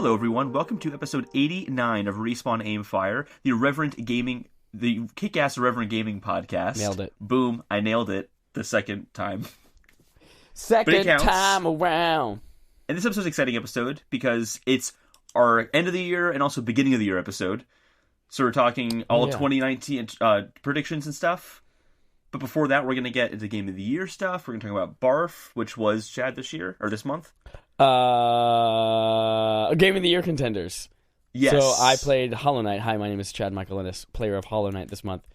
Hello, everyone. Welcome to episode 89 of Respawn Aimfire, the kick-ass irreverent gaming podcast. Nailed it. Boom, I nailed it the second time. Second time around. And this episode's an exciting episode because it's our end of the year and also beginning of the year episode. So we're talking all 2019 predictions and stuff. But before that, we're going to get into Game of the Year stuff. We're going to talk about BARF, which was, Chad, this year, or this month. Game of the Year contenders. Yes. So I played Hollow Knight. Hi, my name is Chad Michael Ennis, player of Hollow Knight this month.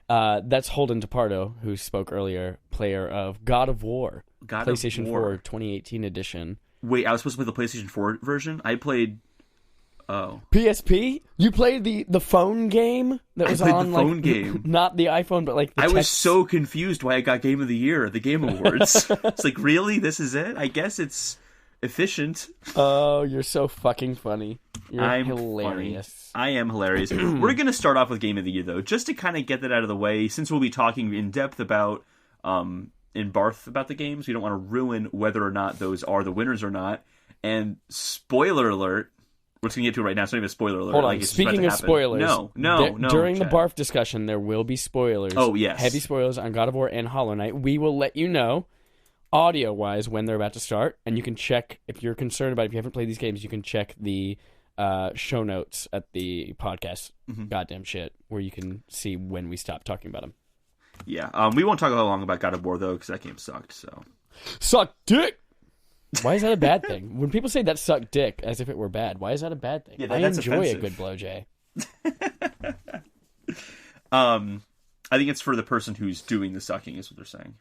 That's Holden DePardo, who spoke earlier, player of God of War. PlayStation 4 2018 edition. Wait, I was supposed to play the PlayStation 4 version? I played... Oh. PSP? You played the phone game that was on, the phone game. Not the iPhone, but like the I was so confused why I got Game of the Year at the Game Awards. It's like, really? This is it? I guess it's efficient. Oh, you're so fucking funny. I'm hilarious. Funny. I am hilarious. We're going to start off with Game of the Year, though, just to kind of get that out of the way, since we'll be talking in depth about, in Barth, about the games. We don't want to ruin whether or not those are the winners or not. And spoiler alert, we're just going to get to it right now. It's not even a spoiler alert. Hold on. Speaking of spoilers. No. During Chad. the BARF discussion, there will be spoilers. Oh, yes. Heavy spoilers on God of War and Hollow Knight. We will let you know, audio-wise, when they're about to start. And you can check, if you're concerned about it, if you haven't played these games, you can check the show notes at the podcast. Goddamn shit. Where you can see when we stop talking about them. Yeah. We won't talk that long about God of War, though, because that game sucked, so... Suck dick! Why is that a bad thing? When people say that sucked dick as if it were bad, why is that a bad thing? Yeah, I that's enjoy offensive. a good blowjay. I think it's for the person who's doing the sucking, is what they're saying.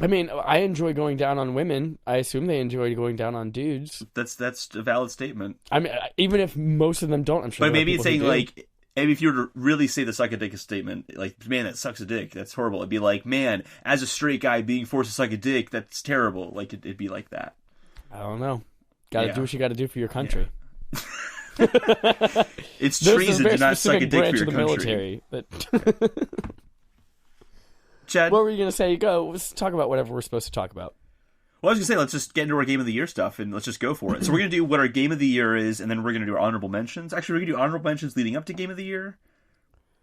I mean, I enjoy going down on women. I assume they enjoy going down on dudes. That's a valid statement. I mean, even if most of them don't, I'm sure. But maybe it's saying, like, maybe if you were to really say the suck a dick statement, like, man, that sucks a dick, that's horrible. It'd be like, man, as a straight guy being forced to suck a dick, that's terrible. Like, it'd be like that. I don't know. Gotta do what you gotta do for your country. Yeah. It's treason to not suck a dick for your country. Military that... Chad? What were you gonna say? Go. Let's talk about whatever we're supposed to talk about. Well, I was going to say, let's just get into our Game of the Year stuff, and let's just go for it. So we're going to do what our Game of the Year is, and then we're going to do our honorable mentions. Actually, we're going to do honorable mentions leading up to Game of the Year.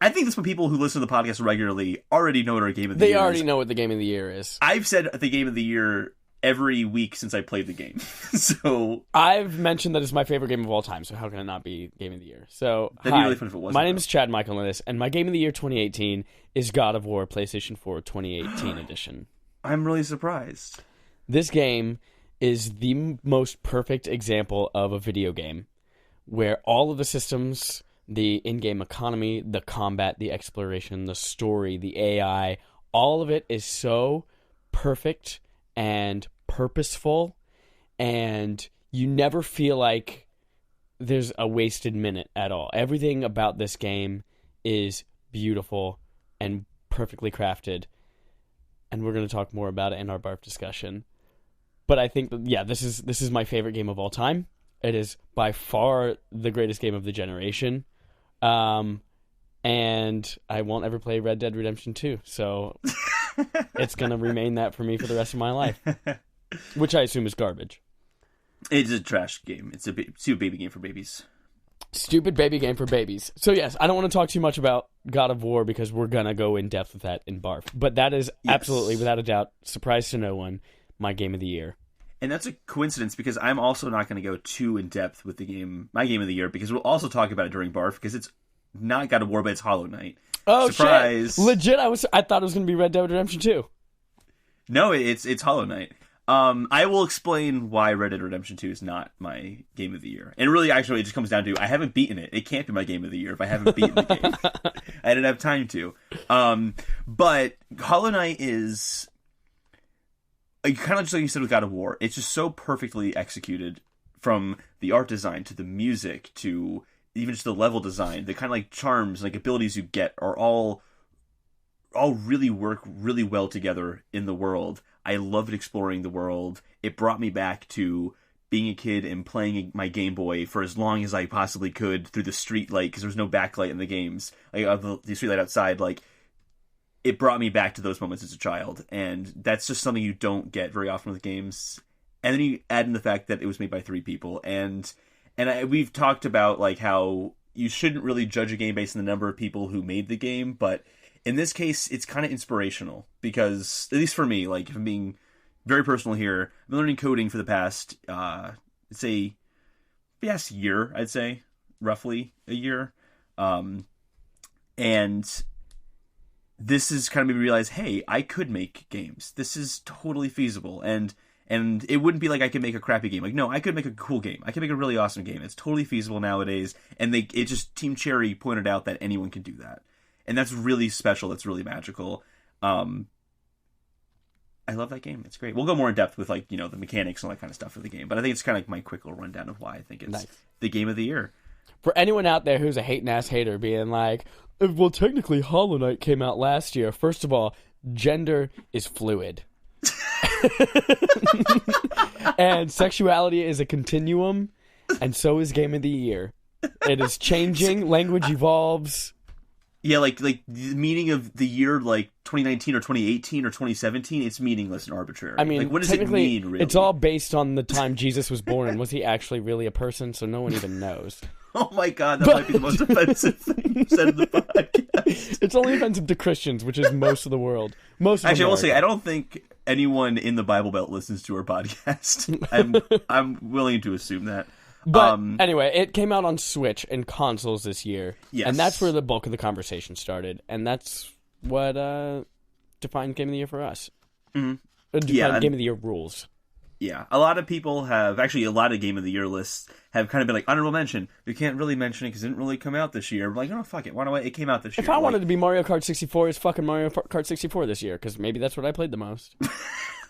I think that's what people who listen to the podcast regularly already know what our Game of the Year is. They already know what the Game of the Year is. I've said the Game of the Year every week since I played the game. So I've mentioned that it's my favorite game of all time, so how can it not be Game of the Year? So, that'd be really fun if it wasn't. My name is Chad Michael Ennis, and my Game of the Year 2018 is God of War PlayStation 4 2018 edition. I'm really surprised. This game is the most perfect example of a video game where all of the systems, the in-game economy, the combat, the exploration, the story, the AI, all of it is so perfect and purposeful, and you never feel like there's a wasted minute at all. Everything about this game is beautiful and perfectly crafted, and we're going to talk more about it in our BARF discussion. But I think that, this is my favorite game of all time. It is by far the greatest game of the generation. And I won't ever play Red Dead Redemption 2, so it's going to remain that for me for the rest of my life. Which I assume is garbage. It's a trash game. It's a stupid baby game for babies. Stupid baby game for babies. So yes, I don't want to talk too much about God of War because we're going to go in depth with that in BARF. But that is absolutely, without a doubt, surprise to no one, my Game of the Year. And that's a coincidence because I'm also not going to go too in depth with my Game of the Year, because we'll also talk about it during BARF, because it's not God of War, but it's Hollow Knight. Oh, surprise! Shit. Legit, I thought it was going to be Red Dead Redemption 2. No, it's Hollow Knight. I will explain why Red Dead Redemption 2 is not my Game of the Year. And really, actually, it just comes down to I haven't beaten it. It can't be my Game of the Year if I haven't beaten the game. I didn't have time to. But Hollow Knight is kind of just like you said with God of War. It's just so perfectly executed, from the art design to the music to even just the level design. The kind of like charms, like abilities you get are all really work really well together in the world. I loved exploring the world. It brought me back to being a kid and playing my Game Boy for as long as I possibly could through the street light, because there was no backlight in the games, like the street light outside. Like, it brought me back to those moments as a child, and that's just something you don't get very often with games. And then you add in the fact that it was made by 3 people, and we've talked about like how you shouldn't really judge a game based on the number of people who made the game, but in this case, it's kind of inspirational because, at least for me, like if I'm being very personal here, I've been learning coding for the past, year, I'd say, roughly a year, and this is kind of made me realize, hey, I could make games. This is totally feasible, and it wouldn't be like I could make a crappy game. Like, no, I could make a cool game. I could make a really awesome game. It's totally feasible nowadays, and Team Cherry pointed out that anyone can do that, and that's really special. That's really magical. I love that game. It's great. We'll go more in depth with like the mechanics and all that kind of stuff for the game, but I think it's kind of like my quick little rundown of why I think it's the game of the year. For anyone out there who's a hating-ass hater being like, well, technically Hollow Knight came out last year. First of all, gender is fluid. And sexuality is a continuum, and so is Game of the Year. It is changing. Language evolves. Yeah, like the meaning of the year, like 2019 or 2018 or 2017, it's meaningless and arbitrary. I mean, like, what does it mean, really? It's all based on the time Jesus was born, and was he actually really a person? So no one even knows. Oh my god, that might be the most offensive thing you've said in the podcast. It's only offensive to Christians, which is most of the world. Actually, I will say, I don't think anyone in the Bible Belt listens to our podcast. I'm willing to assume that. But anyway, it came out on Switch and consoles this year. Yes. And that's where the bulk of the conversation started. And that's what defined Game of the Year for us. Mm-hmm. Game of the Year rules. Yeah, a lot of people have, actually a lot of Game of the Year lists have kind of been like, honorable mention. You can't really mention it because it didn't really come out this year. I'm like, oh, fuck it. Why do it came out this year. If I wanted to be Mario Kart 64, it's fucking Mario Kart 64 this year, because maybe that's what I played the most.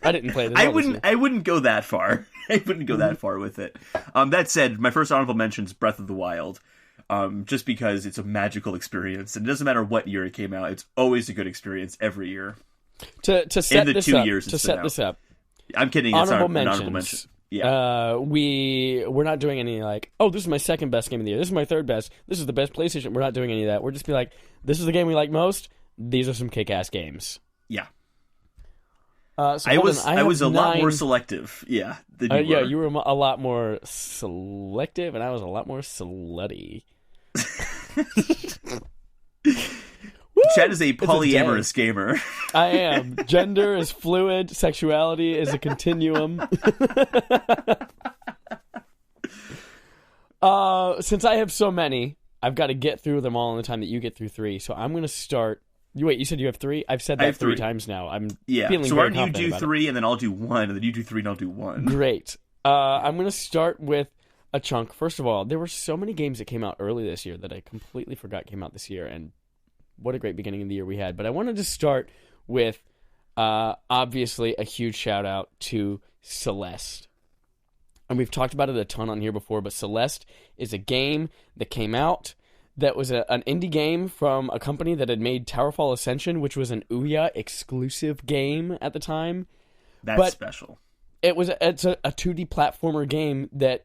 I didn't play it I wouldn't go that far. I wouldn't go that far with it. That said, my first honorable mention is Breath of the Wild. Just because it's a magical experience. And it doesn't matter what year it came out. It's always a good experience every year. To set this up. I'm kidding. Honorable It's mentions. honorable mention. Yeah. We're not doing any like, oh, this is my second best game of the year. This is my third best. This is the best PlayStation. We're not doing any of that. We're just be like, this is the game we like most. These are some kick-ass games. Yeah. So I was a lot more selective. Yeah. Yeah, you were a lot more selective, and I was a lot more slutty. Chad is a polyamorous gamer. I am. Gender is fluid. Sexuality is a continuum. Since I have so many, I've got to get through them all in the time that you get through 3. So I'm going to start. Wait, you said you have 3? I've said that 3 times now. I'm feeling so very why don't you do 3 it. and then I'll do 1, and then you do 3 and I'll do 1. Great. I'm going to start with a chunk. First of all, there were so many games that came out early this year that I completely forgot came out this year, and what a great beginning of the year we had. But I wanted to start with, obviously, a huge shout-out to Celeste. And we've talked about it a ton on here before, but Celeste is a game that came out that was an indie game from a company that had made Towerfall Ascension, which was an Ouya exclusive game at the time. That's special. It's a 2D platformer game that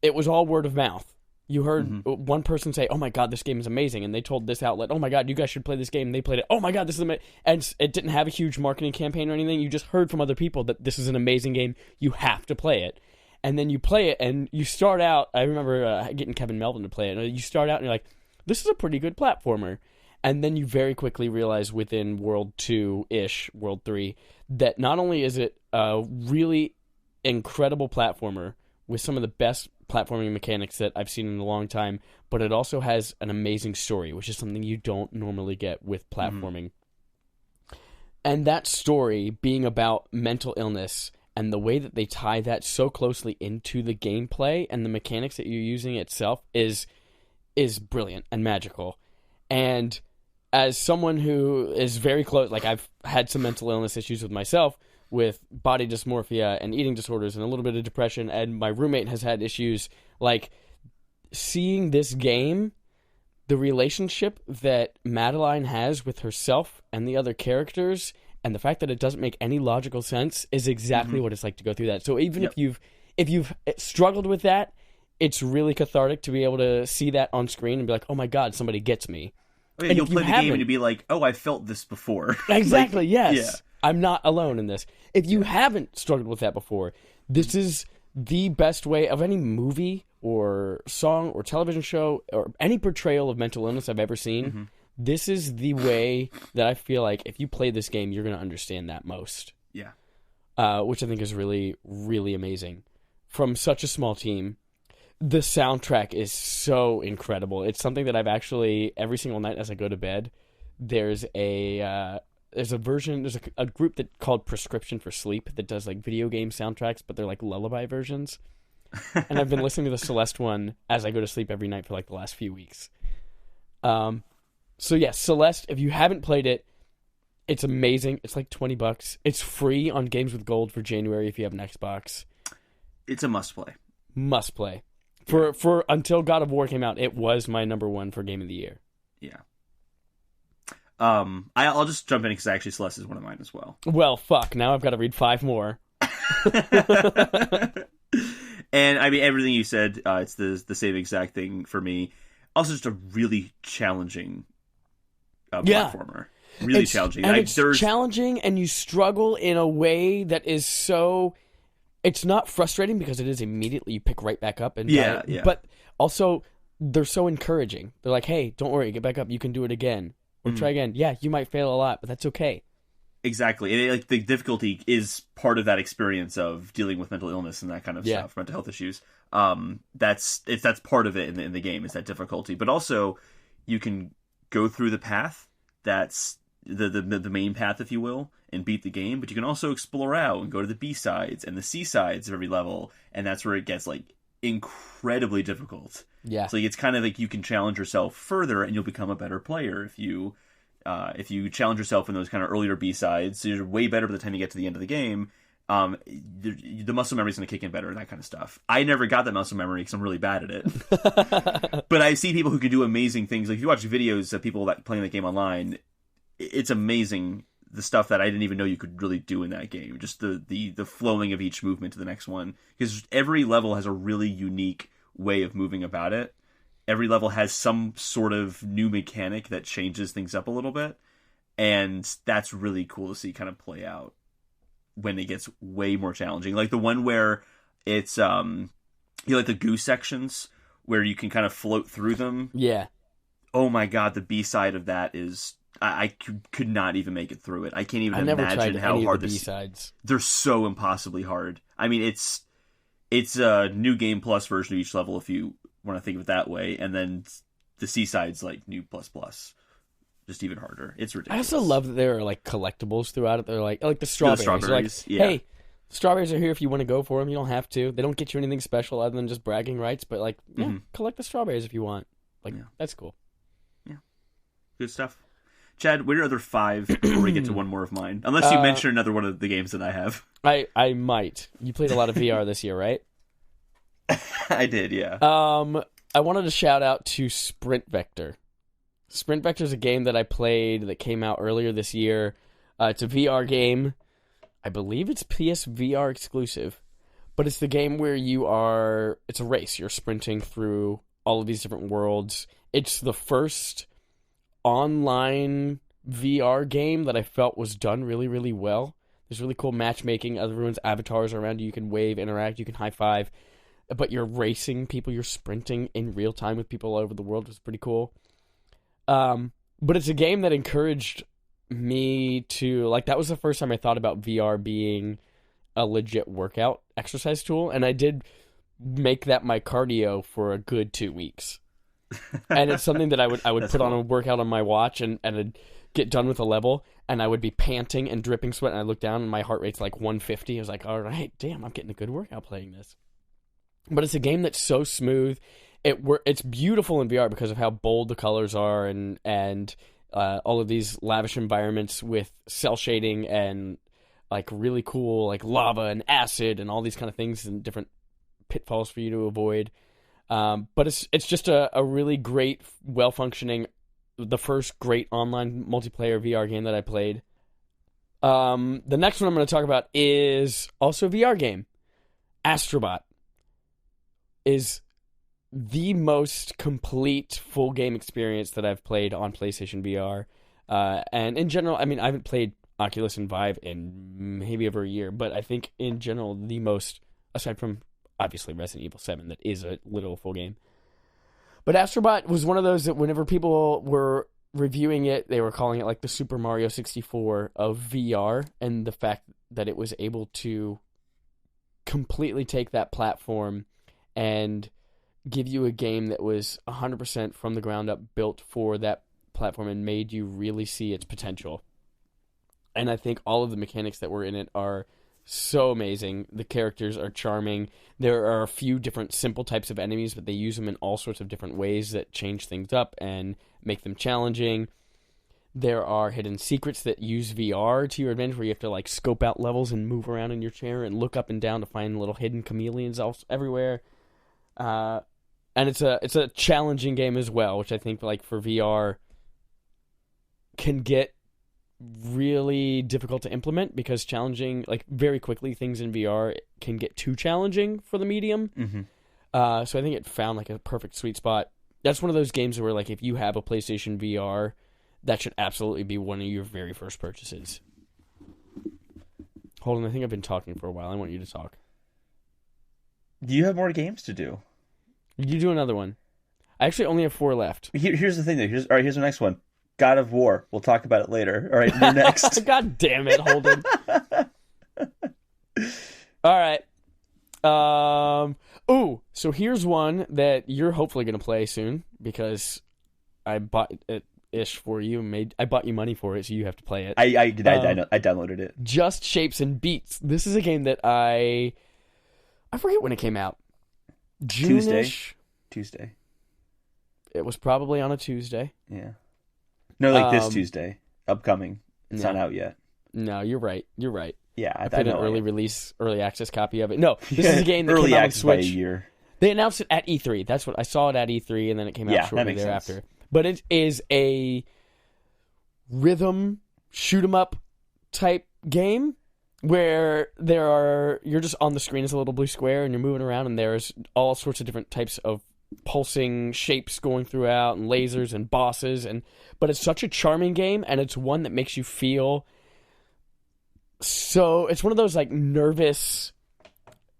it was all word of mouth. You heard one person say, oh my god, this game is amazing, and they told this outlet, oh my god, you guys should play this game, and they played it, oh my god, this is amazing, and it didn't have a huge marketing campaign or anything. You just heard from other people that this is an amazing game, you have to play it. And then you play it, and you start out, I remember getting Kevin Melvin to play it, and you start out and you're like, this is a pretty good platformer. And then you very quickly realize within World 2-ish, World 3, that not only is it a really incredible platformer with some of the best platforming mechanics that I've seen in a long time, but it also has an amazing story, which is something you don't normally get with platforming. And that story being about mental illness and the way that they tie that so closely into the gameplay and the mechanics that you're using itself is brilliant and magical. And as someone who is very close, like I've had some mental illness issues with myself, with body dysmorphia and eating disorders and a little bit of depression, and my roommate has had issues, like seeing this game, the relationship that Madeline has with herself and the other characters, and the fact that it doesn't make any logical sense is exactly what it's like to go through that. So even if you've struggled with that, it's really cathartic to be able to see that on screen and be like, oh my god, somebody gets me. Oh, yeah, you'll play the game and you'll be like, oh, I felt this before. Exactly, like, yes. Yeah. I'm not alone in this. If you haven't struggled with that before, this is the best way of any movie or song or television show or any portrayal of mental illness I've ever seen. Mm-hmm. This is the way that I feel like if you play this game, you're going to understand that most. Yeah. Which I think is really, really amazing. From such a small team, the soundtrack is so incredible. It's something that I've actually, every single night as I go to bed, there's a group that called Prescription for Sleep that does like video game soundtracks, but they're like lullaby versions. And I've been listening to the Celeste one as I go to sleep every night for like the last few weeks. So yeah, Celeste, if you haven't played it, it's amazing. It's like $20. It's free on Games with Gold for January if you have an Xbox. It's a must play. Must play. For until God of War came out, it was my number one for Game of the Year. Yeah. I'll just jump in because actually Celeste is one of mine as well. Well, fuck. Now I've got to read 5 more. And I mean, everything you said, it's the same exact thing for me. Also, just a really challenging platformer. Really challenging. And it's challenging, and you struggle in a way that is so... It's not frustrating because it is immediately you pick right back up. Yeah. But also, they're so encouraging. They're like, hey, don't worry, get back up. You can do it again. Or try again. Yeah, you might fail a lot, but that's okay. Exactly. And the difficulty is part of that experience of dealing with mental illness and that kind of stuff, mental health issues. That's part of it in the game, is that difficulty. But also, you can go through the path that's the main path, if you will, and beat the game, but you can also explore out and go to the B-sides and the C-sides of every level, and that's where it gets like incredibly difficult. Yeah. So it's kind of like you can challenge yourself further and you'll become a better player if you challenge yourself in those kind of earlier B-sides. So you're way better by the time you get to the end of the game. The muscle memory is going to kick in better and that kind of stuff. I never got that muscle memory because I'm really bad at it. But I see people who can do amazing things. Like if you watch videos of people that playing the game online, it's amazing the stuff that I didn't even know you could really do in that game. Just the flowing of each movement to the next one. Because every level has a really unique way of moving about it. Every level has some sort of new mechanic that changes things up a little bit. And that's really cool to see kind of play out when it gets way more challenging. Like the one where it's, like the goo sections where you can kind of float through them. Yeah. Oh my god, the B-side of that is... I could not even make it through it. I can't even imagine how hard this... B-sides. They're so impossibly hard. I mean, it's a new game plus version of each level if you want to think of it that way, and then the C-side's like new plus plus. Just even harder. It's ridiculous. I also love that there are like collectibles throughout it. They're like the strawberries. The strawberries, like, hey, strawberries are here if you want to go for them. You don't have to. They don't get you anything special other than just bragging rights, but like, collect the strawberries if you want. Like, that's cool. Yeah. Good stuff. Chad, what are your other 5 before we get to one more of mine? Unless you mention another one of the games that I have. I might. You played a lot of VR this year, right? I did, yeah. I wanted to shout out to Sprint Vector. Sprint Vector is a game that I played that came out earlier this year. It's a VR game. I believe it's PSVR exclusive. But it's the game where it's a race. You're sprinting through all of these different worlds. It's the first online VR game that I felt was done really, really well. There's really cool matchmaking. Everyone's avatars are around you. You can wave, interact, you can high five. But you're racing people, you're sprinting in real time with people all over the world. It's pretty cool. But it's a game that encouraged me to, like, that was the first time I thought about VR being a legit workout exercise tool. And I did make that my cardio for a good 2 weeks. And it's something that I would put on a workout on my watch and I'd get done with a level and I would be panting and dripping sweat and I look down and my heart rate's like 150. I was like, all right, damn, I'm getting a good workout playing this. But it's a game that's so smooth. It's beautiful in VR because of how bold the colors are and all of these lavish environments with cell shading and like really cool like lava and acid and all these kind of things and different pitfalls for you to avoid. But it's just a really great, well-functioning, the first great online multiplayer VR game that I played. The next one I'm going to talk about is also a VR game. Astrobot is the most complete full game experience that I've played on PlayStation VR. And in general, I mean, I haven't played Oculus and Vive in maybe over a year, but I think in general, the most, aside from obviously Resident Evil 7 that is a literal full game. But Astrobot was one of those that whenever people were reviewing it, they were calling it like the Super Mario 64 of VR, and the fact that it was able to completely take that platform and give you a game that was 100% from the ground up built for that platform and made you really see its potential. And I think all of the mechanics that were in it are so amazing. The characters are charming. There are a few different simple types of enemies, but they use them in all sorts of different ways that change things up and make them challenging. There are hidden secrets that use VR to your advantage, where you have to like scope out levels and move around in your chair and look up and down to find little hidden chameleons everywhere. And it's a challenging game as well, which I think like for VR can get really difficult to implement, because challenging, like very quickly, things in VR can get too challenging for the medium. Mm-hmm. So I think it found like a perfect sweet spot. That's one of those games where like if you have a PlayStation VR, that should absolutely be one of your very first purchases. Hold on, I think I've been talking for a while. I want you to talk. Do you have more games to do? You do another one. I actually only have 4 left. Here's the thing, though. Here's the next one. God of War. We'll talk about it later. All right, you're next. God damn it, Holden. All right. So here's one that you're hopefully going to play soon, because I bought it ish for you. I bought you money for it, so you have to play it. I did. I downloaded it. Just Shapes and Beats. This is a game that I forget when it came out. June-ish. Tuesday. It was probably on a Tuesday. Yeah. No, like this Tuesday. Upcoming. It's not out yet. No, you're right. Yeah, I played an early access copy of it. No, this is a game that came out on Switch. By a year. They announced it at E3. That's what I saw it at E3, and then it came out shortly thereafter. Sense. But it is a rhythm shoot 'em up type game where you're just on the screen as a little blue square, and you're moving around, and there's all sorts of different types of pulsing shapes going throughout, and lasers and bosses, but it's such a charming game, and it's one that makes you feel so. It's one of those like nervous,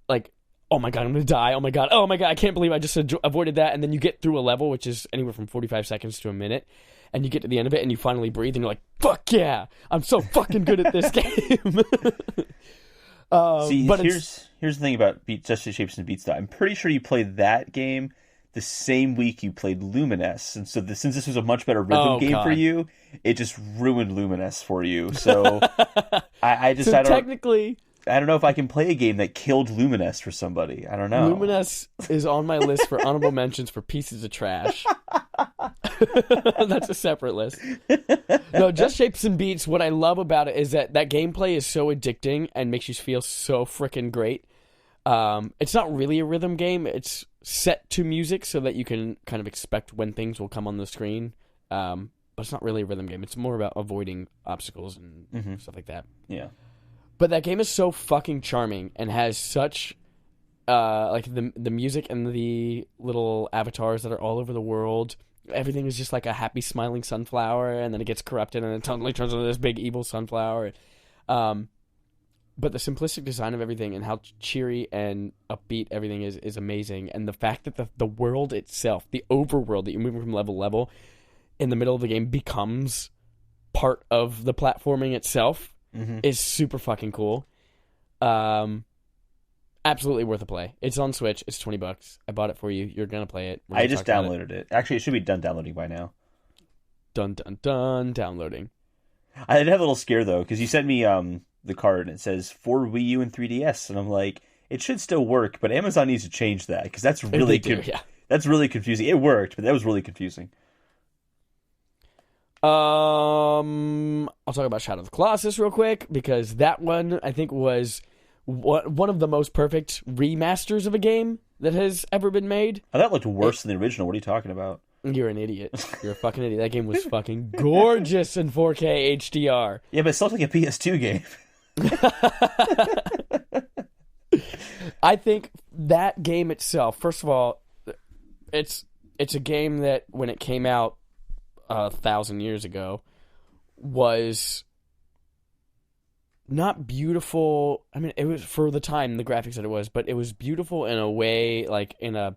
like, oh my god, I'm gonna die, oh my god, I can't believe I just avoided that. And then you get through a level, which is anywhere from 45 seconds to a minute, and you get to the end of it, and you finally breathe, and you're like, fuck yeah, I'm so fucking good at this game. See, but here's the thing about Just Shapes and Beats, though. I'm pretty sure you played that game the same week you played Lumines, and so since this was a much better rhythm game for you, it just ruined Lumines for you. So I don't know if I can play a game that killed Lumines for somebody. I don't know. Lumines is on my list for honorable mentions for pieces of trash. That's a separate list. No, Just Shapes and Beats, what I love about it is that gameplay is so addicting and makes you feel so freaking great. It's not really a rhythm game. It's set to music so that you can kind of expect when things will come on the screen. But it's not really a rhythm game. It's more about avoiding obstacles and stuff like that. Yeah. But that game is so fucking charming and has such like the music and the little avatars that are all over the world. Everything is just like a happy smiling sunflower, and then it gets corrupted and it totally turns into this big evil sunflower. But the simplistic design of everything and how cheery and upbeat everything is amazing. And the fact that the world itself, the overworld that you're moving from level to level in the middle of the game becomes part of the platforming itself is super fucking cool. Absolutely worth a play. It's on Switch. It's $20. I bought it for you. You're going to play it. I just downloaded it. Actually, it should be done downloading by now. Done, downloading. I did have a little scare, though, because you sent me the card, and it says for Wii U and 3DS, and I'm like, it should still work, but Amazon needs to change that, because that's really that's really confusing. It worked, but that was really confusing. I'll talk about Shadow of the Colossus real quick, because that one, I think, was one of the most perfect remasters of a game that has ever been made. Oh, that looked worse than the original. What are you talking about? You're an idiot. You're a fucking idiot. That game was fucking gorgeous in 4K HDR. Yeah, but it still like a PS2 game. I think that game itself, first of all, it's a game that when it came out 1,000 years ago was not beautiful. I mean, it was for the time, the graphics that it was, but it was beautiful in a way, like in a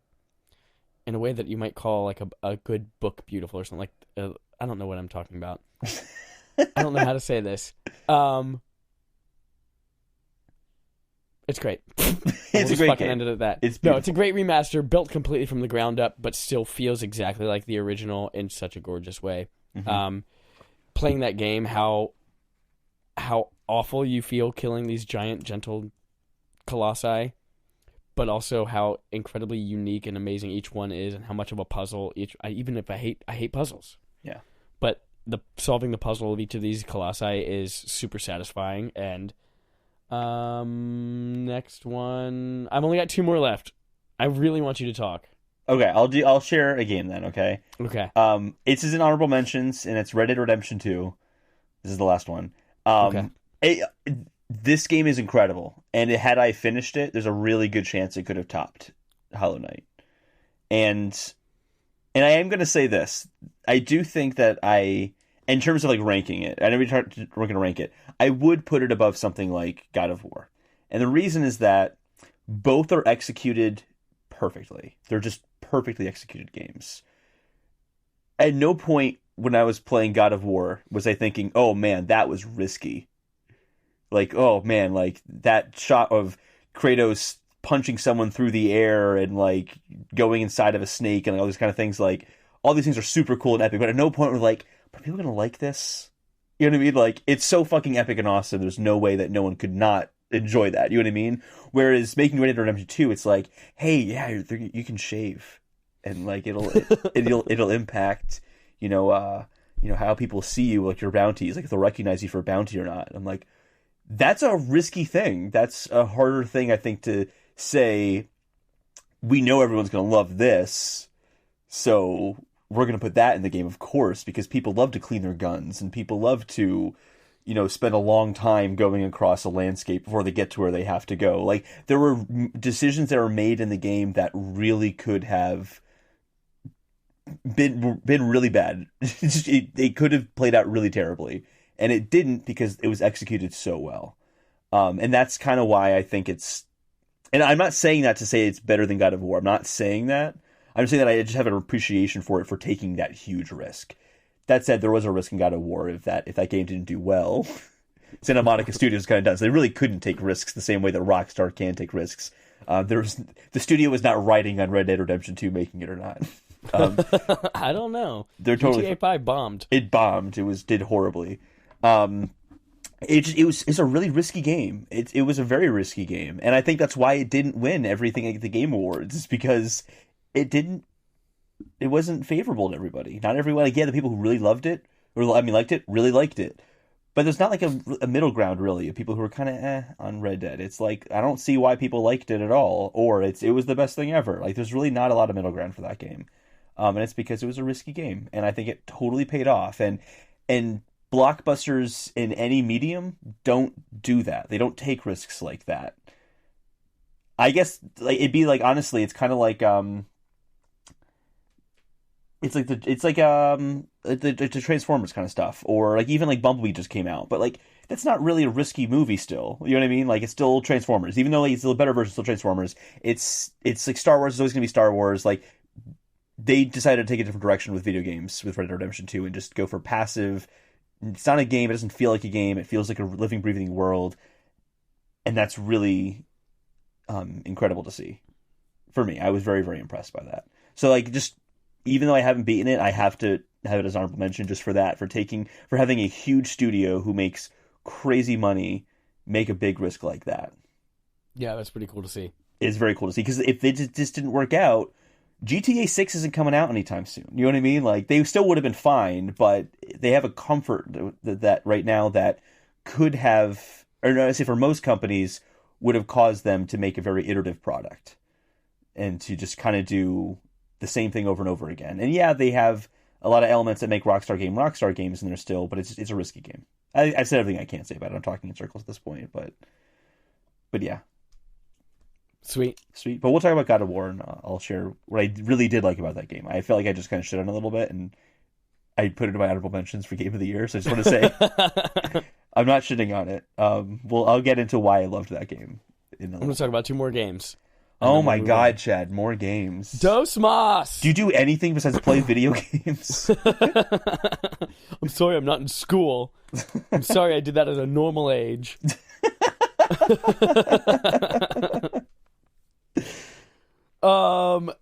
way that you might call like a good book beautiful or something. Like I don't know what I'm talking about. I don't know how to say this. It's great. It's a great game. Ended at that. It's a great remaster, built completely from the ground up, but still feels exactly like the original in such a gorgeous way. Mm-hmm. Playing that game, how awful you feel killing these giant, gentle colossi, but also how incredibly unique and amazing each one is, and how much of a puzzle each. Even if I hate puzzles. Yeah. But solving the puzzle of each of these colossi is super satisfying. And next one, I've only got 2 more left. I really want you to talk. Okay, I'll share a game then. Okay. Okay. It's in honorable mentions, and it's Red Dead Redemption 2. This is the last one. Okay. This game is incredible, and had I finished it, there's a really good chance it could have topped Hollow Knight. And I am going to say this. I do think that in terms of like ranking it, I know we're going to rank it, I would put it above something like God of War. And the reason is that both are executed perfectly. They're just perfectly executed games. At no point when I was playing God of War was I thinking, oh man, that was risky. Like, oh man, like that shot of Kratos punching someone through the air and like going inside of a snake and all these kind of things, like all these things are super cool and epic, but at no point we're like, are people gonna like this? You know what I mean? Like, it's so fucking epic and awesome, there's no way that no one could not enjoy that. You know what I mean? Whereas making Red Dead Redemption 2, it's like, hey, yeah, you can shave, and like it'll impact, how people see you, like your bounties, like if they'll recognize you for a bounty or not. I'm like, that's a risky thing. That's a harder thing, I think, to say. We know everyone's going to love this, so we're going to put that in the game, of course, because people love to clean their guns and people love to, spend a long time going across a landscape before they get to where they have to go. Like, there were decisions that were made in the game that really could have been really bad. They could have played out really terribly, and it didn't because it was executed so well. And that's kind of why I think it's. And I'm not saying that to say it's better than God of War. I'm not saying that. I'm saying that I just have an appreciation for it for taking that huge risk. That said, there was a risk in God of War if that game didn't do well. Santa Monica Studios kind of does. They really couldn't take risks the same way that Rockstar can take risks. The studio was not writing on Red Dead Redemption 2 making it or not. I don't know. They're totally GTA 5 bombed. It bombed. It did horribly. It's a really risky game. It was a very risky game, and I think that's why it didn't win everything at the Game Awards. Is because it wasn't favorable to everybody. Not everyone. Like, yeah, the people who really loved it, liked it, really liked it. But there's not like a middle ground really of people who were kind of on Red Dead. It's like, I don't see why people liked it at all, or it was the best thing ever. Like, there's really not a lot of middle ground for that game, and it's because it was a risky game, and I think it totally paid off. And blockbusters in any medium don't do that. They don't take risks like that. I guess like it'd be like, honestly, it's kind of like the Transformers kind of stuff, or like even like Bumblebee just came out, but like that's not really a risky movie still. You know what I mean? Like, it's still Transformers, even though like, it's still a better version, still Transformers. It's like Star Wars is always gonna be Star Wars. Like, they decided to take a different direction with video games with Red Dead Redemption 2 and just go for passive. It's not a game. It doesn't feel like a game. It feels like a living, breathing world, and that's really incredible to see. For me, I was very, very impressed by that. So, like, just even though I haven't beaten it, I have to have it as honorable mention just for that, for having a huge studio who makes crazy money make a big risk like that. Yeah, that's pretty cool to see. It's very cool to see, because if it just didn't work out, GTA 6 isn't coming out anytime soon. You know what I mean? Like, they still would have been fine, but they have a comfort that right now that could have, or no, I say for most companies, would have caused them to make a very iterative product and to just kind of do the same thing over and over again. And yeah, they have a lot of elements that make Rockstar games in there still, but it's a risky game. I've said everything I can say about it. I'm talking in circles at this point, but yeah. Sweet. But we'll talk about God of War, and I'll share what I really did like about that game. I felt like I just kind of shit on it a little bit, and I put it in my honorable mentions for Game of the Year. So I just want to say I'm not shitting on it. Well, I'll get into why I loved that game. I'm going to talk about 2 more games. Oh my God, Chad! More games. Dos Mas! Do you do anything besides play video games? I'm sorry I'm not in school. I'm sorry I did that at a normal age.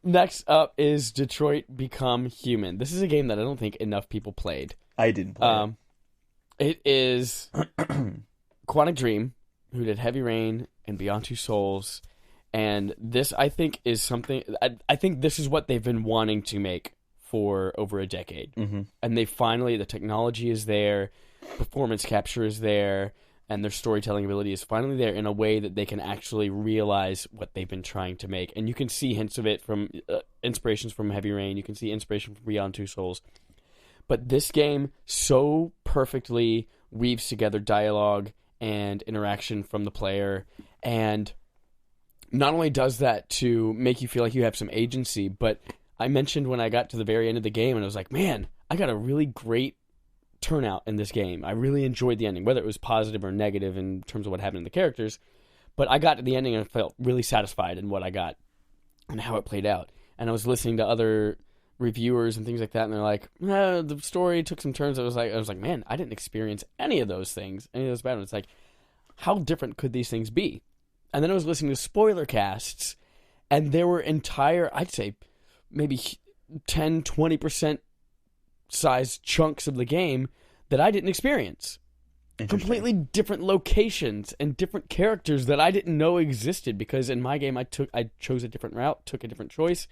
Next up is Detroit Become Human. This is a game that I don't think enough people played. I didn't play it. It is Quantic Dream, who did Heavy Rain and Beyond Two Souls. And this, I think, is something... I think this is what they've been wanting to make for over a decade. Mm-hmm. And they finally... The technology is there, performance capture is there, and their storytelling ability is finally there in a way that they can actually realize what they've been trying to make. And you can see hints of it from... inspirations from Heavy Rain. You can see inspiration from Beyond Two Souls. But this game so perfectly weaves together dialogue and interaction from the player, and... Not only does that to make you feel like you have some agency, but I mentioned when I got to the very end of the game, and I was like, man, I got a really great turnout in this game. I really enjoyed the ending, whether it was positive or negative in terms of what happened in the characters. But I got to the ending and I felt really satisfied in what I got and how it played out. And I was listening to other reviewers and things like that, and they're like, the story took some turns. I was like, man, I didn't experience any of those things, any of those bad ones. It's like, how different could these things be? And then I was listening to spoiler casts, and there were entire, I'd say, maybe 10, 20% size chunks of the game that I didn't experience. Completely different locations and different characters that I didn't know existed, because in my game I chose a different route, took a different choice.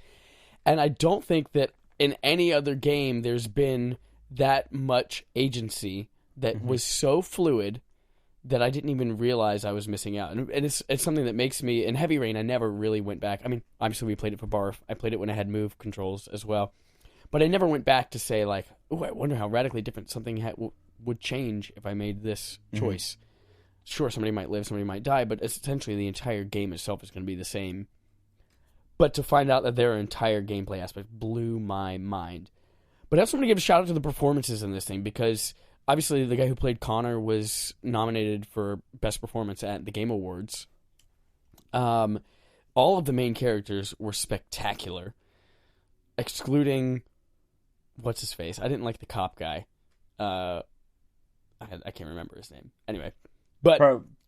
And I don't think that in any other game there's been that much agency that was so fluid that I didn't even realize I was missing out. And it's something that makes me... In Heavy Rain, I never really went back. I mean, obviously we played it for BARF. I played it when I had move controls as well. But I never went back to say, like, oh, I wonder how radically different something would change if I made this choice. Sure, somebody might live, somebody might die, but essentially the entire game itself is going to be the same. But to find out that there are entire gameplay aspects blew my mind. But I also want to give a shout out to the performances in this thing, because... Obviously, the guy who played Connor was nominated for Best Performance at the Game Awards. All of the main characters were spectacular, excluding... What's his face? I didn't like the cop guy. I can't remember his name. Anyway, but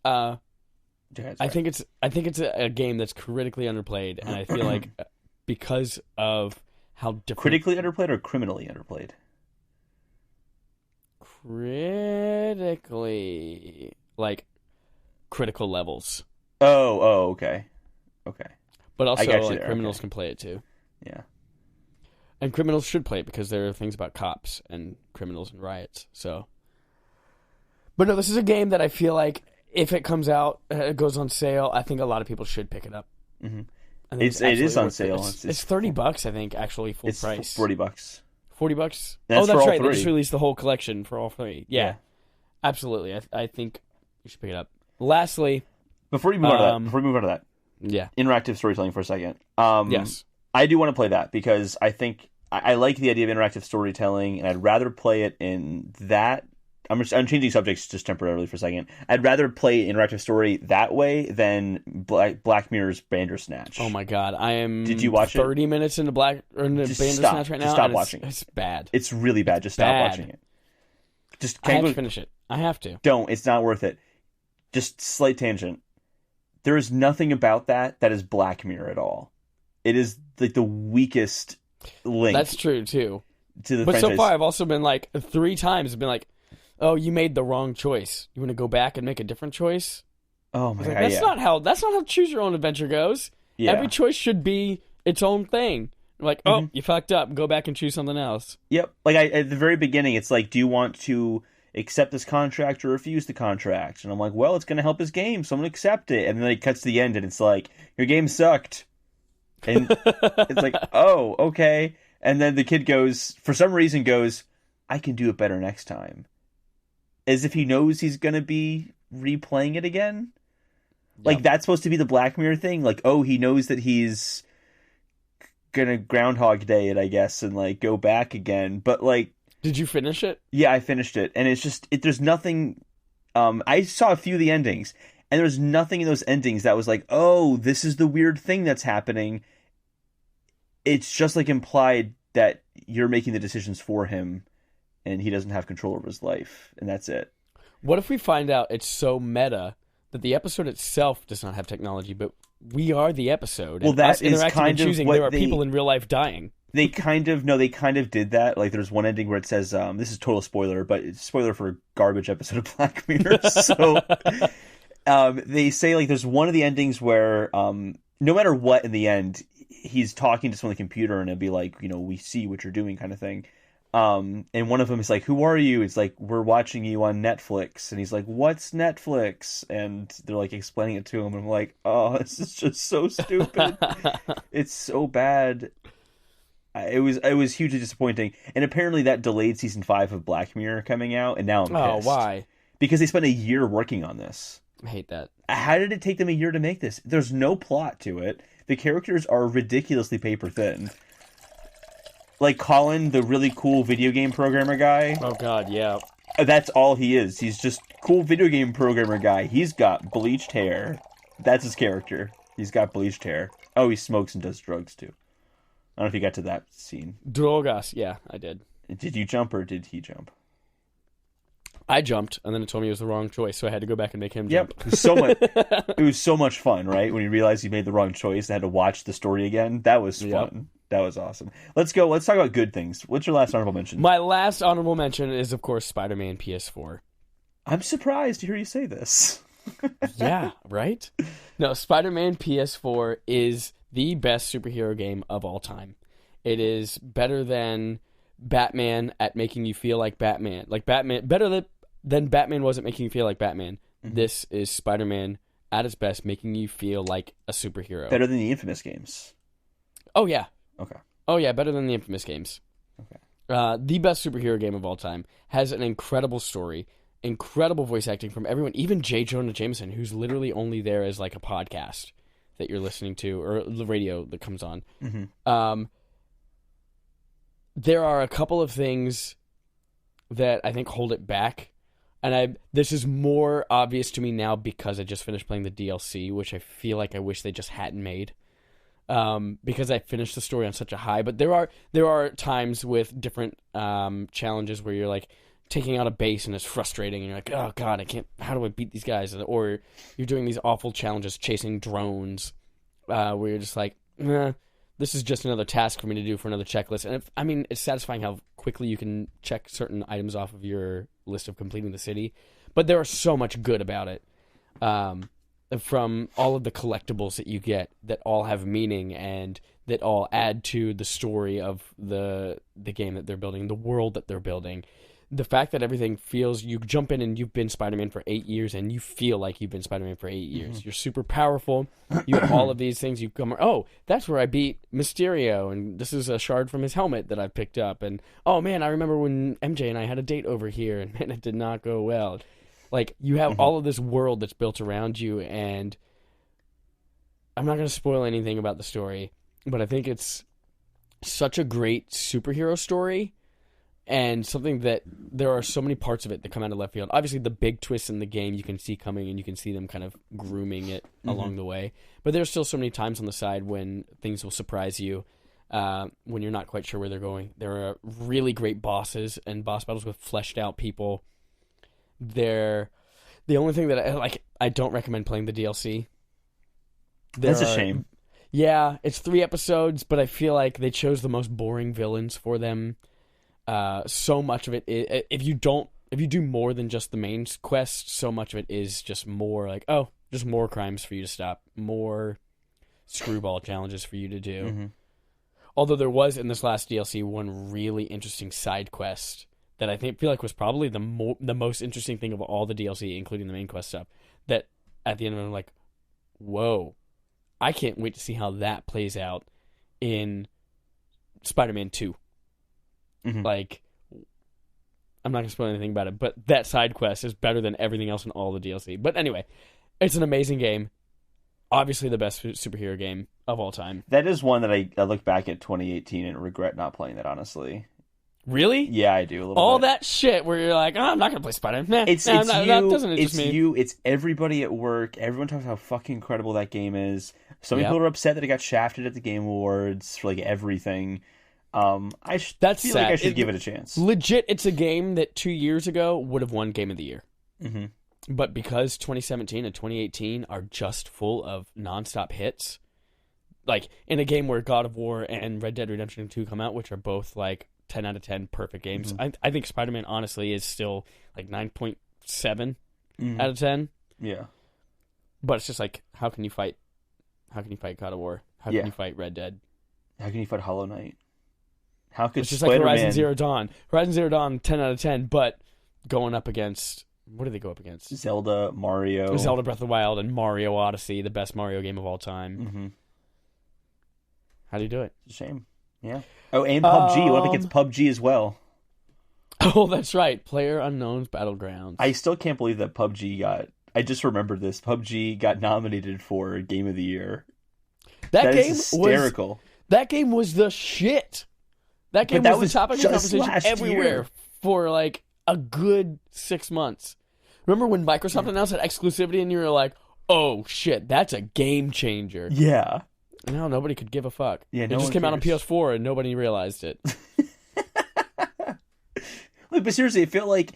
I think it's a game that's critically underplayed, and I feel like because of how different... Critically underplayed or criminally underplayed? Critically, like critical levels. Oh, okay. But also, like, criminals can play it too. Yeah. And criminals should play it because there are things about cops and criminals and riots. So, but no, this is a game that I feel like if it comes out, it goes on sale, I think a lot of people should pick it up. Mm-hmm. It is on sale. It's $30, I think, actually full price. $40. $40? That's that's right. 3. They just released the whole collection for all 3. Yeah. Absolutely. I think you should pick it up. Lastly... Before we move on to that. Yeah. Interactive storytelling for a second. Yes. I do want to play that because I think... I like the idea of interactive storytelling, and I'd rather play it in that... I'm changing subjects just temporarily for a second. I'd rather play interactive story that way than Black Mirror's Bandersnatch. Oh my god, I am. Did you watch 30 minutes into Bandersnatch right now? Just stop watching it. It's bad. It's really bad. Just stop watching it. I have to finish it. I have to. Don't. It's not worth it. Just slight tangent. There is nothing about that is Black Mirror at all. It is like the weakest link. That's true too. To the but franchise. So far, I've also been like 3 times. I've been like, oh, you made the wrong choice. You want to go back and make a different choice? Oh my god! That's not how choose your own adventure goes. Yeah. Every choice should be its own thing. Like, oh, you fucked up. Go back and choose something else. Yep. Like at the very beginning, it's like, do you want to accept this contract or refuse the contract? And I'm like, well, it's going to help his game, so I'm going to accept it. And then it cuts to the end, and it's like, your game sucked. And it's like, oh, okay. And then the kid for some reason goes, I can do it better next time. As if he knows he's going to be replaying it again. Yep. Like, that's supposed to be the Black Mirror thing. Like, oh, he knows that he's going to Groundhog Day it, I guess, and, like, go back again. But, like... Did you finish it? Yeah, I finished it, and it's just there's nothing. I saw a few of the endings, and there's nothing in those endings that was like, oh, this is the weird thing that's happening. It's just like implied that you're making the decisions for him, and he doesn't have control over his life, and that's it. What if we find out it's so meta that the episode itself does not have technology, but we are the episode? Well, and that us is interacting kind and of choosing. what There are people in real life dying. They kind of did that. Like, there's one ending where it says, this is total spoiler, but it's spoiler for a garbage episode of Black Mirror. So, they say, like, there's one of the endings where, no matter what in the end, he's talking to someone on the computer and it'll be like, we see what you're doing kind of thing. And one of them is like, who are you? It's like, we're watching you on Netflix. And he's like, what's Netflix? And they're like explaining it to him. And I'm like, oh, this is just so stupid. It's so bad. It was hugely disappointing, and apparently that delayed season 5 of Black Mirror coming out, and now I'm pissed. Oh, why? Because they spent a year working on this. I hate that. How did it take them a year to make this? There's no plot to it. The characters are ridiculously paper thin. Like Colin, the really cool video game programmer guy. Oh God, yeah. That's all he is. He's just cool video game programmer guy. He's got bleached hair. That's his character. He's got bleached hair. Oh, he smokes and does drugs too. I don't know if you got to that scene. Drogas, yeah, I did. Did you jump or did he jump? I jumped, and then it told me it was the wrong choice, so I had to go back and make him jump. Yep, it was so much fun, right? When you realized you made the wrong choice and had to watch the story again. That was fun. Yep. That was awesome. Let's talk about good things. What's your last honorable mention? My last honorable mention is, of course, Spider-Man PS4. I'm surprised to hear you say this. Yeah, right? No, Spider-Man PS4 is the best superhero game of all time. It is better than Batman at making you feel like Batman. Like Batman, better than Batman was at making you feel like Batman. Mm-hmm. This is Spider-Man at its best, making you feel like a superhero. Better than the Infamous games. Oh, yeah. Okay. Oh, yeah, better than the Infamous games. Okay. The best superhero game of all time. Has an incredible story, incredible voice acting from everyone, even J. Jonah Jameson, who's literally only there as like a podcast that you're listening to, or the radio that comes on. Mm-hmm. There are a couple of things that I think hold it back, and this is more obvious to me now because I just finished playing the DLC, which I feel like I wish they just hadn't made, because I finished the story on such a high. But there are times with different challenges where you're like taking out a base and it's frustrating, and you're like, oh god, I can't. How do I beat these guys? Or you're doing these awful challenges chasing drones, where you're just like, this is just another task for me to do for another checklist. And it's satisfying how quickly you can check certain items off of your list of completing the city. But there is so much good about it. From all of the collectibles that you get that all have meaning and that all add to the story of the game that they're building, the world that they're building. The fact that everything feels, you jump in and you've been Spider-Man for 8 years and you feel like you've been Spider-Man for 8 years. Mm-hmm. You're super powerful. You have all of these things. You come, oh, that's where I beat Mysterio, and this is a shard from his helmet that I picked up. And, oh, man, I remember when MJ and I had a date over here, and man, it did not go well. Like, you have all of this world that's built around you, and I'm not going to spoil anything about the story, but I think it's such a great superhero story. And something that there are so many parts of it that come out of left field. Obviously, the big twists in the game you can see coming, and you can see them kind of grooming it along the way. But there's still so many times on the side when things will surprise you, when you're not quite sure where they're going. There are really great bosses and boss battles with fleshed out people. The only thing that I don't recommend playing the DLC. That's a shame. Yeah, it's 3 episodes, but I feel like they chose the most boring villains for them. So much of it is, if you do more than just the main quest, so much of it is just more like, oh, just more crimes for you to stop, more screwball challenges for you to do. Mm-hmm. Although there was in this last DLC one really interesting side quest that I feel like was probably the most interesting thing of all the DLC, including the main quest stuff. That at the end of it, I'm like, whoa, I can't wait to see how that plays out in Spider-Man 2. Mm-hmm. Like, I'm not going to spoil anything about it, but that side quest is better than everything else in all the DLC. But anyway, it's an amazing game. Obviously the best superhero game of all time. That is one that I look back at 2018 and regret not playing that, honestly. Really? Yeah, I do a little All bit. that shit where you're like, oh, I'm not gonna play Spider-Man. Nah, It's nah, you. that doesn't interest It's me. you. It's everybody at work. Everyone talks how fucking incredible that game is. Some Yep. people are upset that it got shafted at the Game Awards for like everything. That's feel sad. like I should give it a chance. Legit, it's a game that 2 years ago would have won Game of the Year. Mm-hmm. But because 2017 and 2018 are just full of nonstop hits, like in a game where God of War and Red Dead Redemption 2 come out, which are both like 10 out of 10 perfect games, I think Spider-Man honestly is still like 9.7 out of 10. Yeah. But it's just like, how can you fight God of War? How can you fight Red Dead? How can you fight Hollow Knight? How could It's just Spider-Man... like Horizon Zero Dawn. Horizon Zero Dawn, 10 out of 10, but going up against... What do they go up against? Zelda, Mario. Zelda Breath of the Wild and Mario Odyssey, the best Mario game of all time. Mm-hmm. How do you do it? It's a shame. Yeah. Oh, and PUBG. What if it gets PUBG as well? Oh, that's right. PlayerUnknown's Battlegrounds. I still can't believe that PUBG got... I just remembered this. PUBG got nominated for Game of the Year. That is hysterical. That game was the shit. That game was the topic of conversation everywhere for like a good 6 months. Remember when Microsoft announced that exclusivity and you were like, oh shit, that's a game changer. Yeah. No, nobody could give a fuck. Yeah, it just came out on PS4 and nobody realized it. Look, but seriously, it felt like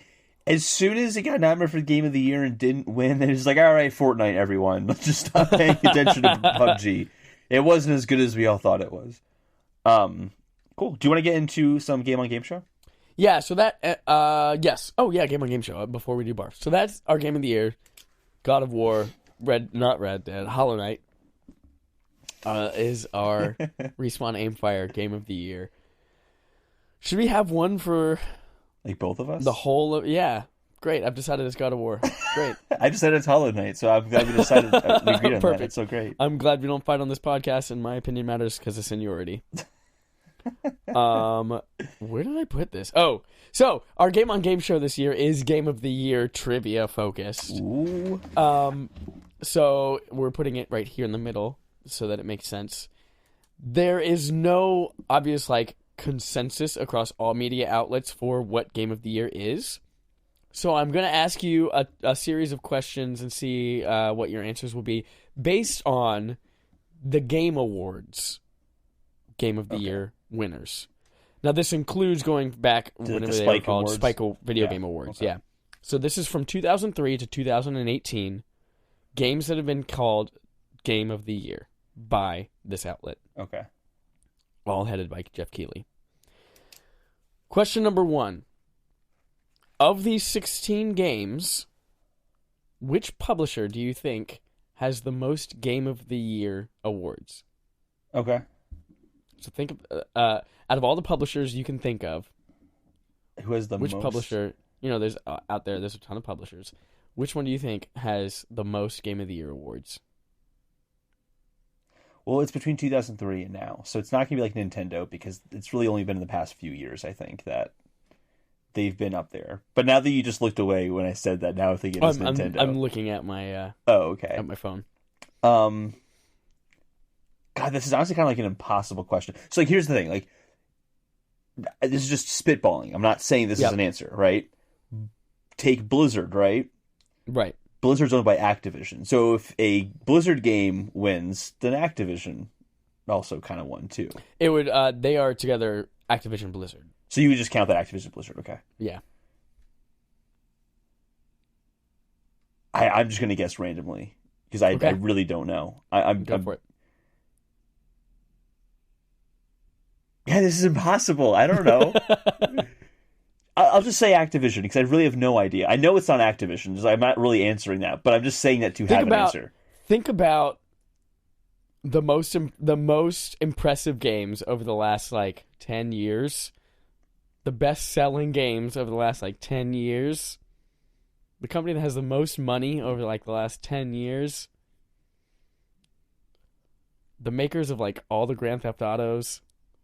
as soon as it got nominated for Game of the Year and didn't win, then it was like, all right, Fortnite, everyone. Let's just stop paying attention to PUBG. It wasn't as good as we all thought it was. Cool. Do you want to get into some Game on Game Show? Yeah, so that, yes. Oh, yeah, Game on Game Show before we do BARF. So that's our Game of the Year. God of War, Hollow Knight is our Respawn Aimfire Game of the Year. Should we have one for... Like both of us? The whole of... Yeah. Great. I've decided it's God of War. Great. I decided it's Hollow Knight, so I'm glad we decided we agreed on that. It's so great. I'm glad we don't fight on this podcast, and my opinion matters because of seniority. Where did I put this? Oh, so our Game on Game Show this year is Game of the Year trivia focused. Ooh. So we're putting it right here in the middle so that it makes sense. There is no obvious like consensus across all media outlets for what Game of the Year is. So I'm going to ask you a series of questions and see what your answers will be based on the Game Awards Game of the Year winners. Now, this includes going back whenever they were called Spike Video Game Awards. Okay. Yeah. So this is from 2003 to 2018, games that have been called Game of the Year by this outlet. Okay. All headed by Jeff Keighley. Question number 1. Of these 16 games, which publisher do you think has the most Game of the Year awards? Okay. So think of, out of all the publishers you can think of, who has the which most? Publisher, you know, there's out there's a ton of publishers. Which one do you think has the most Game of the Year awards? Well, it's between 2003 and now, so it's not going to be like Nintendo because it's really only been in the past few years, I think, that they've been up there. But now that you just looked away when I said that, now I think it is Nintendo. I'm looking at my at my phone. God, this is honestly kind of like an impossible question. So, like, here's the thing. Like, this is just spitballing. I'm not saying this is an answer, right? Take Blizzard, right? Right. Blizzard's owned by Activision. So if a Blizzard game wins, then Activision also kind of won, too. It would, they are together Activision Blizzard. So you would just count that Activision Blizzard, okay. Yeah. I'm just going to guess randomly, because I really don't know. Go for it. Yeah, this is impossible. I don't know. I'll just say Activision, because I really have no idea. I know it's not Activision, so I'm not really answering that, but I'm just saying that to have an answer. Think about the most impressive games over the last, 10 years. The best-selling games over the last, 10 years. The company that has the most money over, the last 10 years. The makers of, all the Grand Theft Autos.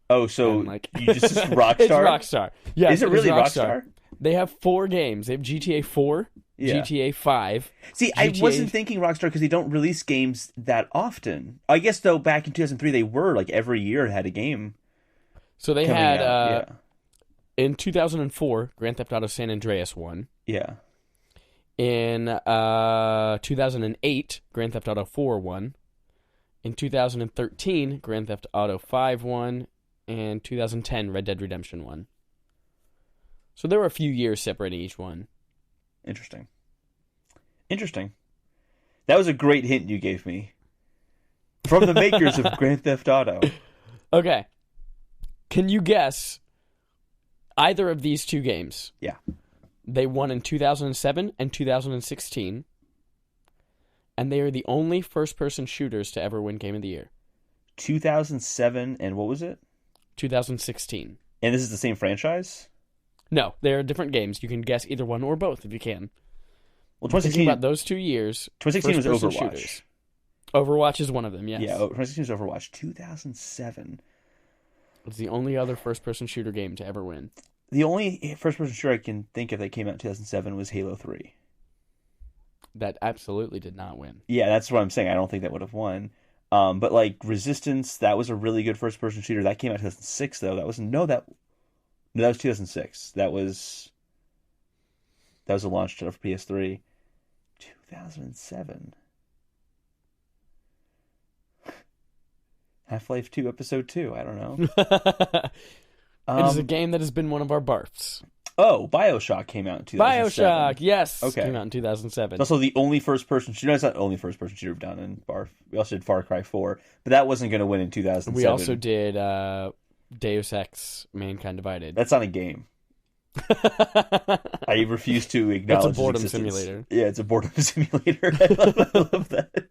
Oh, so you just Rockstar? It's Rockstar. Yeah, is it really Rockstar? They have 4 games. They have GTA 4, GTA 5. See, I wasn't thinking Rockstar because they don't release games that often. I guess, though, back in 2003, they were, every year had a game. So they had In 2004, Grand Theft Auto San Andreas won. Yeah. In 2008, Grand Theft Auto 4 won. In 2013, Grand Theft Auto 5 won. And 2010, Red Dead Redemption won. So there were a few years separating each one. Interesting. That was a great hint you gave me. From the makers of Grand Theft Auto. Okay. Can you guess either of these two games? Yeah. They won in 2007 and 2016. And they are the only first-person shooters to ever win Game of the Year. 2007 and what was it? 2016. And this is the same franchise? No, they're different games. You can guess either one or both if you can. Well, Thinking about those 2 years, 2016 was first-person Overwatch. shooters. Overwatch is one of them, yes. Yeah, 2016 was Overwatch. 2007. It's the only other first-person shooter game to ever win. The only first-person shooter I can think of that came out in 2007 was Halo 3. That absolutely did not win. Yeah, that's what I'm saying. I don't think that would have won. But like Resistance, that was a really good first-person shooter. That came out in 2006, though. That was 2006. That was a launch title for PS3. 2007. Half-Life 2 Episode 2. I don't know. It is a game that has been one of our BARFs. Oh, BioShock came out in 2007. BioShock, yes. Okay. Came out in 2007. It's also the only first-person shooter. No, it's not the only first-person shooter we've done in BARF. We also did Far Cry 4, but that wasn't going to win in 2007. We also did Deus Ex: Mankind Divided. That's not a game. I refuse to acknowledge It's a boredom its existence. simulator. Yeah, it's a boredom simulator. I love that.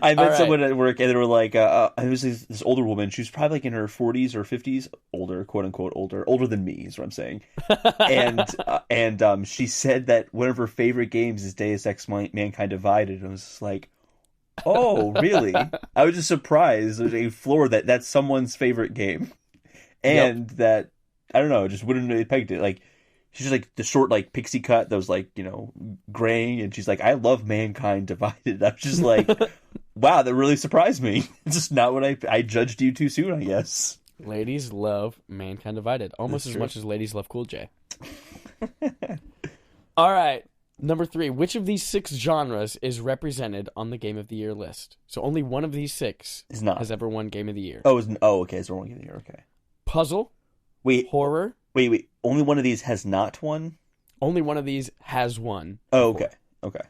I met someone at work, and they were like, it was this older woman. She was probably like in her 40s or 50s, older, quote unquote, older than me, is what I'm saying. And she said that one of her favorite games is Deus Ex: Mankind Divided. And I was just like, oh, really? I was just surprised. There's a floor that's someone's favorite game, and that I don't know, just wouldn't really pegged it. Like she's just like the short, like pixie cut, those like graying, and she's like, I love Mankind Divided. I was just like. Wow, that really surprised me. It's just not what I judged you too soon, I guess. Ladies love Mankind Divided almost as much as ladies love Cool J. All right, number 3. Which of these 6 genres is represented on the Game of the Year list? So only one of these 6 has ever won Game of the Year. Okay, it's one Game of the Year. Okay. Puzzle. Wait. Horror. Wait. Only one of these has not won? Only one of these has won. Oh, before. Okay.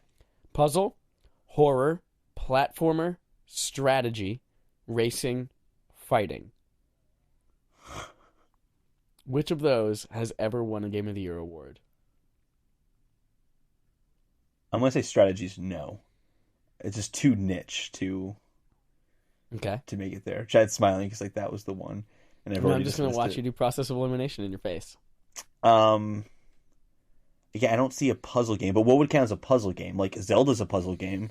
Puzzle, horror, platformer, strategy, racing, fighting. Which of those has ever won a Game of the Year award? I'm going to say strategies, no. It's just too niche to make it there. Chad's smiling because like that was the one. And I'm just going to watch you do process of elimination in your face. Yeah, I don't see a puzzle game, but what would count as a puzzle game? Like Zelda's a puzzle game.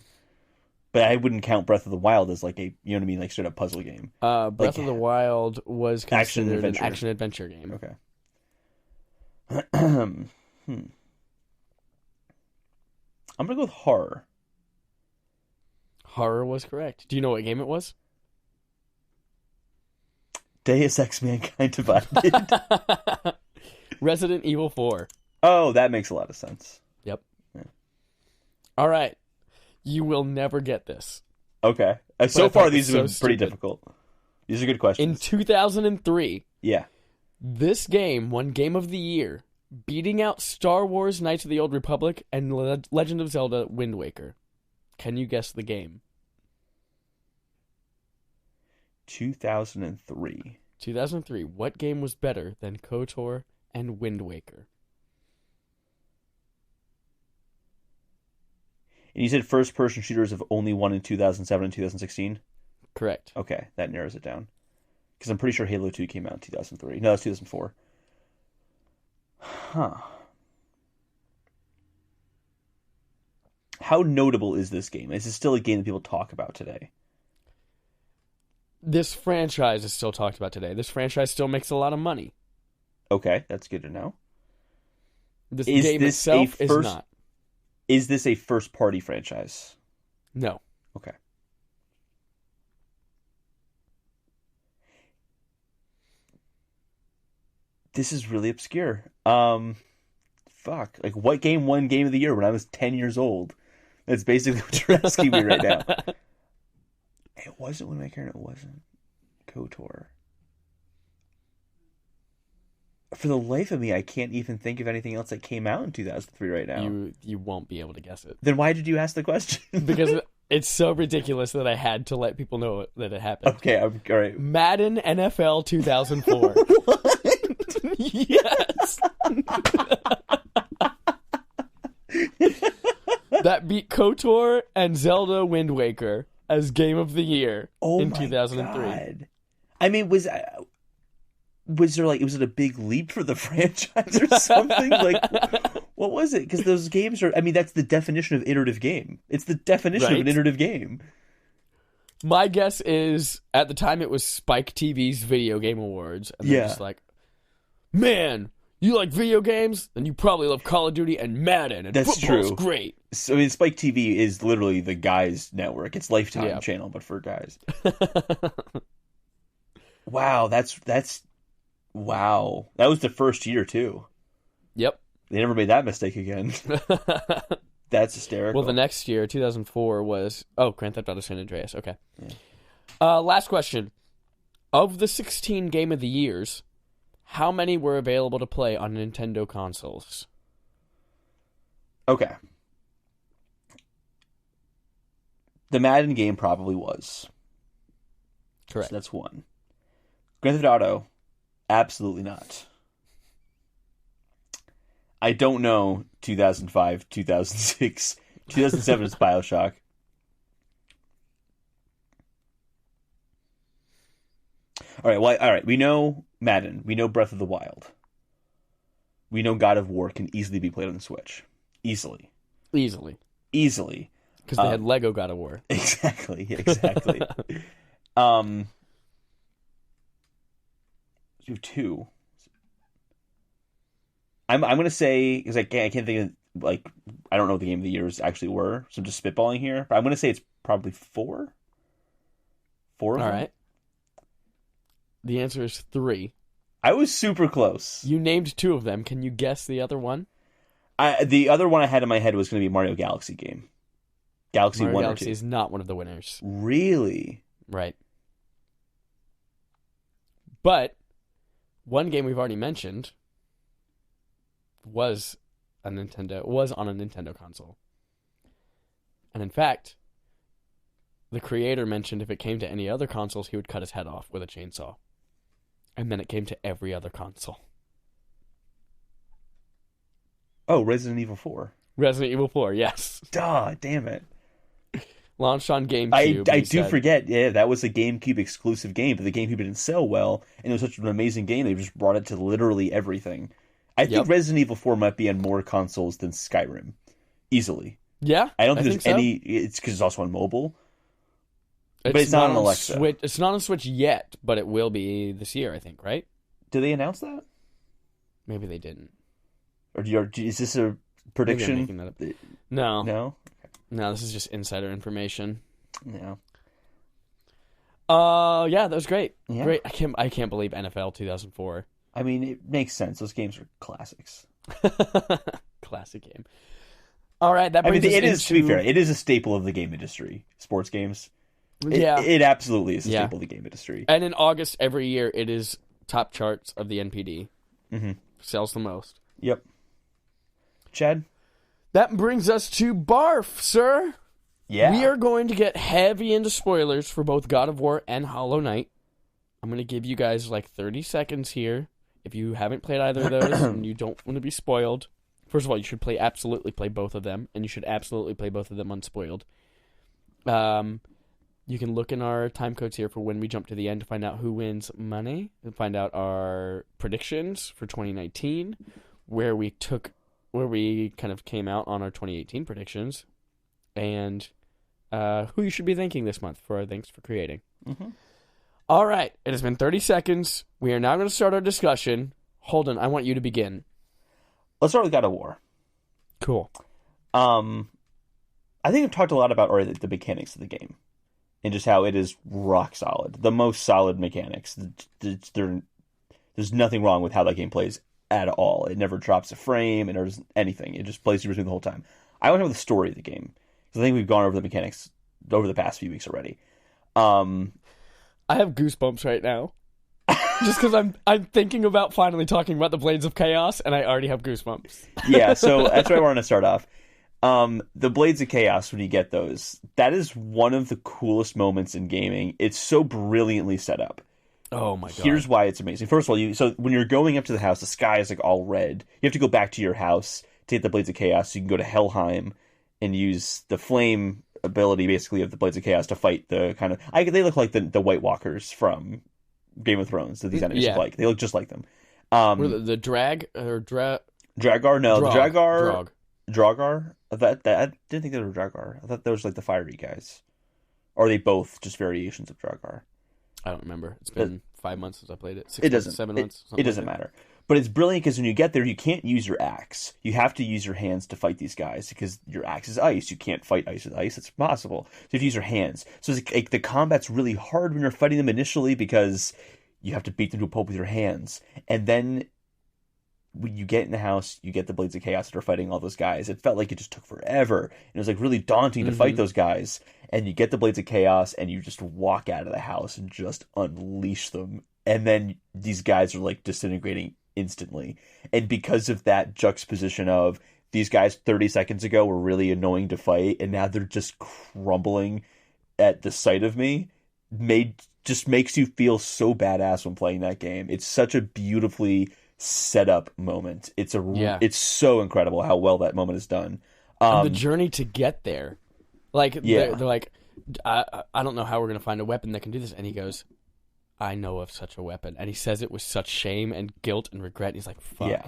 But I wouldn't count Breath of the Wild as like a, you know what I mean, like straight up puzzle game. Breath of the Wild was considered an action adventure game. Okay. I'm gonna go with horror. Horror was correct. Do you know what game it was? Deus Ex: Mankind Divided. Resident Evil 4. Oh, that makes a lot of sense. Yep. Yeah. All right. You will never get this. Okay. So far, these have been pretty stupid. difficult. These are good questions. In 2003, yeah, this game won Game of the Year, beating out Star Wars Knights of the Old Republic and Legend of Zelda Wind Waker. Can you guess the game? 2003. 2003. What game was better than KOTOR and Wind Waker? And you said first-person shooters have only won in 2007 and 2016? Correct. Okay, that narrows it down. Because I'm pretty sure Halo 2 came out in 2003. No, that's 2004. Huh. How notable is this game? Is it still a game that people talk about today? This franchise is still talked about today. This franchise still makes a lot of money. Okay, that's good to know. This game itself is not. Is this a first-party franchise? No. Okay. This is really obscure. Fuck. Like, what game won Game of the Year when I was 10 years old? That's basically what you're asking me right now. It wasn't Wind Waker, and it wasn't KOTOR. For the life of me, I can't even think of anything else that came out in 2003 right now. You won't be able to guess it. Then why did you ask the question? Because it's so ridiculous that I had to let people know that it happened. Okay, all right. Madden NFL 2004. What? Yes. That beat KOTOR and Zelda Wind Waker as Game of the Year in 2003. God. I mean, was there like, was it a big leap for the franchise or something? Like, what was it? Because those games are, I mean, that's the definition of iterative game. It's the definition of an iterative game. My guess is, at the time, it was Spike TV's Video Game Awards. And they're just like, man, you like video games? Then you probably love Call of Duty and Madden, and that's football's true. Great. So, I mean, Spike TV is literally the guys' network. It's Lifetime channel, but for guys. Wow, wow. That was the first year, too. Yep. They never made that mistake again. That's hysterical. Well, the next year, 2004, was... Oh, Grand Theft Auto San Andreas. Okay. Yeah. Last question. Of the 16 Game of the Years, how many were available to play on Nintendo consoles? Okay. The Madden game probably was. Correct. So that's one. Grand Theft Auto, absolutely not. I don't know 2005, 2006, 2007 is BioShock. All right. We know Madden. We know Breath of the Wild. We know God of War can easily be played on the Switch. Easily. Because they had Lego God of War. Exactly. You have two. I'm going to say, because I can't think of, like, I don't know what the Game of the Years actually were, so I'm just spitballing here, but I'm going to say it's probably four. Four of them? All right. The answer is 3. I was super close. You named 2 of them. Can you guess the other one? The other one I had in my head was going to be Mario Galaxy game. Galaxy 1 Galaxy or 2. is not one of the winners. Really? Right. But one game we've already mentioned was on a Nintendo console. And in fact, the creator mentioned if it came to any other consoles, he would cut his head off with a chainsaw. And then it came to every other console. Oh, Resident Evil 4. Resident Evil 4, yes. Duh, damn it. Launched on GameCube. I do forget, that was a GameCube exclusive game, but the GameCube didn't sell well, and it was such an amazing game, they just brought it to literally everything. I think Resident Evil 4 might be on more consoles than Skyrim. Easily. Yeah, I don't think there's any... It's because it's also on mobile. But it's not on Alexa. It's not on Switch yet, but it will be this year, I think, right? Did they announce that? Maybe they didn't. Or is this a prediction? Maybe I'm making that up. No. No? No, this is just insider information. Yeah. Yeah, that was great. Yeah. Great. I can't believe NFL 2004. I mean, it makes sense. Those games are classics. Classic game. All right, that brings us it is, to be fair, it is a staple of the game industry. Sports games. It absolutely is a staple of the game industry. And in August every year, it is top charts of the NPD. Mm-hmm. Sells the most. Yep. Chad? That brings us to BARF, sir. Yeah. We are going to get heavy into spoilers for both God of War and Hollow Knight. I'm going to give you guys like 30 seconds here. If you haven't played either of those and you don't want to be spoiled, first of all, you should absolutely play both of them, and you should absolutely play both of them unspoiled. You can look in our time codes here for when we jump to the end to find out who wins money, and find out our predictions for 2019, where we kind of came out on our 2018 predictions, and who you should be thanking this month for our Thanks for Creating. Mm-hmm. All right, it has been 30 seconds. We are now going to start our discussion. Holden, I want you to begin. Let's start with God of War. Cool. I think I've talked a lot about already the mechanics of the game, and just how it is rock solid. The most solid mechanics. There's nothing wrong with how that game plays at all. It never drops a frame, and there's anything. It just plays super smooth the whole time. I want to know the story of the game, because I think we've gone over the mechanics over the past few weeks already. I have goosebumps right now. Just because I'm thinking about finally talking about the Blades of Chaos, and I already have goosebumps. Yeah, so that's where I wanted to start off. The Blades of Chaos, when you get those, that is one of the coolest moments in gaming. It's so brilliantly set up. Oh my god. Here's why it's amazing. First of all, so when you're going up to the house, the sky is like all red. You have to go back to your house to get the Blades of Chaos, so you can go to Helheim and use the flame ability, basically, of the Blades of Chaos to fight the kind of... they look like the White Walkers from Game of Thrones that these enemies look like. They look just like them. The drag or Dragar? No, the Drog. Dragar? I didn't think they were Dragar. I thought those were like the fiery guys. Or are they both just variations of Dragar? I don't remember. It's been 5 months since I played it. 7 months. It doesn't matter. But it's brilliant because when you get there, you can't use your axe. You have to use your hands to fight these guys because your axe is ice. You can't fight ice with ice. It's impossible. So you have to use your hands. So it's like the combat's really hard when you're fighting them initially because you have to beat them to a pulp with your hands. And then when you get in the house, you get the Blades of Chaos that are fighting all those guys. It felt like it just took forever. And it was like really daunting to fight those guys. And you get the Blades of Chaos and you just walk out of the house and just unleash them. And then these guys are like disintegrating instantly. And because of that juxtaposition of these guys 30 seconds ago were really annoying to fight and now they're just crumbling at the sight of me, just makes you feel so badass when playing that game. It's such a beautifully set up moment. It's so incredible how well that moment is done. And the journey to get there. Like, they're like, I don't know how we're going to find a weapon that can do this. And he goes, I know of such a weapon. And he says it with such shame and guilt and regret. And he's like, fuck. Yeah.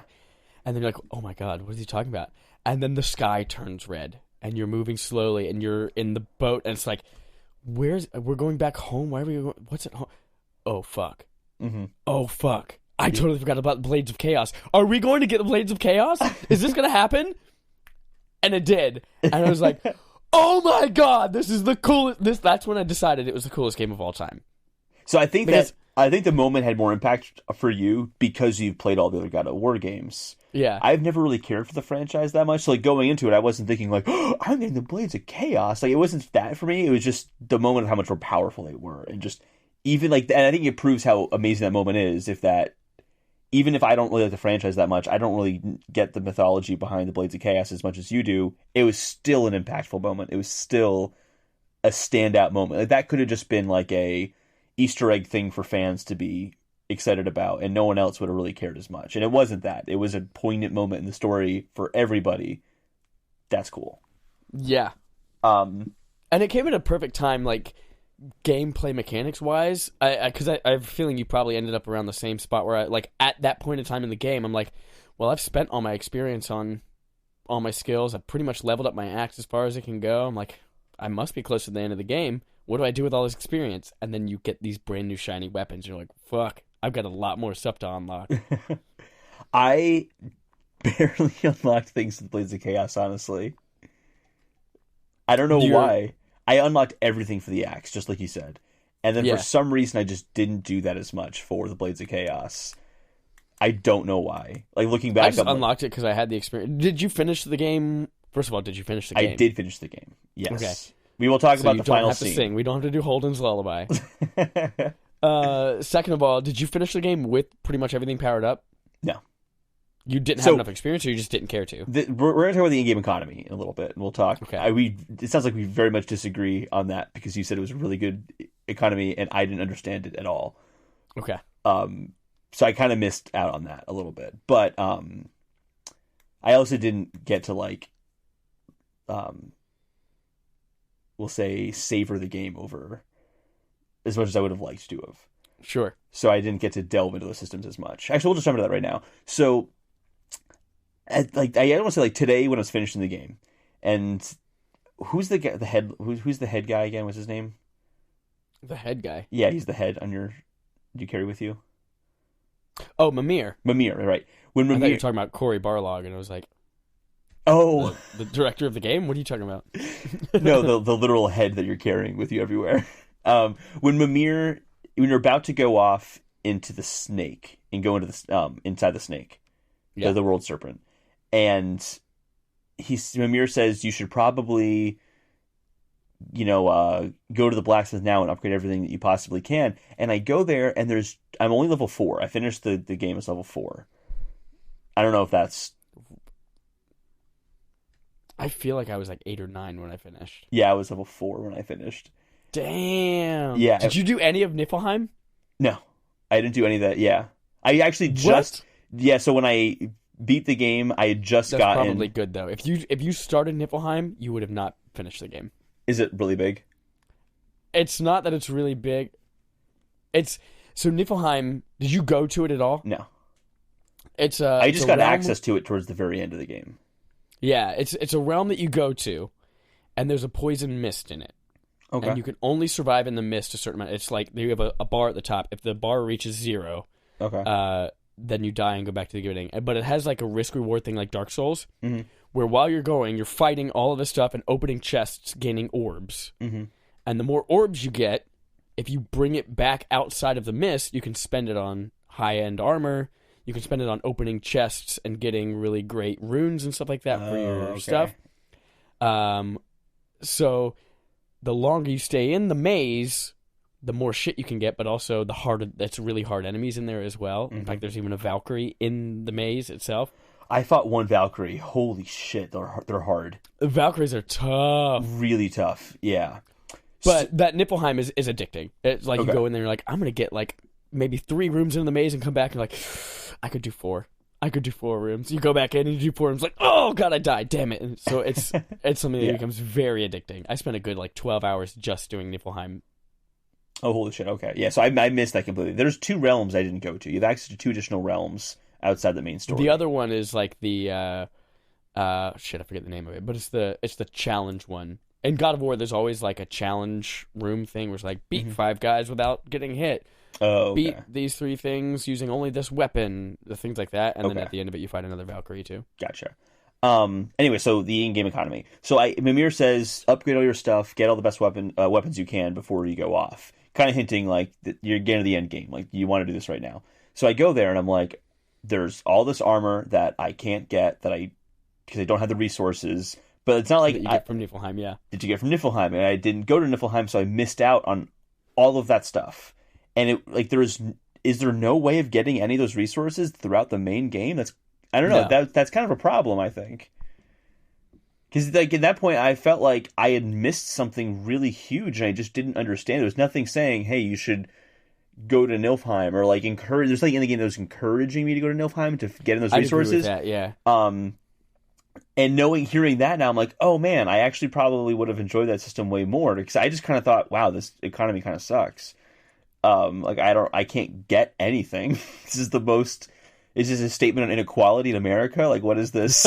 And then you're like, oh my God, what is he talking about? And then the sky turns red and you're moving slowly and you're in the boat and it's like, we're going back home? Why are we going? What's at home? Oh, fuck. Mm-hmm. Oh, fuck. I totally forgot about the Blades of Chaos. Are we going to get the Blades of Chaos? Is this going to happen? And it did. And I was like, oh my God, this is the coolest. That's when I decided it was the coolest game of all time. So I think the moment had more impact for you because you've played all the other God of War games. Yeah. I've never really cared for the franchise that much. So like going into it, I wasn't thinking like, oh, I'm getting the Blades of Chaos. Like it wasn't that for me. It was just the moment of how much more powerful they were. And just even like, and I think it proves how amazing that moment is even if I don't really like the franchise that much, I don't really get the mythology behind the Blades of Chaos as much as you do. It was still an impactful moment. It was still a standout moment. Like that could have just been like a Easter egg thing for fans to be excited about, and no one else would have really cared as much. And it wasn't that. It was a poignant moment in the story for everybody. That's cool. Yeah. And it came at a perfect time, like gameplay mechanics wise, because I have a feeling you probably ended up around the same spot where I, like, at that point in time in the game, I'm like, well, I've spent all my experience on all my skills. I've pretty much leveled up my axe as far as it can go. I'm like, I must be close to the end of the game. What do I do with all this experience? And then you get these brand new shiny weapons. You're like, fuck, I've got a lot more stuff to unlock. I barely unlocked things with Blades of Chaos, honestly. I don't know why. I unlocked everything for the axe, just like you said. And then for some reason, I just didn't do that as much for the Blades of Chaos. I don't know why. Like, looking back... I just unlocked it because I had the experience. Did you finish the game? First of all, did you finish the game? I did finish the game, yes. Okay. We will talk about the final scene. scene. Sing. We don't have to do Holden's Lullaby. Second of all, did you finish the game with pretty much everything powered up? No. You didn't have enough experience, or you just didn't care to? We're going to talk about the in-game economy in a little bit, and we'll talk. Okay. It sounds like we very much disagree on that, because you said it was a really good economy, and I didn't understand it at all. Okay. So I kind of missed out on that a little bit. But I also didn't get to, like, we'll say, savor the game over as much as I would have liked to have. Sure. So I didn't get to delve into the systems as much. Actually, we'll just jump into that right now. So... I don't want to say like today when I was finishing the game, and who's the head? Who's the head guy again? What's his name? The head guy. Yeah, he's the head on your. Do you carry with you? Oh, Mimir. Mimir, right? When Mimir, I thought you were talking about Cory Barlog, and I was like, oh, the director of the game. What are you talking about? No, the literal head that you're carrying with you everywhere. When you're about to go off into the snake and go into the inside the snake, Yeah. the world serpent, and Mimir says you should probably, go to the blacksmith now and upgrade everything that you possibly can. And I go there, and I'm only level 4. I finished the game as level 4. I don't know if that's. I feel like I was like 8 or 9 when I finished. Yeah, I was level 4 when I finished. Damn. Yeah. Did you do any of Niflheim? No, I didn't do any of that. Yeah, I actually just. What? Yeah, so when I beat the game, I had just That's gotten. probably good though. If you started Niflheim, you would have not finished the game. Is it really big? It's not that it's really big. So Niflheim. Did you go to it at all? No. I just got access to it towards the very end of the game. Yeah, it's a realm that you go to, and there's a poison mist in it. Okay. And you can only survive in the mist a certain amount. It's like you have a bar at the top. If the bar reaches 0, okay, then you die and go back to the beginning. But it has like a risk reward thing like Dark Souls, mm-hmm. where while you're going, you're fighting all of this stuff and opening chests, gaining orbs. Mm-hmm. And the more orbs you get, if you bring it back outside of the mist, you can spend it on high-end armor. You can spend it on opening chests and getting really great runes and stuff like that for your stuff. So the longer you stay in the maze, the more shit you can get, but also the harder. That's really hard enemies in there as well. Mm-hmm. In fact, there's even a Valkyrie in the maze itself. I fought one Valkyrie. Holy shit, they're hard. The Valkyries are tough. Really tough, yeah. But that Niflheim is addicting. It's like you go in there and you're like, I'm going to get like maybe 3 rooms into the maze and come back and like, I could do 4. I could do 4 rooms. You go back in and you do 4 rooms, like, oh god, I died, damn it. And so it's something that becomes very addicting. I spent a good like 12 hours just doing Niflheim. Oh, holy shit, okay. Yeah, so I missed that completely. There's 2 realms I didn't go to. You have access to 2 additional realms outside the main story. The other one is like the shit, I forget the name of it, but it's the challenge one. In God of War, there's always like a challenge room thing where it's like beat 5 guys without getting hit. Oh, okay. Beat these 3 things using only this weapon, the things like that, and then at the end of it, you fight another Valkyrie too. Gotcha. Anyway, so the in-game economy. So Mimir says, upgrade all your stuff, get all the best weapons you can before you go off. Kind of hinting like that you're getting to the end game, like you want to do this right now. So I go there and I'm like, there's all this armor that I can't get because I don't have the resources. But it's not like that you get from Niflheim, yeah. Did you get from Niflheim? And I didn't go to Niflheim, so I missed out on all of that stuff. And is there no way of getting any of those resources throughout the main game? I don't know. No. That's kind of a problem, I think. Because like at that point, I felt like I had missed something really huge, and I just didn't understand. There was nothing saying, "Hey, you should go to Niflheim," or like encourage. There's nothing in the game that was encouraging me to go to Niflheim to get in those resources. I agree with that, yeah. And hearing that now, I'm like, oh man, I actually probably would have enjoyed that system way more because I just kind of thought, wow, this economy kind of sucks. Like I can't get anything. Is this a statement on inequality in America? Like, what is this?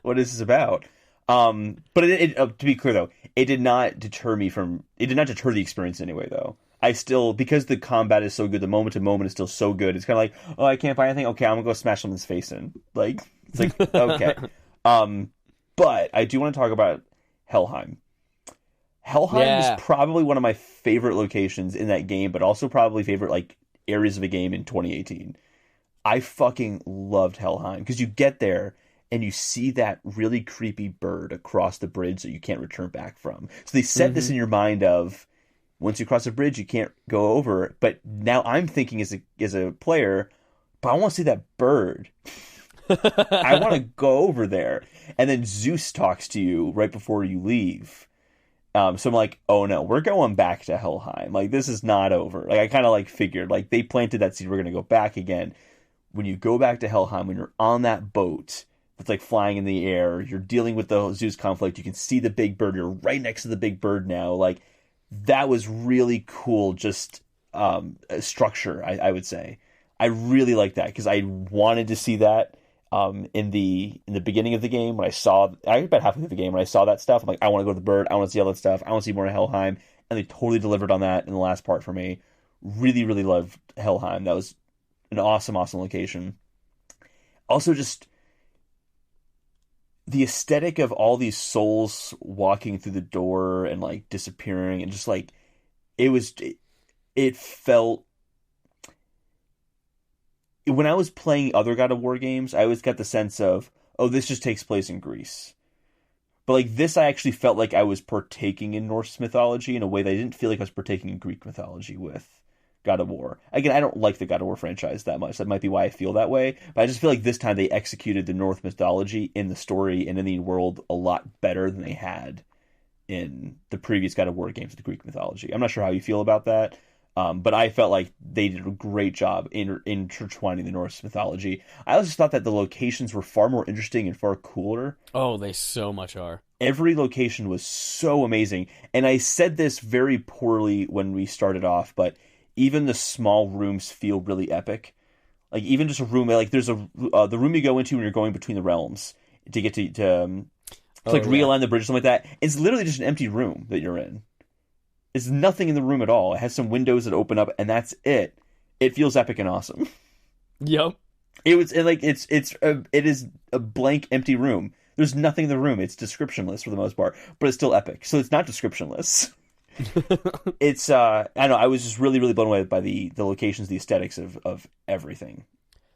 What is this about? But to be clear though, it did not deter the experience anyway though. I still, because the combat is so good, the moment to moment is still so good. It's kind of like, oh, I can't buy anything. Okay, I'm gonna go smash someone's face in. Like, it's like, okay. But I do want to talk about Helheim. Helheim is probably one of my favorite locations in that game, but also probably favorite like areas of a game in 2018. I fucking loved Helheim because you get there and you see that really creepy bird across the bridge that you can't return back from. So they set this in your mind of once you cross a bridge, you can't go over. But now I'm thinking as a player, but I want to see that bird. I want to go over there. And then Zeus talks to you right before you leave. So I'm like, oh no, we're going back to Helheim. Like, this is not over. Like, I kind of like figured, like, they planted that seed, we're going to go back again. When you go back to Helheim, when you're on that boat that's like flying in the air, you're dealing with the Zeus conflict, you can see the big bird, you're right next to the big bird now. Like, that was really cool, just structure, I would say. I really like that, because I wanted to see that in the beginning of the game. When I about halfway through the game, when I saw that stuff, I'm like, I want to go to the bird, I want to see all that stuff, I want to see more of Helheim, and they totally delivered on that in the last part for me. Really, really loved Helheim. That was an awesome, awesome location. Also, just the aesthetic of all these souls walking through the door and like disappearing, and just like it felt when I was playing other God of War games, I always got the sense of, oh, this just takes place in Greece. But like this, I actually felt like I was partaking in Norse mythology in a way that I didn't feel like I was partaking in Greek mythology with God of War. Again, I don't like the God of War franchise that much. That might be why I feel that way. But I just feel like this time they executed the Norse mythology in the story and in the world a lot better than they had in the previous God of War games with the Greek mythology. I'm not sure how you feel about that. But I felt like they did a great job intertwining the Norse mythology. I also thought that the locations were far more interesting and far cooler. Oh, they so much are. Every location was so amazing. And I said this very poorly when we started off, but even the small rooms feel really epic. Like even just a room, like there's the room you go into when you're going between the realms to get to realign the bridge or something like that. It's literally just an empty room that you're in. There's nothing in the room at all. It has some windows that open up, and that's it. It feels epic and awesome. Yep. It is a blank, empty room. There's nothing in the room. It's descriptionless for the most part, but it's still epic. So it's not descriptionless. It's I don't know. I was just really, really blown away by the locations, the aesthetics of everything.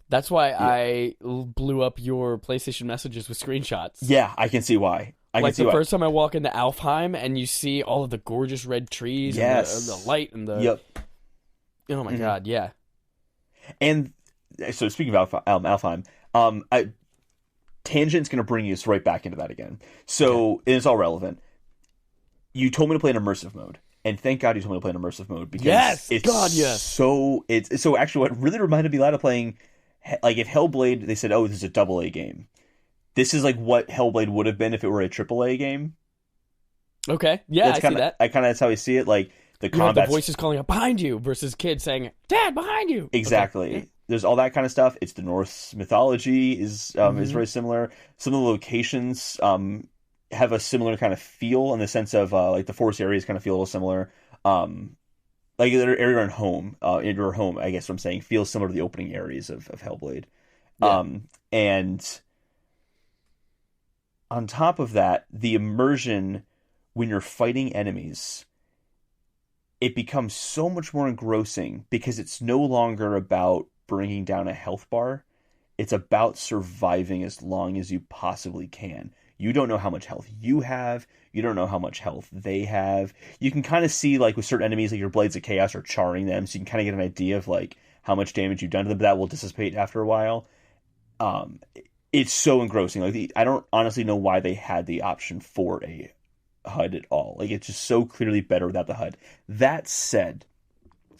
That's why I blew up your PlayStation messages with screenshots. Yeah, I can see why. Like the first time I walk into Alfheim and you see all of the gorgeous red trees and the light and the... Yep. Oh my god, yeah. And so speaking of Alfheim, Tangent's going to bring us right back into that again. So it's all relevant. You told me to play in immersive mode. And thank God you told me to play in immersive mode because So actually what really reminded me a lot of playing, like if Hellblade, they said, oh, this is a AA game. This is like what Hellblade would have been if it were a AAA game. Okay, yeah, I see that. That's how I see it. Like the combat, the voices calling out behind you versus kids saying, "Dad, behind you." Exactly. Okay. There's all that kind of stuff. It's the Norse mythology is very similar. Some of the locations have a similar kind of feel in the sense of like the forest areas kind of feel a little similar. Like their area in home, indoor home, I guess what I'm saying, feels similar to the opening areas of Hellblade. Yeah. And on top of that, the immersion when you're fighting enemies, it becomes so much more engrossing because it's no longer about bringing down a health bar. It's about surviving as long as you possibly can. You don't know how much health you have. You don't know how much health they have. You can kind of see, like, with certain enemies, like your Blades of Chaos are charring them, so you can kind of get an idea of, like, how much damage you've done to them, but that will dissipate after a while. It's so engrossing. Like, I don't honestly know why they had the option for a HUD at all. Like, it's just so clearly better without the HUD. That said,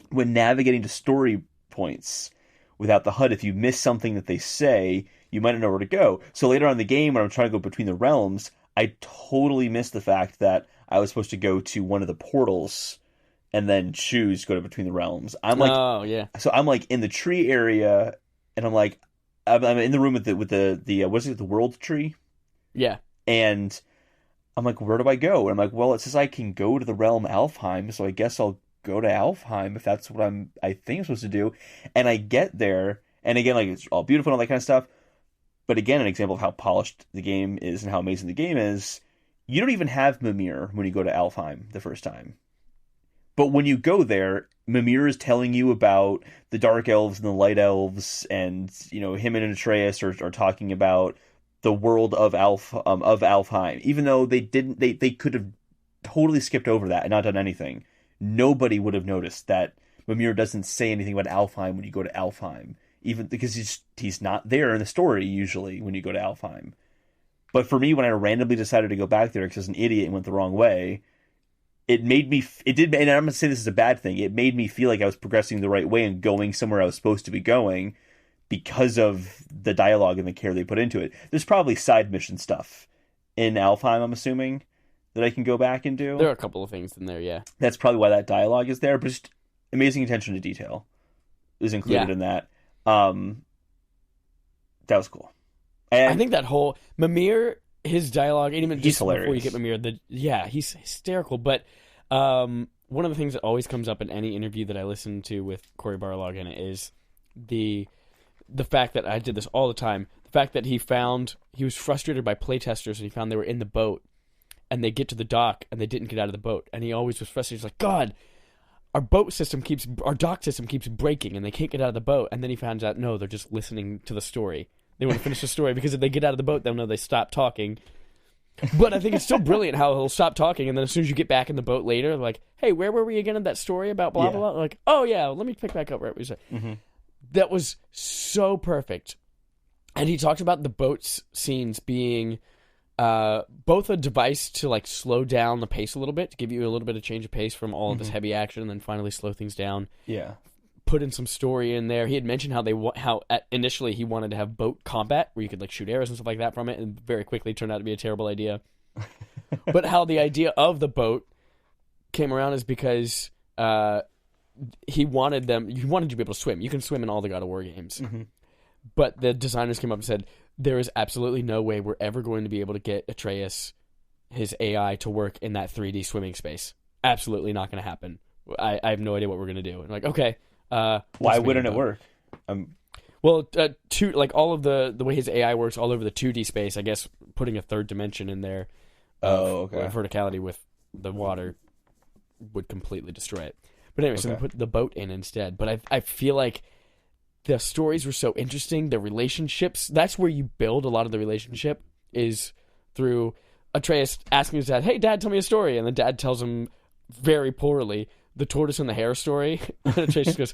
when navigating to story points without the HUD, if you miss something that they say, you might not know where to go. So later on in the game, when I'm trying to go between the realms, I totally missed the fact that I was supposed to go to one of the portals and then choose go to between the realms. I'm like, oh yeah. So I'm like in the tree area, and I'm like, I'm in the room with the what is it, the world tree? Yeah. And I'm like, where do I go? And I'm like, well, it says I can go to the realm Alfheim, so I guess I'll go to Alfheim if that's what I think I'm supposed to do. And I get there, and again, like it's all beautiful and all that kind of stuff. But again, an example of how polished the game is and how amazing the game is, you don't even have Mimir when you go to Alfheim the first time. But when you go there, Mimir is telling you about the Dark Elves and the Light Elves, and you know him and Atreus are talking about the world of Alfheim. Even though they could have totally skipped over that and not done anything. Nobody would have noticed that Mimir doesn't say anything about Alfheim when you go to Alfheim, even because he's not there in the story usually when you go to Alfheim. But for me, when I randomly decided to go back there because I was an idiot and went the wrong way, it did, and I'm not saying this is a bad thing, it made me feel like I was progressing the right way and going somewhere I was supposed to be going because of the dialogue and the care they put into it. There's probably side mission stuff in Alfheim, I'm assuming, that I can go back and do. There are a couple of things in there, yeah. That's probably why that dialogue is there, but just amazing attention to detail is included in that. That was cool. And I think that whole Mimir, his dialogue, and even just hilarious. before you get Mimir, he's hysterical. But one of the things that always comes up in any interview that I listen to with Cory Barlog in it is the fact that I did this all the time. The fact that he was frustrated by playtesters and he found they were in the boat and they get to the dock and they didn't get out of the boat, and he always was frustrated. He's like, God, our dock system keeps breaking, and they can't get out of the boat. And then he finds out, no, they're just listening to the story. They want to finish the story because if they get out of the boat, they'll know they stopped talking. But I think it's still brilliant how he'll stop talking, and then as soon as you get back in the boat later, like, hey, where were we again in that story about blah, blah, blah? Like, oh, yeah, let me pick back up right where you said. Mm-hmm. That was so perfect. And he talked about the boat scenes being both a device to, like, slow down the pace a little bit, to give you a little bit of change of pace from all of this heavy action, and then finally slow things down. Yeah. Put in some story in there. He had mentioned how initially he wanted to have boat combat where you could like shoot arrows and stuff like that from it, and very quickly turned out to be a terrible idea. But how the idea of the boat came around is because he wanted you to be able to swim. You can swim in all the God of War games. Mm-hmm. But the designers came up and said, there is absolutely no way we're ever going to be able to get Atreus, his AI, to work in that 3D swimming space. Absolutely not going to happen. I have no idea what we're going to do. And like, okay. Why wouldn't it work? Well, all of the way his AI works all over the 2D space, I guess putting a third dimension in there verticality with the water would completely destroy it. But anyway, so we put the boat in instead. But I feel like the stories were so interesting. The relationships, that's where you build a lot of the relationship, is through Atreus asking his dad, hey, Dad, tell me a story. And the dad tells him very poorly, the tortoise and the hare story. And Atreus goes,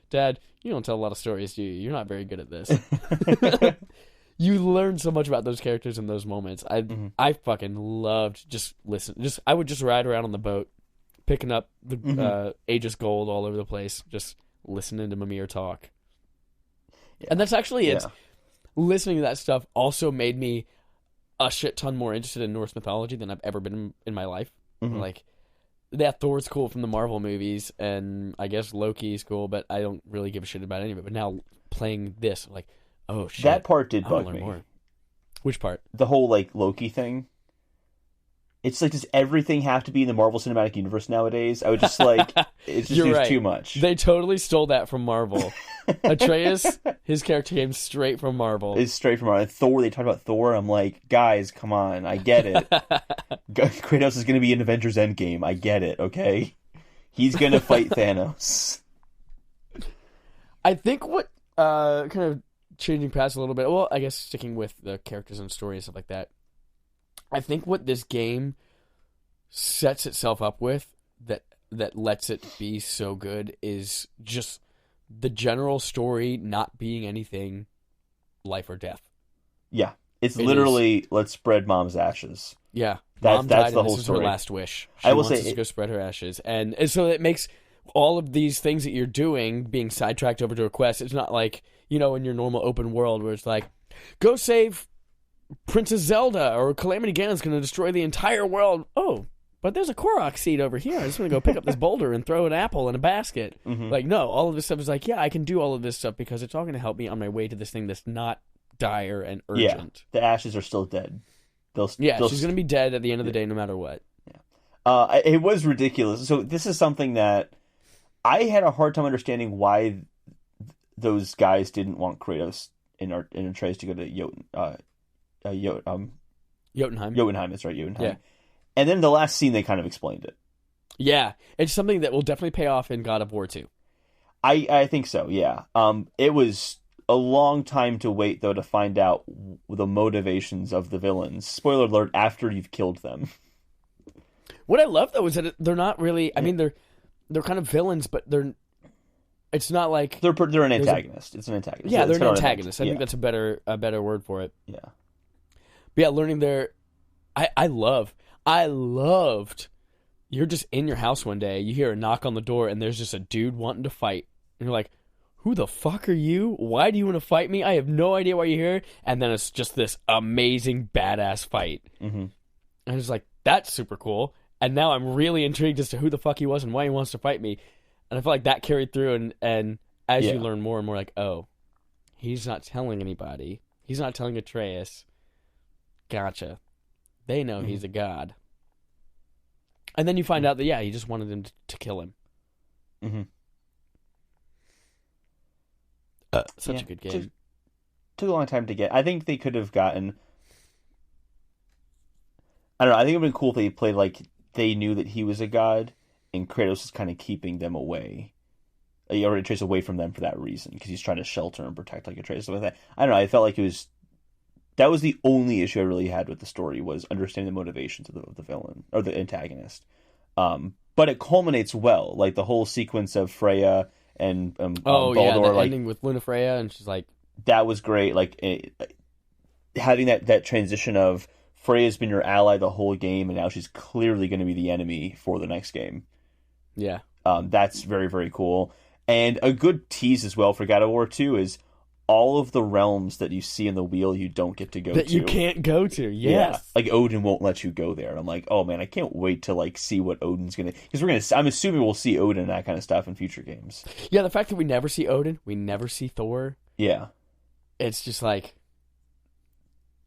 Dad, you don't tell a lot of stories, do you? You're not very good at this. You learn so much about those characters in those moments. I fucking loved just listen. I would just ride around on the boat, picking up the Aegis gold all over the place, just listening to Mimir talk. Yeah. And that's actually it. Listening to that stuff also made me a shit ton more interested in Norse mythology than I've ever been in my life. Mm-hmm. Like, that Thor's cool from the Marvel movies, and I guess Loki's cool, but I don't really give a shit about any of it. But now playing this, like, oh shit, that part did bug me. More. Which part? The whole like Loki thing. It's like, does everything have to be in the Marvel Cinematic Universe nowadays? I would just like, it just seems too much. They totally stole that from Marvel. Atreus, his character came straight from Marvel. It's straight from Marvel. And Thor, they talked about Thor. I'm like, guys, come on, I get it. Kratos is going to be in Avengers Endgame. I get it, okay? He's going to fight Thanos. I think what, kind of changing paths a little bit, well, I guess sticking with the characters and story and stuff like that, I think what this game sets itself up with that lets it be so good is just the general story not being anything life or death. Yeah. It's literally, let's spread Mom's ashes. Yeah. Mom died, that's the whole story. Her last wish. She wants us to go spread her ashes. And so it makes all of these things that you're doing being sidetracked over to a quest. It's not like, in your normal open world where it's like, go save Princess Zelda, or Calamity Ganon's going to destroy the entire world. Oh, but there's a Korok seed over here. I just want to go pick up this boulder and throw an apple in a basket. Mm-hmm. Like, no, all of this stuff is like, yeah, I can do all of this stuff because it's all going to help me on my way to this thing that's not dire and urgent. Yeah, the ashes are still dead. She's going to be dead at the end of the day no matter what. Yeah. It was ridiculous. So this is something that I had a hard time understanding why those guys didn't want Kratos and Atreus to go to Jotunheim. Jotunheim, that's right, Jotunheim. Yeah. And then the last scene, they kind of explained it. Yeah, it's something that will definitely pay off in God of War 2. I think so, yeah. It was a long time to wait, though, to find out the motivations of the villains. Spoiler alert, after you've killed them. What I love, though, is that they're not really... I mean, they're kind of villains, but it's not like... They're an antagonist. It's an antagonist. Yeah, they're an antagonist. I think that's a better word for it. Yeah. But yeah, learning their... I loved... You're just in your house one day, you hear a knock on the door, and there's just a dude wanting to fight. And you're like, who the fuck are you? Why do you want to fight me? I have no idea why you're here. And then it's just this amazing, badass fight. Mm-hmm. And it's like, that's super cool. And now I'm really intrigued as to who the fuck he was and why he wants to fight me. And I feel like that carried through, and as you learn more and more, like, oh, he's not telling anybody. He's not telling Atreus. Gotcha. They know he's a god. And then you find out that, he just wanted him to kill him. Mm-hmm. Such a good game. Took a long time to get. I think they could have gotten... I don't know, I think it would have been cool if they played like they knew that he was a god, and Kratos is kind of keeping them away. Or Atreus away from them for that reason, because he's trying to shelter and protect like Atreus. Stuff like that. I don't know. I felt like that was the only issue I really had with the story, was understanding the motivations of the villain or the antagonist. But it culminates well, like the whole sequence of Freya and Baldur, the ending with Luna Freya, and she's like, that was great. Like having that transition of Freya's been your ally the whole game, and now she's clearly going to be the enemy for the next game. Yeah, that's very, very cool. And a good tease as well for God of War 2 is all of the realms that you see in the wheel you don't get to go to. That you can't go to, yes. Yeah, like Odin won't let you go there. And I'm like, oh man, I can't wait to like see what Odin's going to... Because I'm assuming we'll see Odin and that kind of stuff in future games. Yeah, the fact that we never see Odin, we never see Thor. Yeah. It's just like...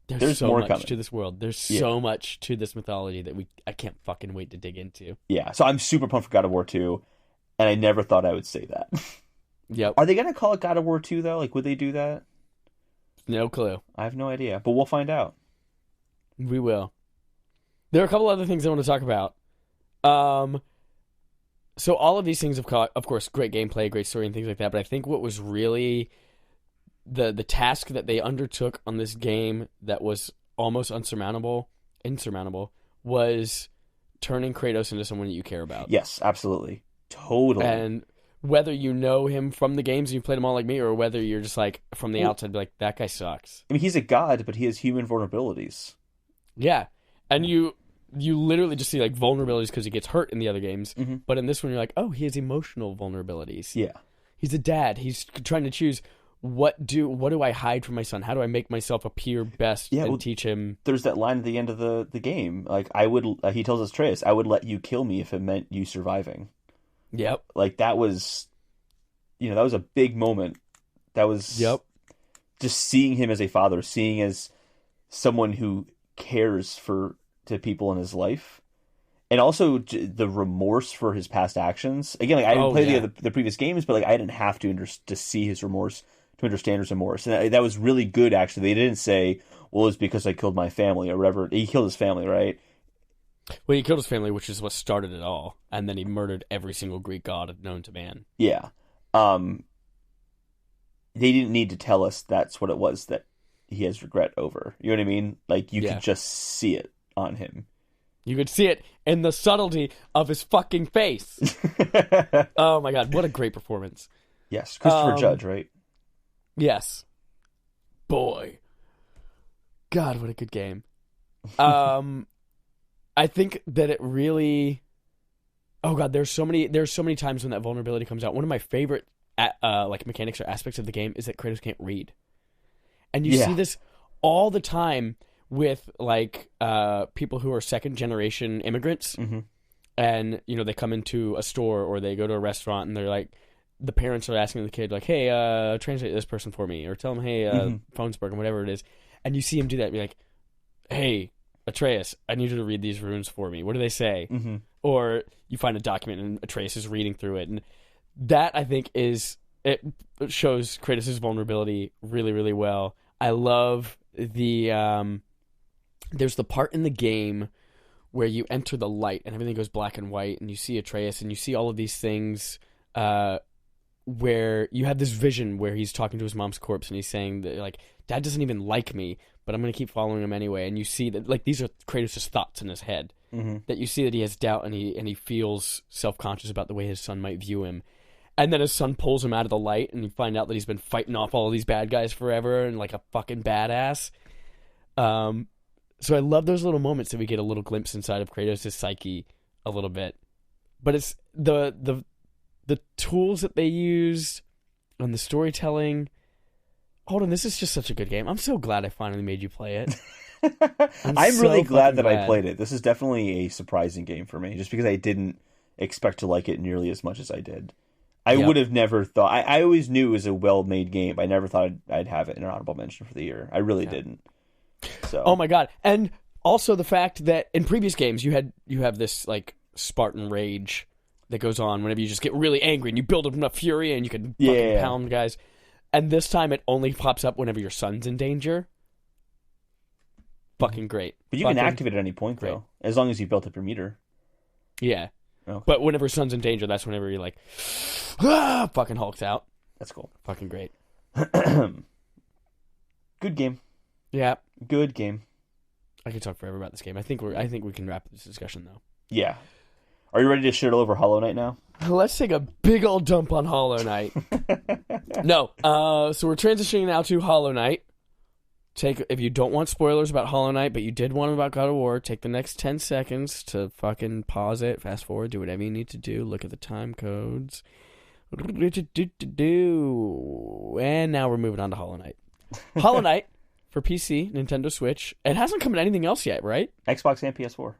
There's so much to this world. There's so much to this mythology that I can't fucking wait to dig into. Yeah, so I'm super pumped for God of War 2. And I never thought I would say that. Yep. Are they going to call it God of War 2, though? Like, would they do that? No clue. I have no idea. But we'll find out. We will. There are a couple other things I want to talk about. So all of these things have caught, of course, great gameplay, great story, and things like that. But I think what was really the task that they undertook on this game that was almost insurmountable, was turning Kratos into someone that you care about. Yes, absolutely. Totally. And whether you know him from the games and you played them all like me, or whether you're just like from the outside, be like, that guy sucks. I mean, he's a god, but he has human vulnerabilities. Yeah. And you literally just see like vulnerabilities because he gets hurt in the other games. Mm-hmm. But in this one, you're like, oh, he has emotional vulnerabilities. Yeah. He's a dad. He's trying to choose what do I hide from my son? How do I make myself appear best and teach him? There's that line at the end of the game. Like, he tells us, Atreus, I would let you kill me if it meant you surviving. Yep. Like, that was, that was a big moment. That was just seeing him as a father, seeing as someone who cares to people in his life. And also the remorse for his past actions. Again, like, I didn't play the previous games, but like, I didn't have to see his remorse, to understand his remorse. And that was really good, actually. They didn't say, well, it's because I killed my family or whatever. He killed his family, right? Well, he killed his family, which is what started it all, and then he murdered every single Greek god known to man. Yeah. They didn't need to tell us that's what it was that he has regret over. You know what I mean? Like, you could just see it on him. You could see it in the subtlety of his fucking face. Oh my god, what a great performance. Yes, Christopher Judge, right? Yes. Boy. God, what a good game. I think that it really... Oh god, there's so many times when that vulnerability comes out. One of my favorite mechanics or aspects of the game is that Kratos can't read. And you see this all the time with like people who are second generation immigrants. Mm-hmm. And they come into a store or they go to a restaurant and they're like, the parents are asking the kid like, hey, translate this person for me, or tell them, hey, phone's broken, whatever it is. And you see him do that and be like, hey, Atreus, I need you to read these runes for me. What do they say? Mm-hmm. Or you find a document and Atreus is reading through it. And that, I think, it shows Kratos' vulnerability really, really well. I love there's the part in the game where you enter the light and everything goes black and white and you see Atreus and you see all of these things where you have this vision where he's talking to his mom's corpse and he's saying that, like, Dad doesn't even like me, but I'm going to keep following him anyway. And you see that, like, these are Kratos' thoughts in his head. Mm-hmm. That you see that he has doubt and he feels self-conscious about the way his son might view him. And then his son pulls him out of the light and you find out that he's been fighting off all of these bad guys forever and like a fucking badass. So I love those little moments that we get a little glimpse inside of Kratos' psyche a little bit. But it's the tools that they use and the storytelling. Hold on, this is just such a good game. I'm so glad I finally made you play it. I'm really glad that I played it. This is definitely a surprising game for me, just because I didn't expect to like it nearly as much as I did. I would have never thought... I always knew it was a well-made game. I never thought I'd have it in an honorable mention for the year. I really didn't. So. Oh my god. And also the fact that in previous games you have this like Spartan rage that goes on whenever you just get really angry and you build up enough fury and you can fucking pound guys. And this time it only pops up whenever your son's in danger. Fucking great. But you can activate it at any point, though, as long as you built up your meter. Yeah. Okay. But whenever his son's in danger, that's whenever he like fucking hulks out. That's cool. Fucking great. Good game. Yeah. Good game. I could talk forever about this game. I think we can wrap this discussion though. Yeah. Are you ready to shit all over Hollow Knight now? Let's take a big old dump on Hollow Knight. No. So we're transitioning now to Hollow Knight. If you don't want spoilers about Hollow Knight, but you did want them about God of War, take the next 10 seconds to fucking pause it, fast forward, do whatever you need to do, look at the time codes. And now we're moving on to Hollow Knight. Hollow Knight for PC, Nintendo Switch. It hasn't come to anything else yet, right? Xbox and PS4.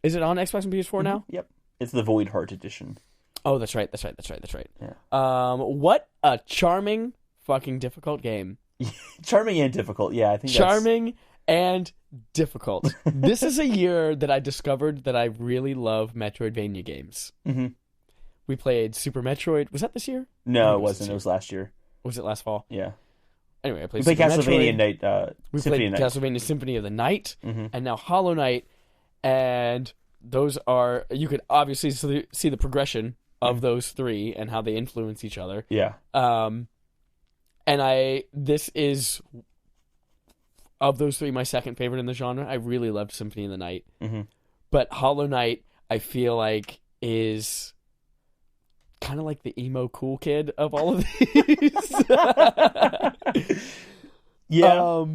Is it on Xbox and PS4 now? Yep. It's the Void Heart edition. Oh, that's right. Yeah. What a charming, fucking difficult game. Charming and difficult. Yeah, I think Charming and difficult. This is a year that I discovered that I really love Metroidvania games. Mm-hmm. We played Super Metroid. Was that this year? No, it wasn't. It was last year. Was it last fall? Yeah. Anyway, I played We played Super Castlevania Metroid. Night. We Symphony played Night. Castlevania Symphony of the Night, Mm-hmm. and now Hollow Knight. And those are, you could obviously see the progression of those three and how they influence each other. Yeah. This is, of those three, my second favorite in the genre. I really loved Symphony of the Night. Mm-hmm. But Hollow Knight, I feel like, is kind of like the emo cool kid of all of these. Yeah.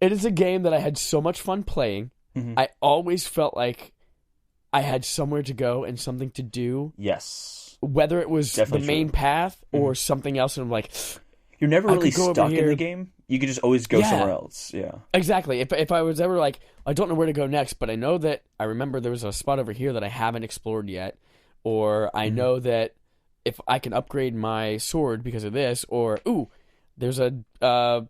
It is a game that I had so much fun playing. Mm-hmm. I always felt like I had somewhere to go and something to do. Yes. Whether it was Definitely the main true. path or something else, and I'm like, You're never I really could go over stuck in here. the game. You could just always go somewhere else. Yeah. exactly. If I was ever like, I don't know where to go next, but I know that I remember there was a spot over here that I haven't explored yet, or I know that if I can upgrade my sword because of this, or there's a I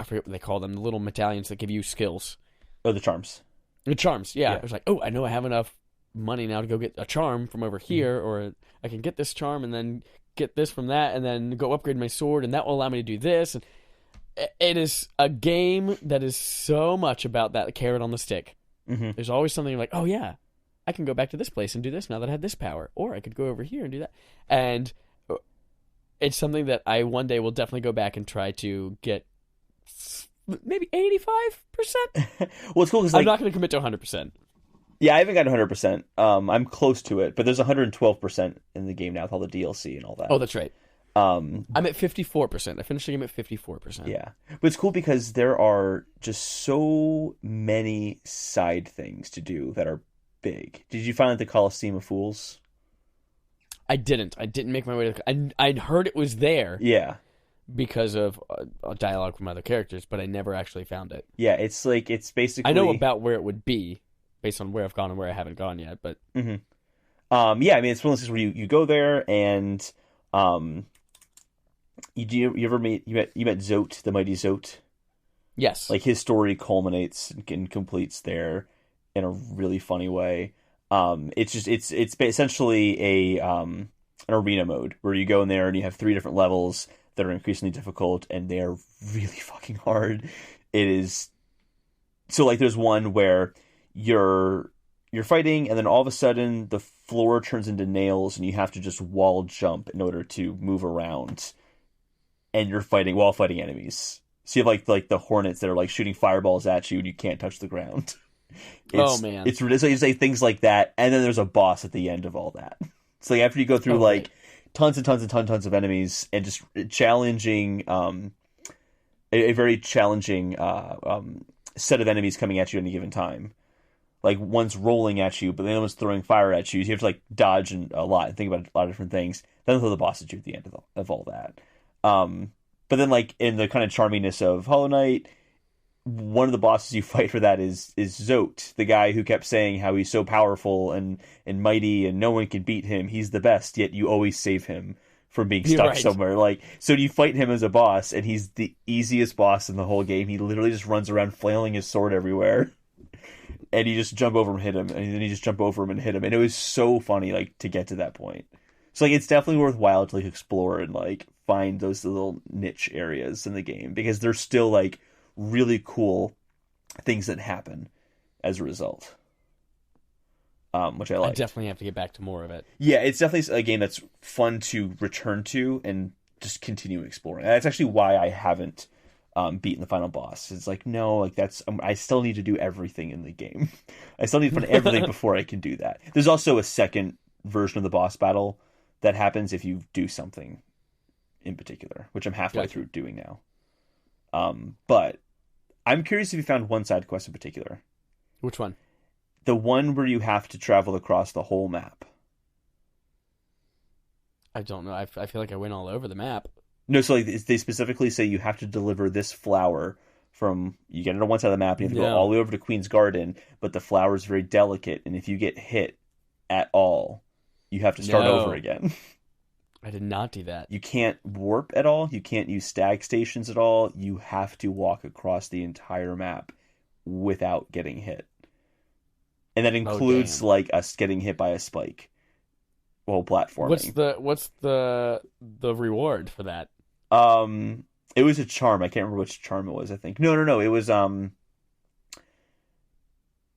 forget what they call them, the little medallions that give you skills. Oh, the charms. The charms, yeah. Yeah. It was like, I know I have enough money now to go get a charm from over here, or I can get this charm and then get this from that, and then go upgrade my sword, and that will allow me to do this. And it is a game that is so much about that carrot on the stick. Mm-hmm. There's always something like, I can go back to this place and do this now that I have this power, or I could go over here and do that. And it's something that I one day will definitely go back and try to get maybe 85%. Well, it's cool because I'm not going to commit to 100%. Yeah, I haven't got 100%. I'm close to it, but there's 112% in the game now with all the DLC and all that. Oh, that's right. I'm at 54%. I finished the game at 54%. Yeah. But it's cool because there are just so many side things to do that are big. Did you find the Coliseum of Fools? I didn't make my way to I'd heard it was there Yeah. because of a dialogue from other characters, but I never actually found it. Yeah, it's basically... I know about where it would be based on where I've gone and where I haven't gone yet, but... Mm-hmm. Yeah, I mean, it's one of those things where you go there and... You met Zote, the mighty Zote? Yes. Like, his story culminates and completes there in a really funny way. It's essentially an arena mode where you go in there and you have 3 different levels that are increasingly difficult, and they're really fucking hard. It is... So, like, there's one where you're fighting, and then all of a sudden the floor turns into nails, and you have to just wall jump in order to move around. And you're fighting while fighting enemies. So you have like the hornets that are like shooting fireballs at you, and you can't touch the ground. Oh man, it's ridiculous. So you say things like that, and then there's a boss at the end of all that. So like after you go through like tons and tons of enemies, and just challenging, a very challenging set of enemies coming at you at any given time. Like one's rolling at you, but the other one's throwing fire at you. So you have to like dodge a lot and think about a lot of different things. Then throw the boss at you at the end of all that. But then, like, in the kind of charminess of Hollow Knight, one of the bosses you fight for that is Zote, the guy who kept saying how he's so powerful and mighty and no one can beat him. He's the best, yet you always save him from being stuck somewhere. Like, so you fight him as a boss, and he's the easiest boss in the whole game. He literally just runs around flailing his sword everywhere. And you just jump over and hit him, and then you just jump over him and hit him. And it was so funny, like, to get to that point. So, like, it's definitely worthwhile to, like, explore and, like, find those little niche areas in the game, because there's still, like, really cool things that happen as a result. which I I like. definitely have to get back to more of it. Yeah, it's definitely a game that's fun to return to and just continue exploring. And that's actually why I haven't beaten the final boss. It's like, no, like I still need to do everything in the game. I still need to find everything before I can do that. There's also a second version of the boss battle that happens if you do something in particular, which I'm halfway through doing now. But I'm curious if you found one side quest in particular. Which one? The one where you have to travel across the whole map. I don't know. I feel like I went all over the map. No, so like they specifically say you have to deliver this flower from, you get it on one side of the map, and you have to go all the way over to Queen's Garden, but the flower is very delicate, and if you get hit at all, you have to start over again. I did not do that. You can't warp at all. You can't use stag stations at all. You have to walk across the entire map without getting hit. And that includes like us getting hit by a spike while platforming. What's the reward for that? It was a charm. I can't remember which charm it was, I think. No.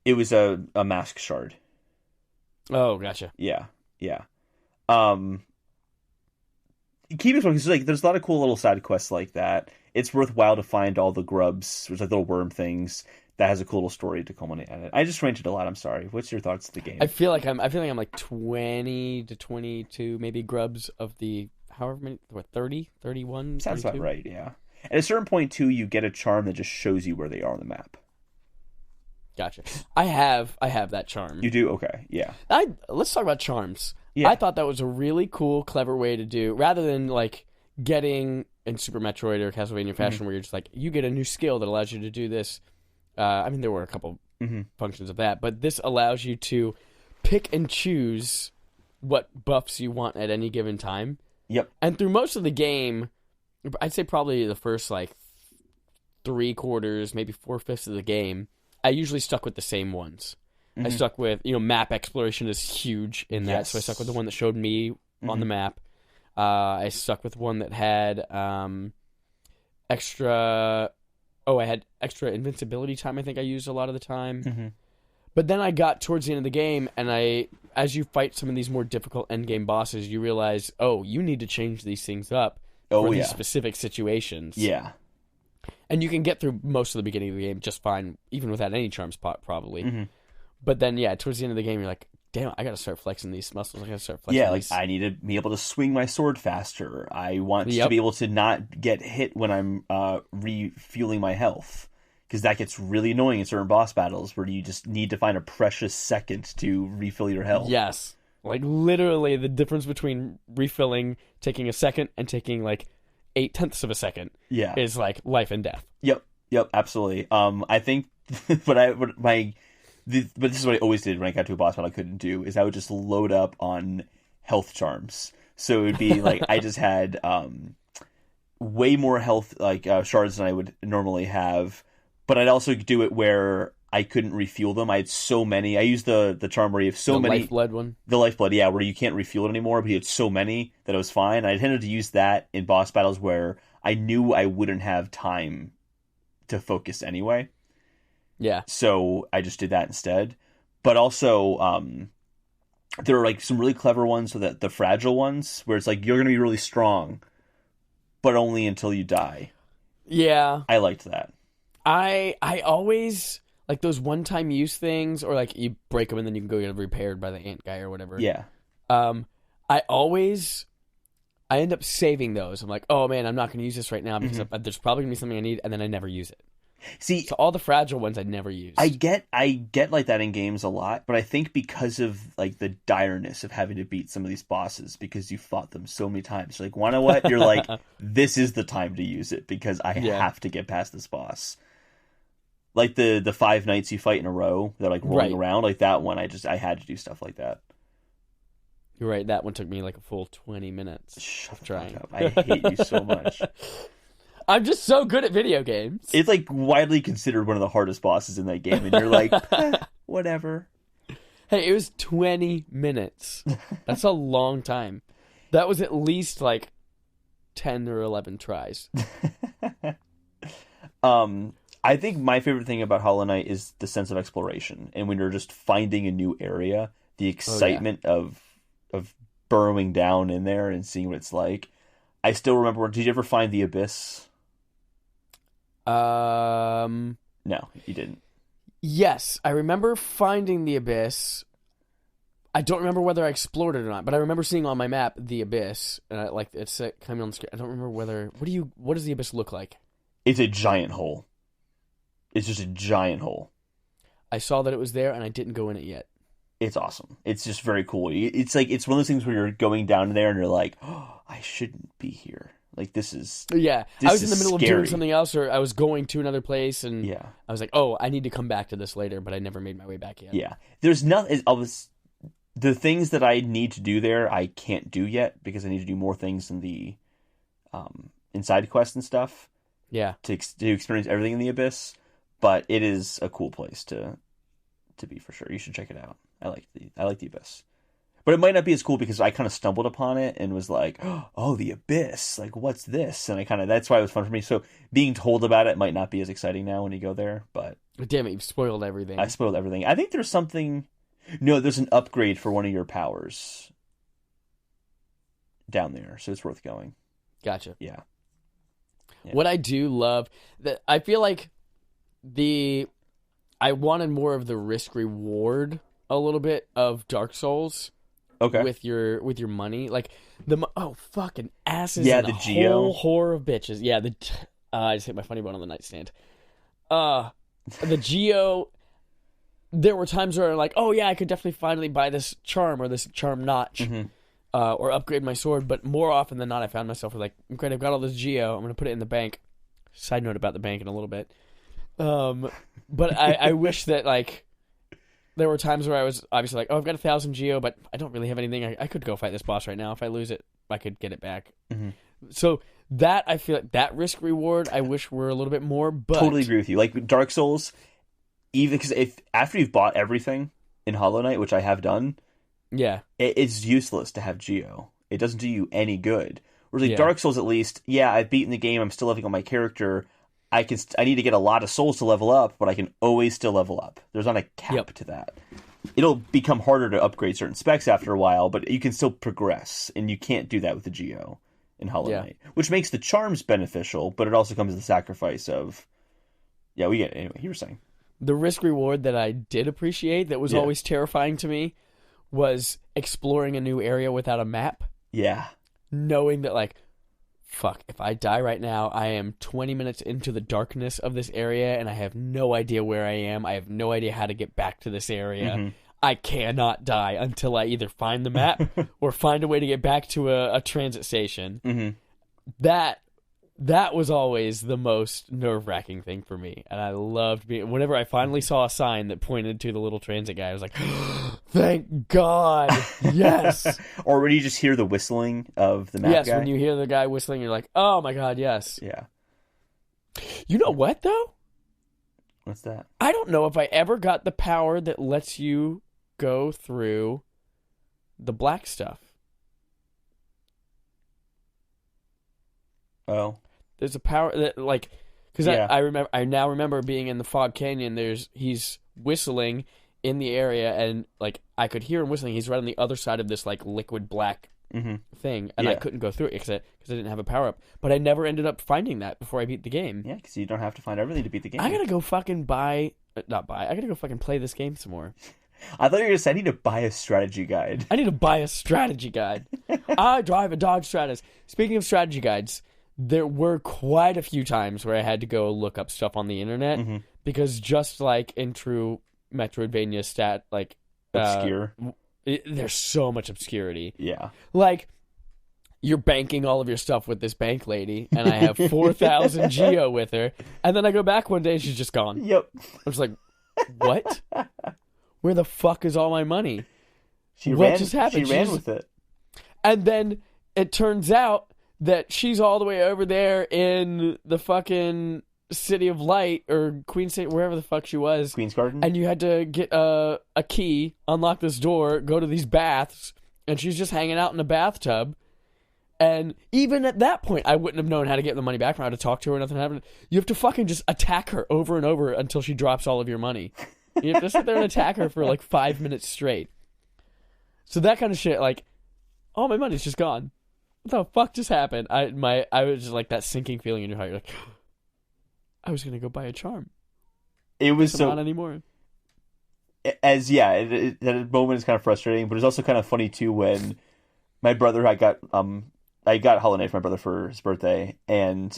It was a mask shard. Oh, gotcha. Yeah. Keep exploring, because like there's a lot of cool little side quests like that. It's worthwhile to find all the grubs. There's like little worm things that has a cool little story to culminate at it. I just ranted a lot. I'm sorry. What's your thoughts of the game? I feel like I'm like 20 to 22 maybe grubs of the however many, 30, 31. Sounds 32? about right. Yeah. At a certain point too, you get a charm that just shows you where they are on the map. Gotcha. I have that charm. You do? Okay. Yeah. Let's talk about charms. Yeah. I thought that was a really cool, clever way to do, rather than like getting in Super Metroid or Castlevania fashion where you're just like, you get a new skill that allows you to do this. I mean, there were a couple functions of that, but this allows you to pick and choose what buffs you want at any given time. Yep. And through most of the game, I'd say probably the first like 3/4, maybe 4/5 of the game, I usually stuck with the same ones. I stuck with, map exploration is huge in that, so I stuck with the one that showed me on the map. I stuck with one that had extra... Oh, I had extra invincibility time, I think I used a lot of the time. But then I got towards the end of the game, and as you fight some of these more difficult endgame bosses, you realize, you need to change these things up for these specific situations. Yeah. And you can get through most of the beginning of the game just fine, even without any charms, probably. But then, towards the end of the game, you're like, damn, I gotta start flexing these muscles. I gotta start flexing these. I need to be able to swing my sword faster. I want to be able to not get hit when I'm refueling my health. Because that gets really annoying in certain boss battles where you just need to find a precious second to refill your health. Yes. Like, literally, the difference between refilling, taking a second, and taking, like, 0.8 of a second is, like, life and death. Yep, absolutely. I think but this is what I always did when I got to a boss battle I couldn't do, is I would just load up on health charms. So it would be like I just had way more health shards than I would normally have, but I'd also do it where I couldn't refuel them. I had so many. I used the charm where you have so many. The lifeblood one? The lifeblood, yeah, where you can't refuel it anymore, but you had so many that it was fine. I tended to use that in boss battles where I knew I wouldn't have time to focus anyway. Yeah. So I just did that instead. But also, there are like some really clever ones, so that the fragile ones, where it's like you're going to be really strong, but only until you die. Yeah. I liked that. I always like those one-time use things, or like you break them and then you can go get repaired by the ant guy or whatever. Yeah. I end up saving those. I'm like, oh man, I'm not going to use this right now because there's probably going to be something I need, and then I never use it. See, so all the fragile ones I never use. I get like that in games a lot, but I think because of like the direness of having to beat some of these bosses because you fought them so many times, you're like, you know what? You're like, this is the time to use it because I have to get past this boss. Like the 5 nights you fight in a row, they're like rolling around, like that one. I had to do stuff like that. You're right. That one took me like a full 20 minutes. Shut the fuck up. I hate you so much. I'm just so good at video games. It's like widely considered one of the hardest bosses in that game, and you're like, whatever. Hey, it was 20 minutes. That's a long time. That was at least like 10 or 11 tries. I think my favorite thing about Hollow Knight is the sense of exploration, and when you're just finding a new area, the excitement of burrowing down in there and seeing what it's like. I still remember. Did you ever find the Abyss? No, you didn't. Yes, I remember finding the Abyss. I don't remember whether I explored it or not, but I remember seeing on my map the Abyss, and it's coming on the screen. I don't remember whether. What does the Abyss look like? It's a giant hole. It's just a giant hole. I saw that it was there, and I didn't go in it yet. It's awesome. It's just very cool. It's one of those things where you're going down there and you're like, oh, I shouldn't be here. Like, this is... Yeah. This I was in the middle scary. of doing something else, or I was going to another place, and yeah. I was like, oh, I need to come back to this later, but I never made my way back yet. Yeah. There's nothing... The things that I need to do there, I can't do yet, because I need to do more things in the inside quests and stuff. Yeah. To experience everything in the Abyss. But it is a cool place to be, for sure. You should check it out. I like the Abyss. But it might not be as cool because I kind of stumbled upon it and was like, oh, the Abyss. Like, what's this? And that's why it was fun for me. So being told about it might not be as exciting now when you go there, but... Damn it, you've spoiled everything. I spoiled everything. I think there's something... No, there's an upgrade for one of your powers down there, so it's worth going. Gotcha. Yeah. What I do love... I feel like I wanted more of the risk-reward a little bit of Dark Souls. Okay. With your money, like fucking asses. Yeah, and the a Geo. whole whore of bitches. Yeah, I just hit my funny bone on the nightstand. The Geo. There were times where I'm like, oh yeah, I could definitely finally buy this charm or this charm notch, or upgrade my sword. But more often than not, I found myself like, great, I've got all this Geo. I'm gonna put it in the bank. Side note about the bank in a little bit. But I wish that like. There were times where I was obviously like, oh, I've got 1,000 Geo, but I don't really have anything. I could go fight this boss right now. If I lose it, I could get it back. Mm-hmm. So that, I feel like that risk reward, I wish were a little bit more, but... Totally agree with you. Like, Dark Souls, even because after you've bought everything in Hollow Knight, which I have done, yeah, it's useless to have Geo. It doesn't do you any good. Whereas like Dark Souls, at least, yeah, I've beaten the game, I'm still leveling on my character... I need to get a lot of souls to level up, but I can always still level up. There's not a cap to that. It'll become harder to upgrade certain specs after a while, but you can still progress, and you can't do that with the Geo in Hollow Knight, which makes the charms beneficial, but it also comes with the sacrifice of... Yeah, we get it. Anyway, you were saying. The risk reward that I did appreciate that was always terrifying to me was exploring a new area without a map. Yeah. Knowing that, like... Fuck, if I die right now, I am 20 minutes into the darkness of this area, and I have no idea where I am. I have no idea how to get back to this area. Mm-hmm. I cannot die until I either find the map or find a way to get back to a transit station. Mm-hmm. That was always the most nerve-wracking thing for me, and I loved being... Whenever I finally saw a sign that pointed to the little transit guy, I was like, thank God, yes! Or when you just hear the whistling of the map guy. Yes, when you hear the guy whistling, you're like, oh my God, yes. Yeah. You know what, though? What's that? I don't know if I ever got the power that lets you go through the black stuff. Oh. There's a power that, like, because I now remember being in the Fog Canyon. He's whistling in the area, and like I could hear him whistling. He's right on the other side of this like liquid black thing, and I couldn't go through it because I didn't have a power up. But I never ended up finding that before I beat the game. Yeah, because you don't have to find everything to beat the game. I gotta go fucking I gotta go fucking play this game some more. I thought you were gonna say I need to buy a strategy guide. I need to buy a strategy guide. I drive a Dodge Stratus. Speaking of strategy guides. There were quite a few times where I had to go look up stuff on the internet because just like in true Metroidvania obscure, there's so much obscurity. Yeah, like you're banking all of your stuff with this bank lady, and I have 4,000 Geo with her, and then I go back one day and she's just gone. Yep, I was like, what? Where the fuck is all my money? She ran with it, and then it turns out that she's all the way over there in the fucking City of Light or Queen State, wherever the fuck she was. Queen's Garden. And you had to get a key, unlock this door, go to these baths, and she's just hanging out in a bathtub. And even at that point, I wouldn't have known how to get the money back from her, how to talk to her, nothing happened. You have to fucking just attack her over and over until she drops all of your money. You have to sit there and attack her for like 5 minutes straight. So that kind of shit, like, oh, my money's just gone. What the fuck just happened? I was just like that sinking feeling in your heart. You're like, I was gonna go buy a charm. It was so not anymore. That moment is kind of frustrating, but it's also kind of funny too when my brother I got Hollow Knight for my brother for his birthday, and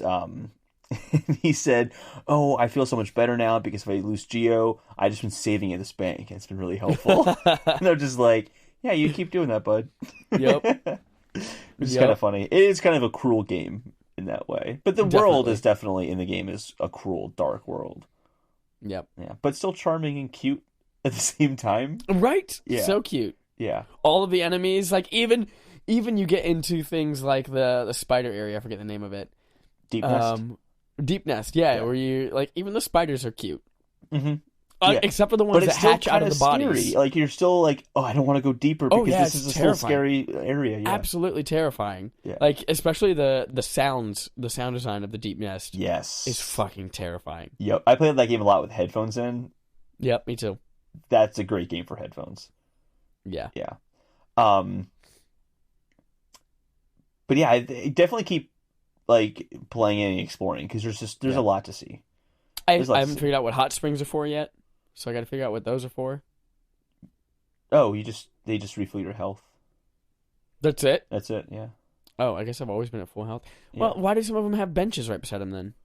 he said, "Oh, I feel so much better now because if I lose Geo, I just been saving at this bank, and it's been really helpful." And they're just like, "Yeah, you keep doing that, bud." Yep. Which is kind of funny. It is kind of a cruel game in that way, but the world is definitely in the game is a cruel, dark world. Yep. Yeah, but still charming and cute at the same time. Right? Yeah. So cute. Yeah. All of the enemies, like even you get into things like the spider area. I forget the name of it. Deep Nest. Deep Nest. Yeah, where you like even the spiders are cute. Mm-hmm. Except for the ones that hatch out of the bodies. Scary. Like you're still like, oh, I don't want to go deeper because this is a still scary area. Yeah. Absolutely terrifying. Yeah. Like especially the sound design of the Deep Nest. Yes. Is fucking terrifying. Yep. I played that game a lot with headphones in. Yep, me too. That's a great game for headphones. Yeah. Yeah. But yeah, I definitely keep like playing and exploring because there's a lot to see. I haven't figured out what hot springs are for yet. So I got to figure out what those are for. Oh, they just refill your health. That's it? That's it, yeah. Oh, I guess I've always been at full health. Yeah. Well, why do some of them have benches right beside them then?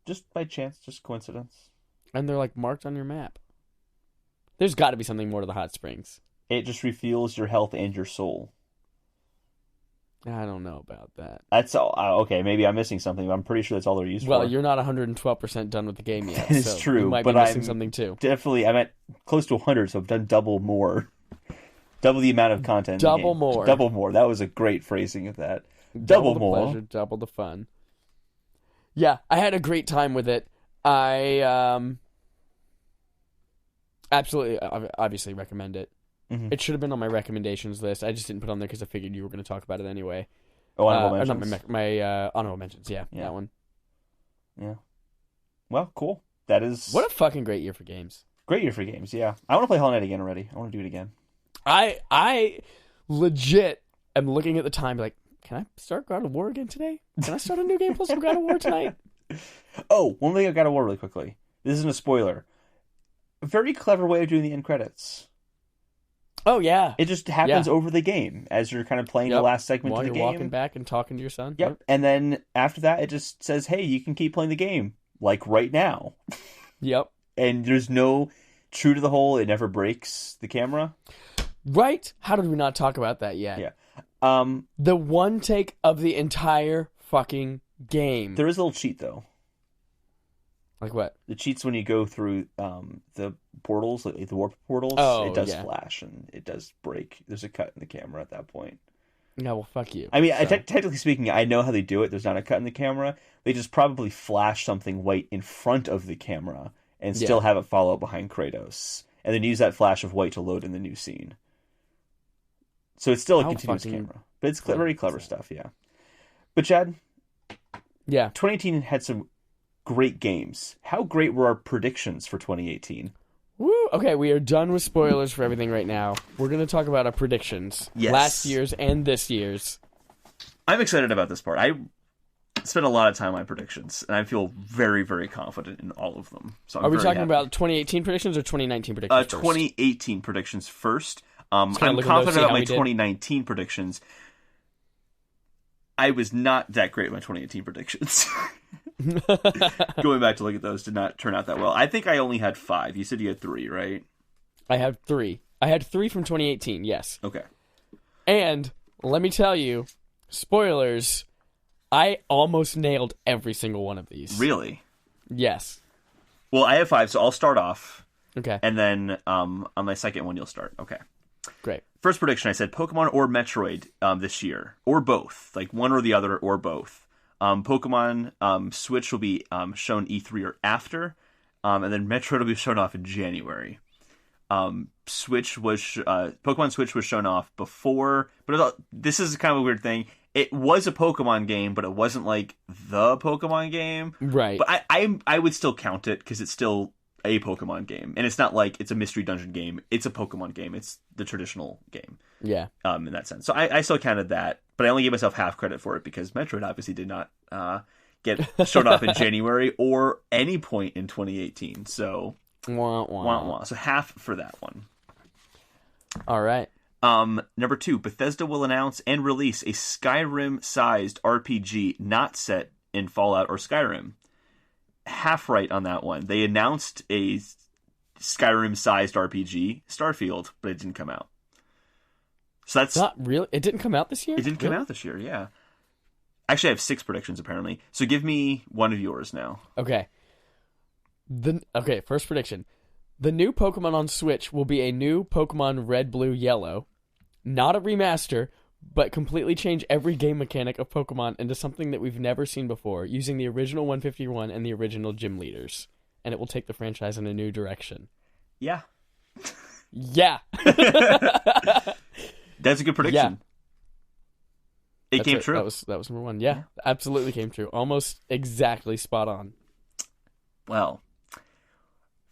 Just by chance, just coincidence. And they're like marked on your map. There's got to be something more to the hot springs. It just refuels your health and your soul. I don't know about that. That's all. Okay, maybe I'm missing something, but I'm pretty sure that's all they're used for. Well, you're not 112% done with the game yet. That is true, you might but be missing I'm something too. Definitely, I'm at close to 100, so I've done double more. Double the amount of content. Double more. Double more. That was a great phrasing of that. Double the more. Pleasure, double the fun. Yeah, I had a great time with it. I absolutely, obviously recommend it. Mm-hmm. It should have been on my recommendations list. I just didn't put it on there because I figured you were going to talk about it anyway. Oh, honorable mentions. Not my honorable mentions. Yeah, that one. Yeah. Well, cool. That is what a fucking great year for games. Great year for games. Yeah, I want to play Hollow Knight again already. I want to do it again. I legit am looking at the time like, can I start God of War again today? Can I start a new game plus for God of War tonight? Oh, one thing I God of War really quickly. This isn't a spoiler. A very clever way of doing the end credits. Oh, yeah. It just happens over the game as you're kind of playing the last segment of the game. While you're walking back and talking to your son. Yep. And then after that, it just says, hey, you can keep playing the game. Like right now. Yep. And there's no true to the whole, it never breaks the camera. Right? How did we not talk about that yet? Yeah. The one take of the entire fucking game. There is a little cheat, though. Like what? The cheats when you go through the portals, the warp portals, it does flash and it does break. There's a cut in the camera at that point. No, well, fuck you. I mean, technically speaking, I know how they do it. There's not a cut in the camera. They just probably flash something white in front of the camera and still have it follow behind Kratos. And then use that flash of white to load in the new scene. So it's still a continuous camera. But it's very clever stuff, yeah. But Chad, 2018 had some great games. How great were our predictions for 2018? Woo! Okay, we are done with spoilers for everything right now. We're going to talk about our predictions. Yes. Last year's and this year's. I'm excited about this part. I spent a lot of time on predictions, and I feel very, very confident in all of them. So are we talking about 2018 predictions or 2019 predictions 2018 predictions first. I'm confident about my 2019 predictions. I was not that great at my 2018 predictions. Going back to look at those did not turn out that well. I think I only had 5. You said you had 3, right? I had 3. I had 3 from 2018, yes. Okay. And let me tell you, spoilers, I almost nailed every single one of these. Really? Yes. Well, I have 5, so I'll start off. Okay. And then on my second one, you'll start. Okay. Great. First prediction, I said Pokemon or Metroid this year. Or both. Like one or the other or both. Pokemon Switch will be shown E3 or after. And then Metroid will be shown off in January. Pokemon Switch was shown off before. But this is kind of a weird thing. It was a Pokemon game, but it wasn't like the Pokemon game. Right. But I would still count it because it's still a Pokemon game. And it's not like it's a mystery dungeon game. It's a Pokemon game. It's the traditional game. in that sense. So I still counted that, but I only gave myself half credit for it because Metroid obviously did not get shown off in January or any point in 2018. So, wah, wah. Wah. So half for that one. All right. Number 2, Bethesda will announce and release a Skyrim-sized RPG not set in Fallout or Skyrim. Half right on that one. They announced a Skyrim-sized RPG, Starfield, but it didn't come out. So that's not really. It didn't come out this year. It didn't come out this year. Yeah. Actually, I have 6 predictions apparently. So give me one of yours now. Okay. First prediction. The new Pokemon on Switch will be a new Pokemon Red, Blue, Yellow. Not a remaster, but completely change every game mechanic of Pokemon into something that we've never seen before, using the original 151 and the original gym leaders. And it will take the franchise in a new direction. Yeah. Yeah. That's a good prediction. Yeah. It came true. That was number 1. Yeah, absolutely came true. Almost exactly spot on. Well,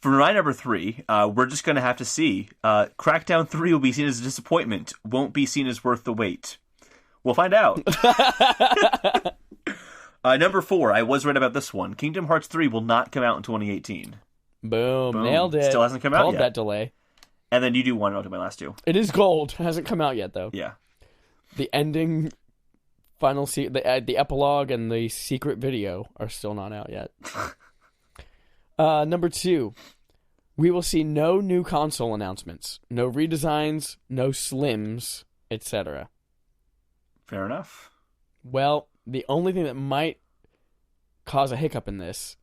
for my number 3, we're just going to have to see. Crackdown 3 will be seen as a disappointment, won't be seen as worth the wait. We'll find out. Number 4, I was right about this one. Kingdom Hearts 3 will not come out in 2018. Boom. Nailed it. Still hasn't come out yet. Called that delay. And then you do one, and I'll do my last 2. It is gold. Hasn't come out yet, though. Yeah. The ending, the epilogue, and the secret video are still not out yet. Number 2, we will see no new console announcements, no redesigns, no slims, etc. Fair enough. Well, the only thing that might cause a hiccup in this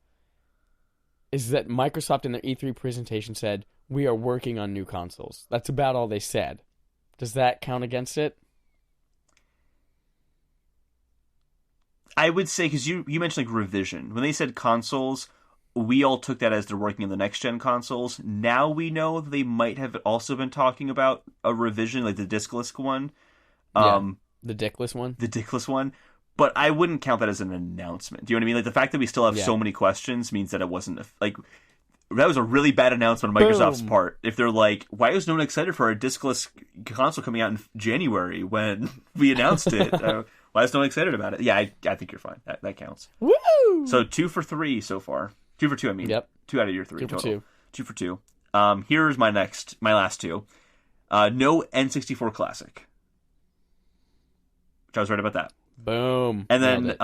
is that Microsoft in their E3 presentation said, we are working on new consoles. That's about all they said. Does that count against it? I would say, because you mentioned like revision. When they said consoles, we all took that as they're working on the next-gen consoles. Now we know they might have also been talking about a revision, like the discless one. The dickless one? The dickless one. But I wouldn't count that as an announcement. Do you know what I mean? Like, the fact that we still have so many questions means that it wasn't, like, that was a really bad announcement on Microsoft's part. If they're like, why was no one excited for a discless console coming out in January when we announced it? Why is no one excited about it? Yeah, I think you're fine. That counts. Woo! So 2 for 3 so far. 2 for 2, I mean. Yep. 2 out of your 3 2 for total. 2. 2 for 2. Here's my last 2. No N64 Classic. Which I was right about that. Boom. And then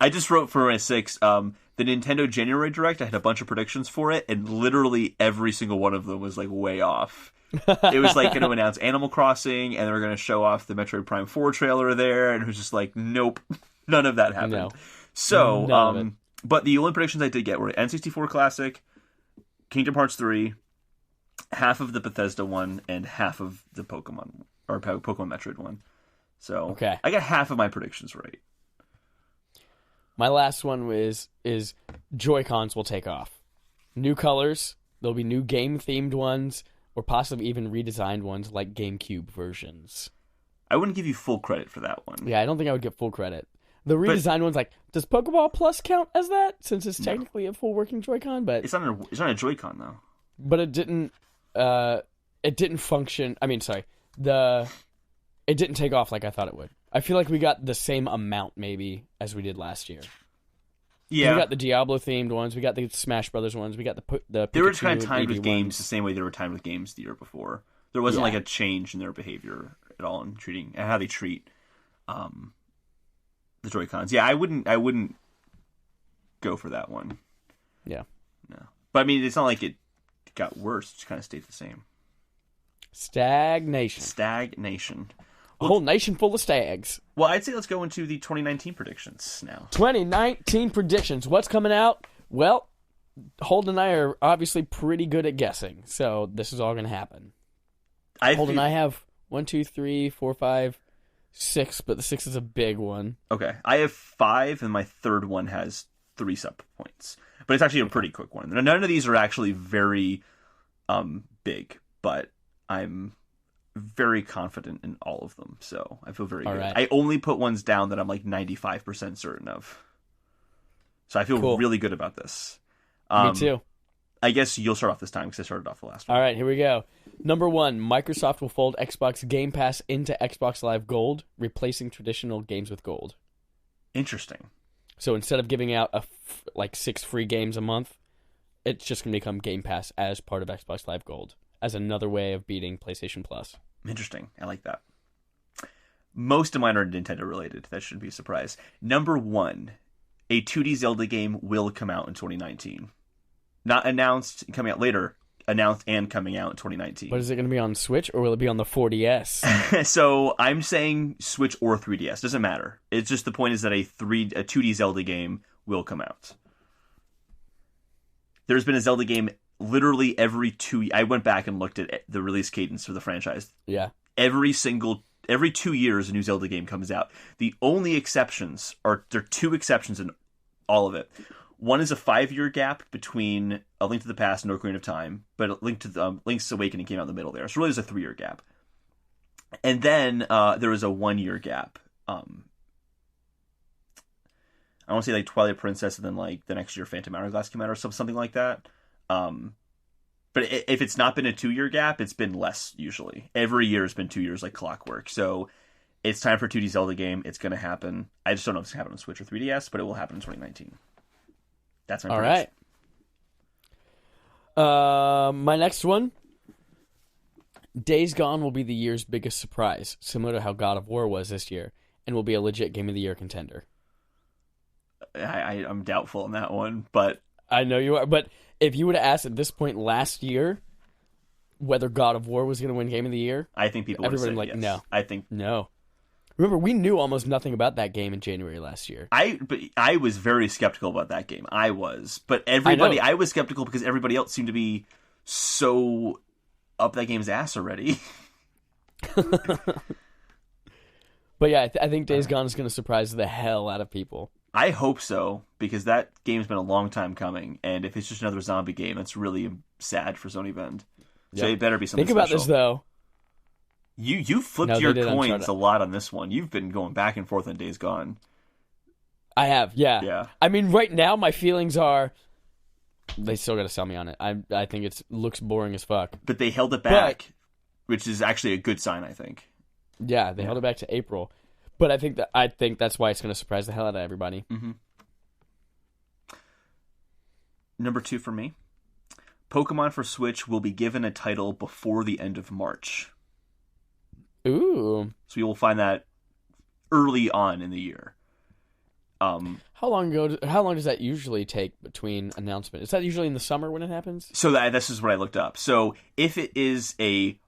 I just wrote for my 6, the Nintendo January Direct, I had a bunch of predictions for it, and literally every single one of them was like way off. It was like going to announce Animal Crossing, and they were going to show off the Metroid Prime 4 trailer there, and it was just like, nope, none of that happened. No. So, but the only predictions I did get were N64 Classic, Kingdom Hearts 3, half of the Bethesda one, and half of the Pokemon Metroid one. So okay. I got half of my predictions right. My last one is Joy-Cons will take off. New colors, there'll be new game-themed ones, or possibly even redesigned ones like GameCube versions. I wouldn't give you full credit for that one. Yeah, I don't think I would get full credit. The redesigned one's like, does Pokeball Plus count as that? Since it's technically a full working Joy-Con, but it's not a Joy-Con though. But it didn't function. I mean, sorry, it didn't take off like I thought it would. I feel like we got the same amount maybe as we did last year. Yeah, we got the Diablo themed ones, we got the Smash Brothers ones, we got the they were just kind of timed with games ones. the same way they were timed with games the year before. There wasn't like a change in their behavior at all in treating and how they treat the Joy-Cons. Yeah, I wouldn't go for that one. Yeah. No. But I mean, it's not like it got worse, it just kind of stayed the same. Stagnation. A whole nation full of stags. Well, I'd say let's go into the 2019 predictions now. 2019 predictions. What's coming out? Well, Holden and I are obviously pretty good at guessing, so this is all going to happen. Holden and I have 1, 2, 3, 4, 5, 6, but the 6 is a big one. Okay. I have 5, and my third one has 3 sub-points. But it's actually a pretty quick one. None of these are actually very big, but I'm very confident in all of them, so I feel very good. Right. I only put ones down that I'm like 95% certain of. So I feel really good about this. Me too. I guess you'll start off this time because I started off the last one. All right, here we go. Number 1, Microsoft will fold Xbox Game Pass into Xbox Live Gold, replacing traditional games with gold. Interesting. So instead of giving out 6 free games a month, it's just going to become Game Pass as part of Xbox Live Gold, as another way of beating PlayStation Plus. Interesting. I like that. Most of mine are Nintendo related. That shouldn't be a surprise. Number 1, a 2D Zelda game will come out in 2019. Not announced, coming out later. Announced and coming out in 2019. But is it going to be on Switch or will it be on the 4DS? So I'm saying Switch or 3DS. Doesn't matter. It's just the point is that a 2D Zelda game will come out. There's been a Zelda game literally every 2 years. I went back and looked at the release cadence for the franchise. Yeah. Every 2 years a new Zelda game comes out. The only exceptions there are 2 exceptions in all of it. One is a 5-year gap between A Link to the Past and Ocarina of Time, but Link's Awakening came out in the middle there. So really there's a 3-year gap. And then there was a 1-year gap. I want to say like Twilight Princess, and then like the next year Phantom Hourglass came out or something like that. But if it's not been a 2-year gap, it's been less usually. Every year has been 2 years like clockwork. So it's time for a 2D Zelda game. It's going to happen. I just don't know if it's going to happen on Switch or 3DS, but it will happen in 2019. That's my All right. My next one. Days Gone will be the year's biggest surprise, similar to how God of War was this year, and will be a legit Game of the Year contender. I'm doubtful on that one, but... I know you are, but if you would have asked at this point last year whether God of War was going to win Game of the Year... I think people would have said yes. No. I think... No. Remember, we knew almost nothing about that game in January last year. But I was very skeptical about that game. I was. But I was skeptical because everybody else seemed to be so up that game's ass already. But yeah, I think Days Gone is going to surprise the hell out of people. I hope so, because that game's been a long time coming, and if it's just another zombie game, that's really sad for Sony Bend. So it better be something special. Think about this, though. You flipped your coins a lot on this one. You've been going back and forth on Days Gone. I have, yeah. Yeah. I mean, right now, my feelings are... They still got to sell me on it. I think it looks boring as fuck. But they held it back, which is actually a good sign, I think. Yeah, they held it back to April. But I think that's why it's going to surprise the hell out of everybody. Mm-hmm. Number 2 for me. Pokemon for Switch will be given a title before the end of March. Ooh. So you will find that early on in the year. How long does that usually take between announcement? Is that usually in the summer when it happens? So this is what I looked up. So if it is a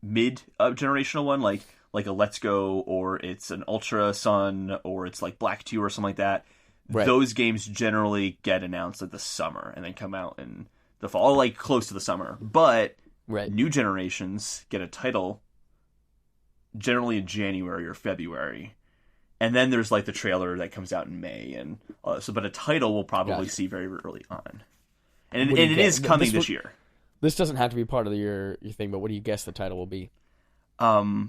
mid generational one, like a Let's Go, or it's an Ultra Sun, or it's like Black 2 or something like that, right, those games generally get announced like the summer and then come out in the fall, like close to the summer. But new generations get a title generally in January or February. And then there's like the trailer that comes out in May, and but a title we'll probably see very early on, and it is coming this year. This doesn't have to be part of your thing, but what do you guess the title will be? I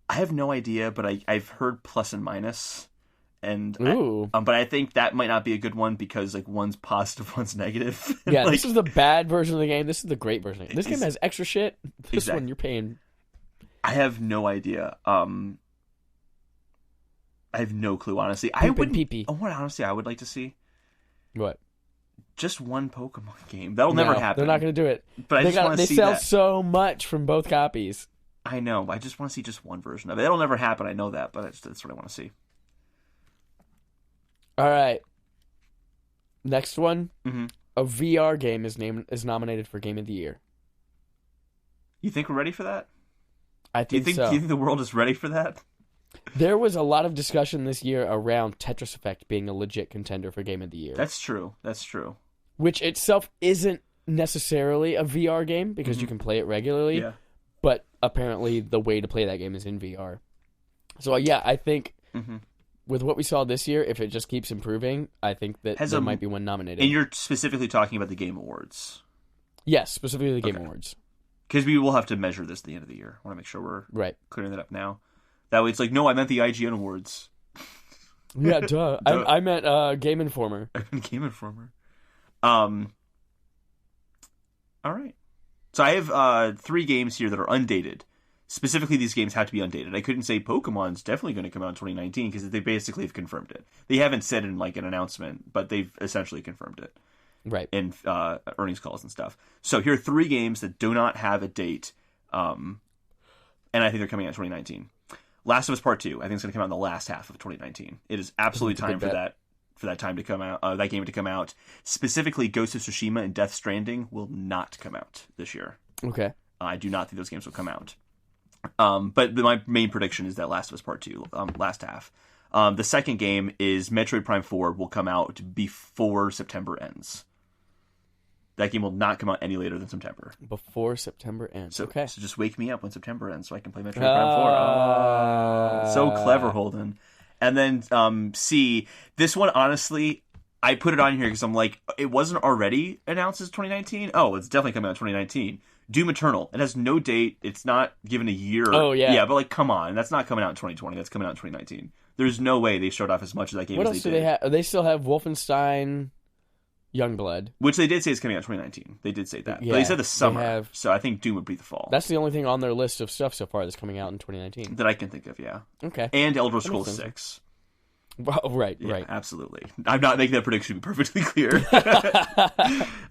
have no idea, but I've heard plus and minus, and but I think that might not be a good one because like one's positive, one's negative. Yeah, this is the bad version of the game. This is the great version. This game has extra shit. This one you're paying. I have no idea. I have no clue, honestly. I would like to see what? Just one Pokemon game. That'll never happen. They're not going to do it. But they sell so much from both copies. I know. I just want to see just one version of it. That'll never happen. I know that, but that's what I want to see. All right. Next one. Mm-hmm. A VR game is nominated for Game of the Year. You think we're ready for that? I think so. Do you think the world is ready for that? There was a lot of discussion this year around Tetris Effect being a legit contender for Game of the Year. That's true. Which itself isn't necessarily a VR game because you can play it regularly. Yeah. But apparently the way to play that game is in VR. So yeah, I think with what we saw this year, if it just keeps improving, I think that there might be one nominated. And you're specifically talking about the Game Awards? Yes, specifically the Game Awards. Because we will have to measure this at the end of the year. I want to make sure we're clearing that up now. That way it's like, no, I meant the IGN Awards. Yeah, duh. I meant Game Informer. I meant Game Informer. All right. So I have 3 games here that are undated. Specifically, these games have to be undated. I couldn't say Pokemon's definitely going to come out in 2019 because they basically have confirmed it. They haven't said in like an announcement, but they've essentially confirmed it. Right. In earnings calls and stuff. So here are 3 games that do not have a date, and I think they're coming out in 2019. Last of Us Part 2, I think it's going to come out in the last half of 2019. It is absolutely time for that time to come out, that game to come out. Specifically, Ghost of Tsushima and Death Stranding will not come out this year. Okay. I do not think those games will come out. But my main prediction is that Last of Us Part 2, last half. The second game is Metroid Prime 4 will come out before September ends. That game will not come out any later than September. Before September ends. So, okay. So just wake me up when September ends so I can play Metroid Prime 4. Oh, so clever, Holden. And then C, this one, honestly, I put it on here because I'm like, it wasn't already announced as 2019? Oh, it's definitely coming out in 2019. Doom Eternal. It has no date. It's not given a year. Oh, yeah. Yeah, but like, come on. That's not coming out in 2020. That's coming out in 2019. There's no way they showed off as much of that game what as else they do did. they have? They still have Wolfenstein Youngblood. Which they did say is coming out in 2019. They did say that. Yeah, but they said the summer. have... So I think Doom would be the fall. That's the only thing on their list of stuff so far that's coming out in 2019. That I can think of, yeah. Okay. And Elder Scrolls 6. Well, right, Yeah, right. absolutely. I'm not making that prediction to be perfectly clear.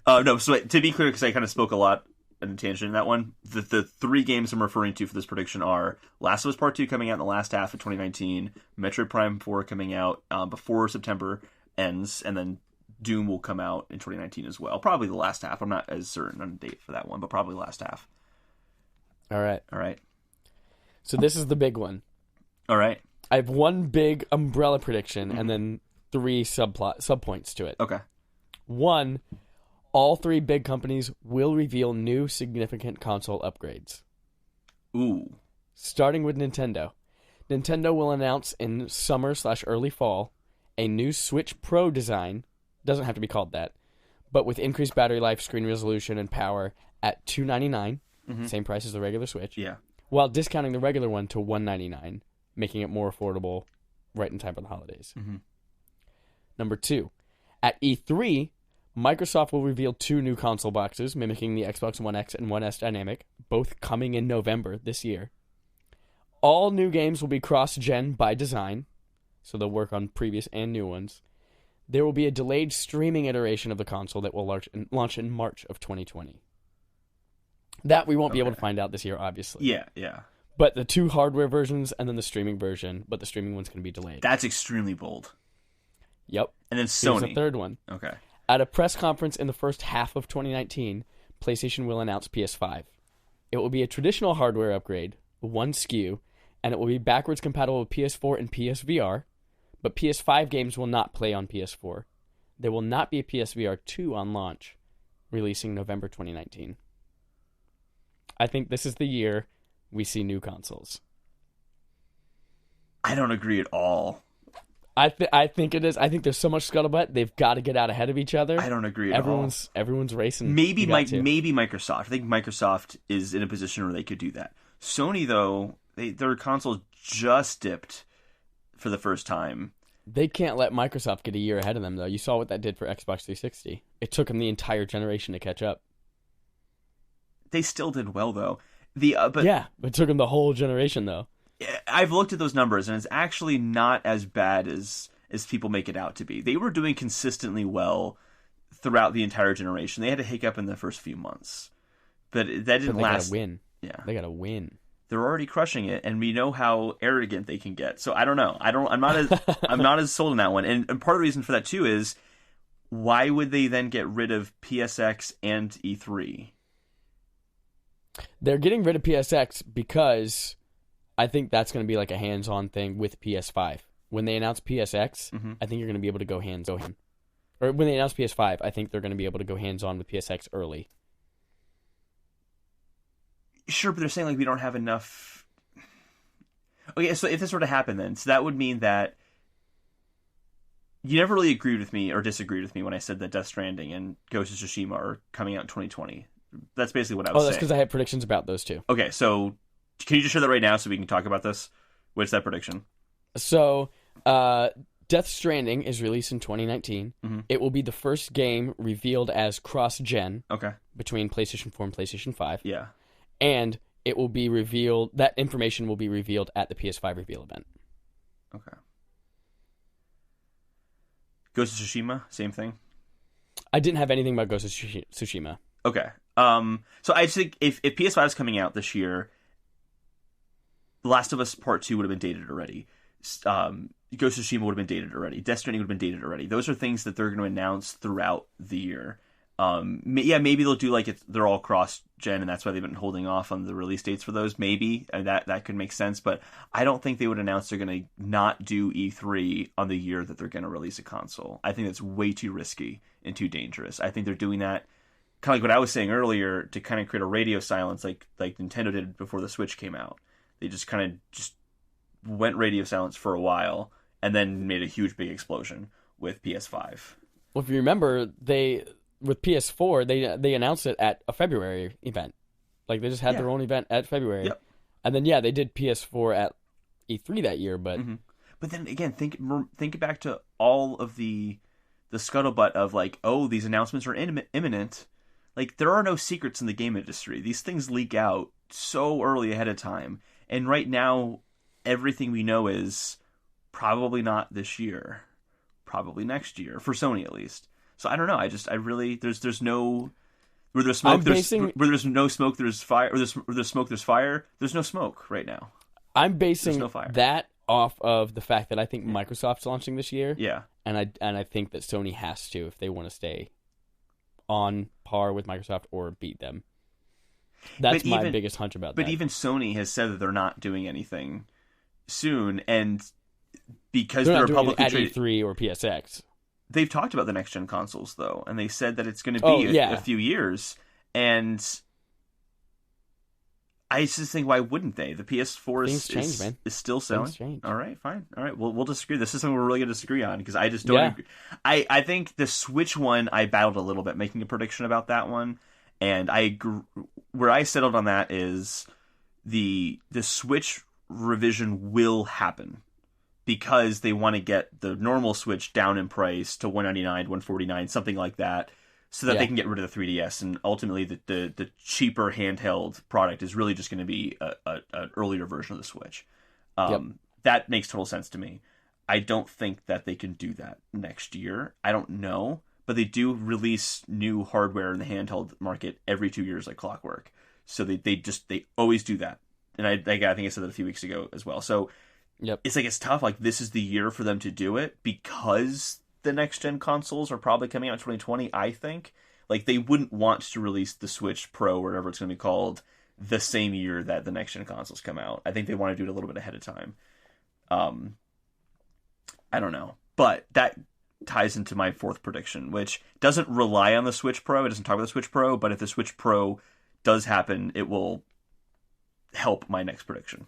No, so to be clear, because I kind of spoke a lot in a tangent in that one, the 3 games I'm referring to for this prediction are Last of Us Part 2 coming out in the last half of 2019, Metroid Prime 4 coming out before September ends, and then Doom will come out in 2019 as well. Probably the last half. I'm not as certain on the date for that one, but probably last half. All right. All right. So this is the big one. All right. I have one big umbrella prediction and then 3 subpoints to it. Okay. 1, all 3 big companies will reveal new significant console upgrades. Ooh. Starting with Nintendo. Nintendo will announce in summer/early fall a new Switch Pro design. Doesn't have to be called that, but with increased battery life, screen resolution, and power at $299, same price as the regular Switch. Yeah. While discounting the regular one to $199, making it more affordable right in time for the holidays. Number 2, at E3, Microsoft will reveal 2 new console boxes, mimicking the Xbox One X and One S dynamic, both coming in November this year. All new games will be cross-gen by design, so they'll work on previous and new ones. There will be a delayed streaming iteration of the console that will launch in March of 2020. That we won't be able to find out this year, obviously. Yeah, yeah. But the 2 hardware versions and then the streaming version, but the streaming one's going to be delayed. That's extremely bold. Yep. And then Sony. Here's the third one. Okay. At a press conference in the first half of 2019, PlayStation will announce PS5. It will be a traditional hardware upgrade, 1 SKU, and it will be backwards compatible with PS4 and PSVR, but PS5 games will not play on PS4. There will not be a PSVR 2 on launch, releasing November 2019. I think this is the year we see new consoles. I don't agree at all. I think it is. I think there's so much scuttlebutt. They've got to get out ahead of each other. I don't agree at all. Everyone's racing. Maybe Microsoft. I think Microsoft is in a position where they could do that. Sony, though, their console just dipped for the first time. They can't let Microsoft get a year ahead of them, though. You saw what that did for Xbox 360. It took them the entire generation to catch up. They still did well, though. But it took them the whole generation, though. I've looked at those numbers, and it's actually not as bad as people make it out to be. They were doing consistently well throughout the entire generation. They had a hiccup in the first few months, but that didn't last. They gotta win. Yeah, they gotta win. They're already crushing it, and we know how arrogant they can get. So I don't know. I'm not as sold on that one. And part of the reason for that too is why would they then get rid of PSX and E3? They're getting rid of PSX because I think that's going to be like a hands-on thing with PS5. When they announce PSX, I think you're going to be able to go hands-on. Or when they announce PS5, I think they're going to be able to go hands-on with PSX early. Sure, but they're saying like we don't have enough. Okay, so if this were to happen then, so that would mean that you never really agreed with me or disagreed with me when I said that Death Stranding and Ghost of Tsushima are coming out in 2020. That's basically what I was saying. Oh, that's because I had predictions about those two. Okay, so can you just share that right now so we can talk about this? What's that prediction? So, Death Stranding is released in 2019. Mm-hmm. It will be the first game revealed as cross-gen Okay. between PlayStation 4 and PlayStation 5. Yeah. And it will be revealed, that information will be revealed at the PS5 reveal event. Okay. Ghost of Tsushima, same thing? I didn't have anything about Ghost of Tsushima. Okay. So I just think if PS5 is coming out this year, Last of Us Part 2 would have been dated already. Ghost of Tsushima would have been dated already. Death Stranding would have been dated already. Those are things that they're going to announce throughout the year. Maybe they'll do like they're all cross-gen, and that's why they've been holding off on the release dates for those. Maybe that could make sense, but I don't think they would announce they're going to not do E3 on the year that they're going to release a console. I think that's way too risky and too dangerous. I think they're doing that kind of like what I was saying earlier to kind of create a radio silence, like Nintendo did before the Switch came out. They just kind of just went radio silence for a while, and then made a huge big explosion with PS5. Well, if you remember, with PS4, they announced it at a February event. Like, they just had their own event at February. Yep. And then, they did PS4 at E3 that year, but... Mm-hmm. But then, again, think back to all of the scuttlebutt of, like, oh, these announcements are imminent. Like, there are no secrets in the game industry. These things leak out so early ahead of time. And right now, everything we know is probably not this year. Probably next year. For Sony, at least. So I don't know. I really there's no where there's smoke where there's no smoke there's fire, or there's smoke there's fire. There's no smoke right now. I'm basing that off of the fact that I think Microsoft's launching this year. Yeah. And I think that Sony has to if they want to stay on par with Microsoft or beat them. That's my biggest hunch about that. But even Sony has said that they're not doing anything soon, and because they're publicly at traded E3 or PSX. They've talked about the next gen consoles though, and they said that it's going to be a few years. And I just think, why wouldn't they? The PS4 is still selling. All right, fine. All right, we'll disagree. This is something we're really going to disagree on because I just don't agree. I think the Switch one, I battled a little bit making a prediction about that one, and I agree, where I settled on that is the Switch revision will happen. Because they want to get the normal Switch down in price to $199, $149, something like that, so that they can get rid of the 3DS. And ultimately, the cheaper handheld product is really just going to be an earlier version of the Switch. That makes total sense to me. I don't think that they can do that next year. I don't know, but they do release new hardware in the handheld market every 2 years, like clockwork. So they always do that. And I think I said that a few weeks ago as well. So. Yep. It's tough. Like, this is the year for them to do it because the next gen consoles are probably coming out in 2020. I think like they wouldn't want to release the Switch Pro or whatever it's going to be called the same year that the next gen consoles come out. I think they want to do it a little bit ahead of time. I don't know, but that ties into my fourth prediction, which doesn't rely on the Switch Pro. It doesn't talk about the Switch Pro, but if the Switch Pro does happen, it will help my next prediction.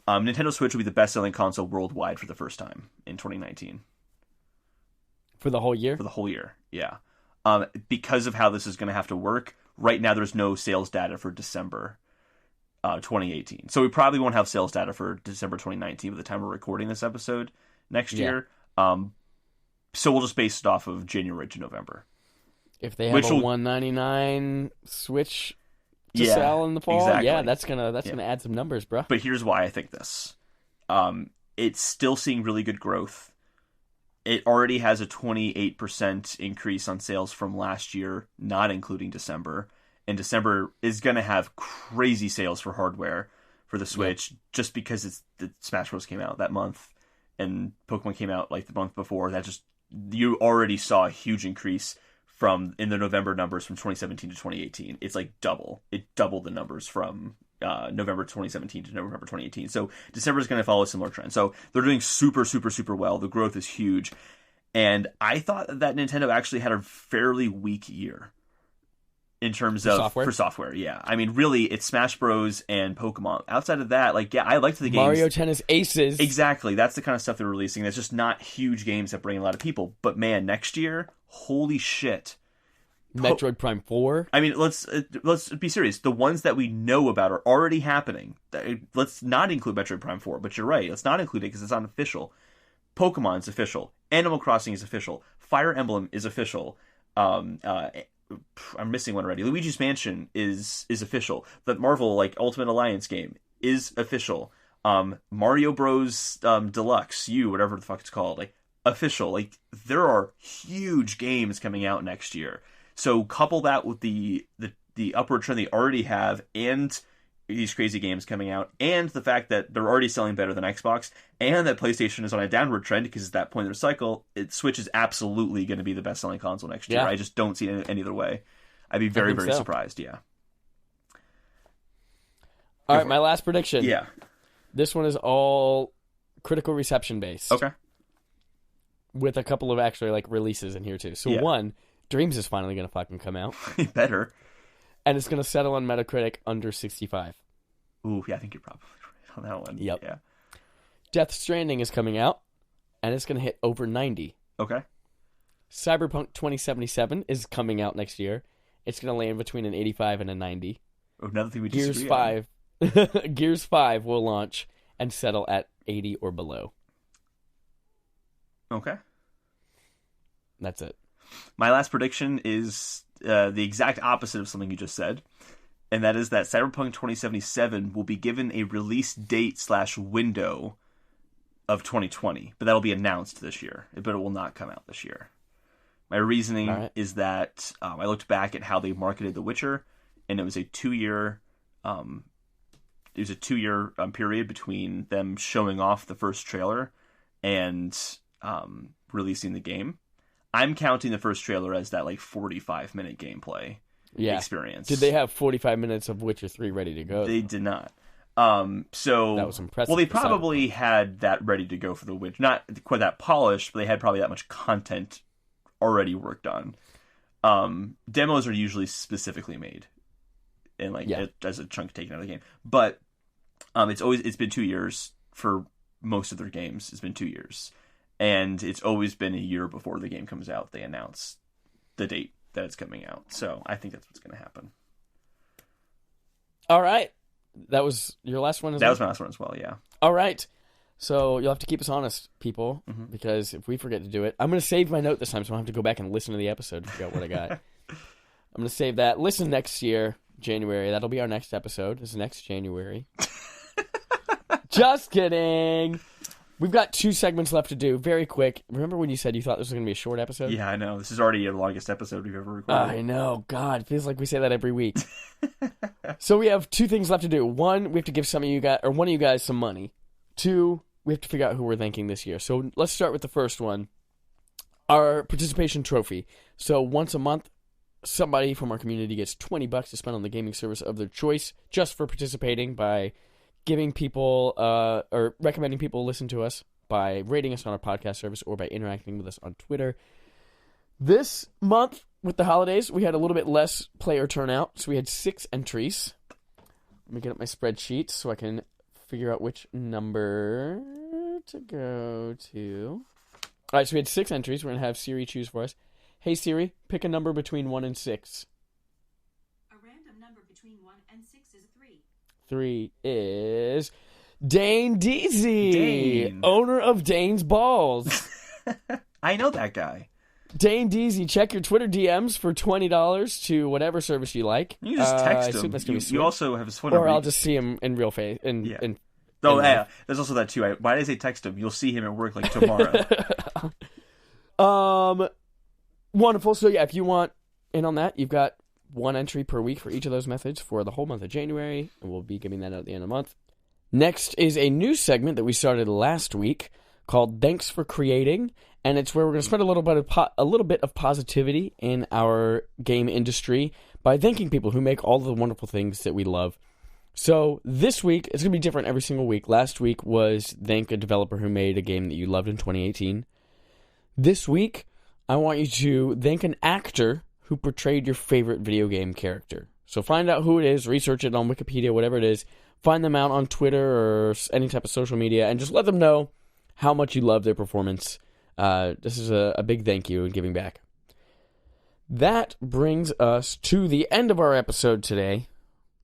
Nintendo Switch will be the best-selling console worldwide for the first time in 2019. For the whole year? For the whole year, yeah. Because of how this is going to have to work, right now there's no sales data for December 2018. So we probably won't have sales data for December 2019 by the time we're recording this episode next year. So we'll just base it off of January to November. If they have a $199 Switch to sell in the fall, that's gonna add some numbers, bro. But here's why I think this. It's still seeing really good growth. It already has a 28% increase on sales from last year, not including December. And December is going to have crazy sales for hardware for the Switch, just because the Smash Bros. Came out that month, and Pokemon came out like the month before. You already saw a huge increase in the November numbers from 2017 to 2018. It's like double. It doubled the numbers from November 2017 to November 2018. So December is going to follow a similar trend. So they're doing super, super, super well. The growth is huge. And I thought that Nintendo actually had a fairly weak year in terms of software? For software. Yeah. I mean, really, it's Smash Bros. And Pokemon. Outside of that, I liked the games. Mario Tennis Aces. Exactly. That's the kind of stuff they're releasing. That's just not huge games that bring a lot of people. But man, next year, holy shit. Metroid Prime 4. I mean, let's be serious. The ones that we know about are already happening. Let's not include Metroid Prime 4, but you're right. Let's not include it because it's unofficial. Pokemon's official. Animal Crossing is official. Fire Emblem is official. I'm missing one already. Luigi's Mansion is official. The Marvel Ultimate Alliance game is official. Mario Bros. Deluxe, whatever the fuck it's called, official. There are huge games coming out next year. So couple that with the upward trend they already have, and these crazy games coming out, and the fact that they're already selling better than Xbox, and that PlayStation is on a downward trend because at that point in their cycle, Switch is absolutely going to be the best-selling console next year. I just don't see it any other way. I'd be very, very surprised, yeah. All right, my last prediction. Yeah. This one is all critical reception based. Okay. With a couple of actually releases in here too. So one, Dreams is finally going to fucking come out. Better. And it's going to settle on Metacritic under 65. Ooh, yeah, I think you're probably right on that one. Yep. Yeah. Death Stranding is coming out, and it's going to hit over 90. Okay. Cyberpunk 2077 is coming out next year. It's going to land between an 85 and a 90. Another thing we Gears disagree 5. Gears 5 will launch and settle at 80 or below. Okay. That's it. My last prediction is the exact opposite of something you just said, and that is that Cyberpunk 2077 will be given a release date / window of 2020, but that'll be announced this year, but it will not come out this year. My reasoning is that I looked back at how they marketed The Witcher, and it was a 2-year period between them showing off the first trailer and releasing the game. I'm counting the first trailer as that 45-minute gameplay experience. Did they have 45 minutes of Witcher 3 ready to go? They did not. So that was impressive. Well, they probably had that ready to go for the Witcher. Not quite that polished, but they had probably that much content already worked on. Demos are usually specifically made and as a chunk taken out of the game. But it's been 2 years for most of their games. It's been 2 years. And it's always been a year before the game comes out. They announce the date that it's coming out. So I think that's what's going to happen. All right. That was your last one as well? That was my last one as well, yeah. All right. So you'll have to keep us honest, people, because if we forget to do it, I'm going to save my note this time so I don't have to go back and listen to the episode to figure out what I got. I'm going to save that. Listen next year, January. That'll be our next episode. This is next January. Just kidding. We've got 2 segments left to do. Very quick. Remember when you said you thought this was going to be a short episode? Yeah, I know. This is already the longest episode we've ever recorded. I know. God, it feels like we say that every week. So we have 2 things left to do. 1, we have to give one of you guys some money. 2, we have to figure out who we're thanking this year. So let's start with the first one. Our participation trophy. So once a month, somebody from our community gets $20 to spend on the gaming service of their choice just for participating by giving people or recommending people listen to us, by rating us on our podcast service, or by interacting with us on Twitter. This month, with the holidays, we had a little bit less player turnout, so we had 6 entries. Let me get up my spreadsheet so I can figure out which number to go to. All right, so we had 6 entries. We're going to have Siri choose for us. Hey, Siri, pick a number between 1 and 6. A random number between 1 and 6 is a 3. 3 is Dane Deasy, Dane. Owner of Dane's Balls. I know that guy. Dane Deasy, check your Twitter DMs for $20 to whatever service you like. You just text him. You also have his phone number. Or I'll just see him in real face. There's also that too. Why did I say text him? You'll see him at work tomorrow. Wonderful. So yeah, if you want in on that, you've got 1 entry per week for each of those methods for the whole month of January, and we'll be giving that out at the end of the month. Next is a new segment that we started last week called Thanks for Creating, and it's where we're going to spread a little bit of positivity in our game industry by thanking people who make all the wonderful things that we love. So this week, it's going to be different every single week. Last week was thank a developer who made a game that you loved in 2018. This week, I want you to thank an actor who portrayed your favorite video game character. So find out who it is, research it on Wikipedia, whatever it is. Find them out on Twitter or any type of social media, and just let them know how much you love their performance. This is a big thank you and giving back. That brings us to the end of our episode today.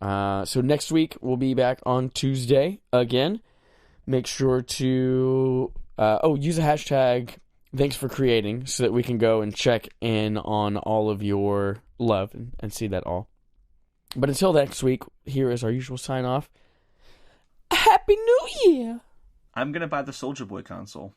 So next week, we'll be back on Tuesday again. Make sure to use a hashtag thanks for creating so that we can go and check in on all of your love and see that all. But until next week, here is our usual sign off. Happy New Year! I'm gonna buy the Soulja Boy console.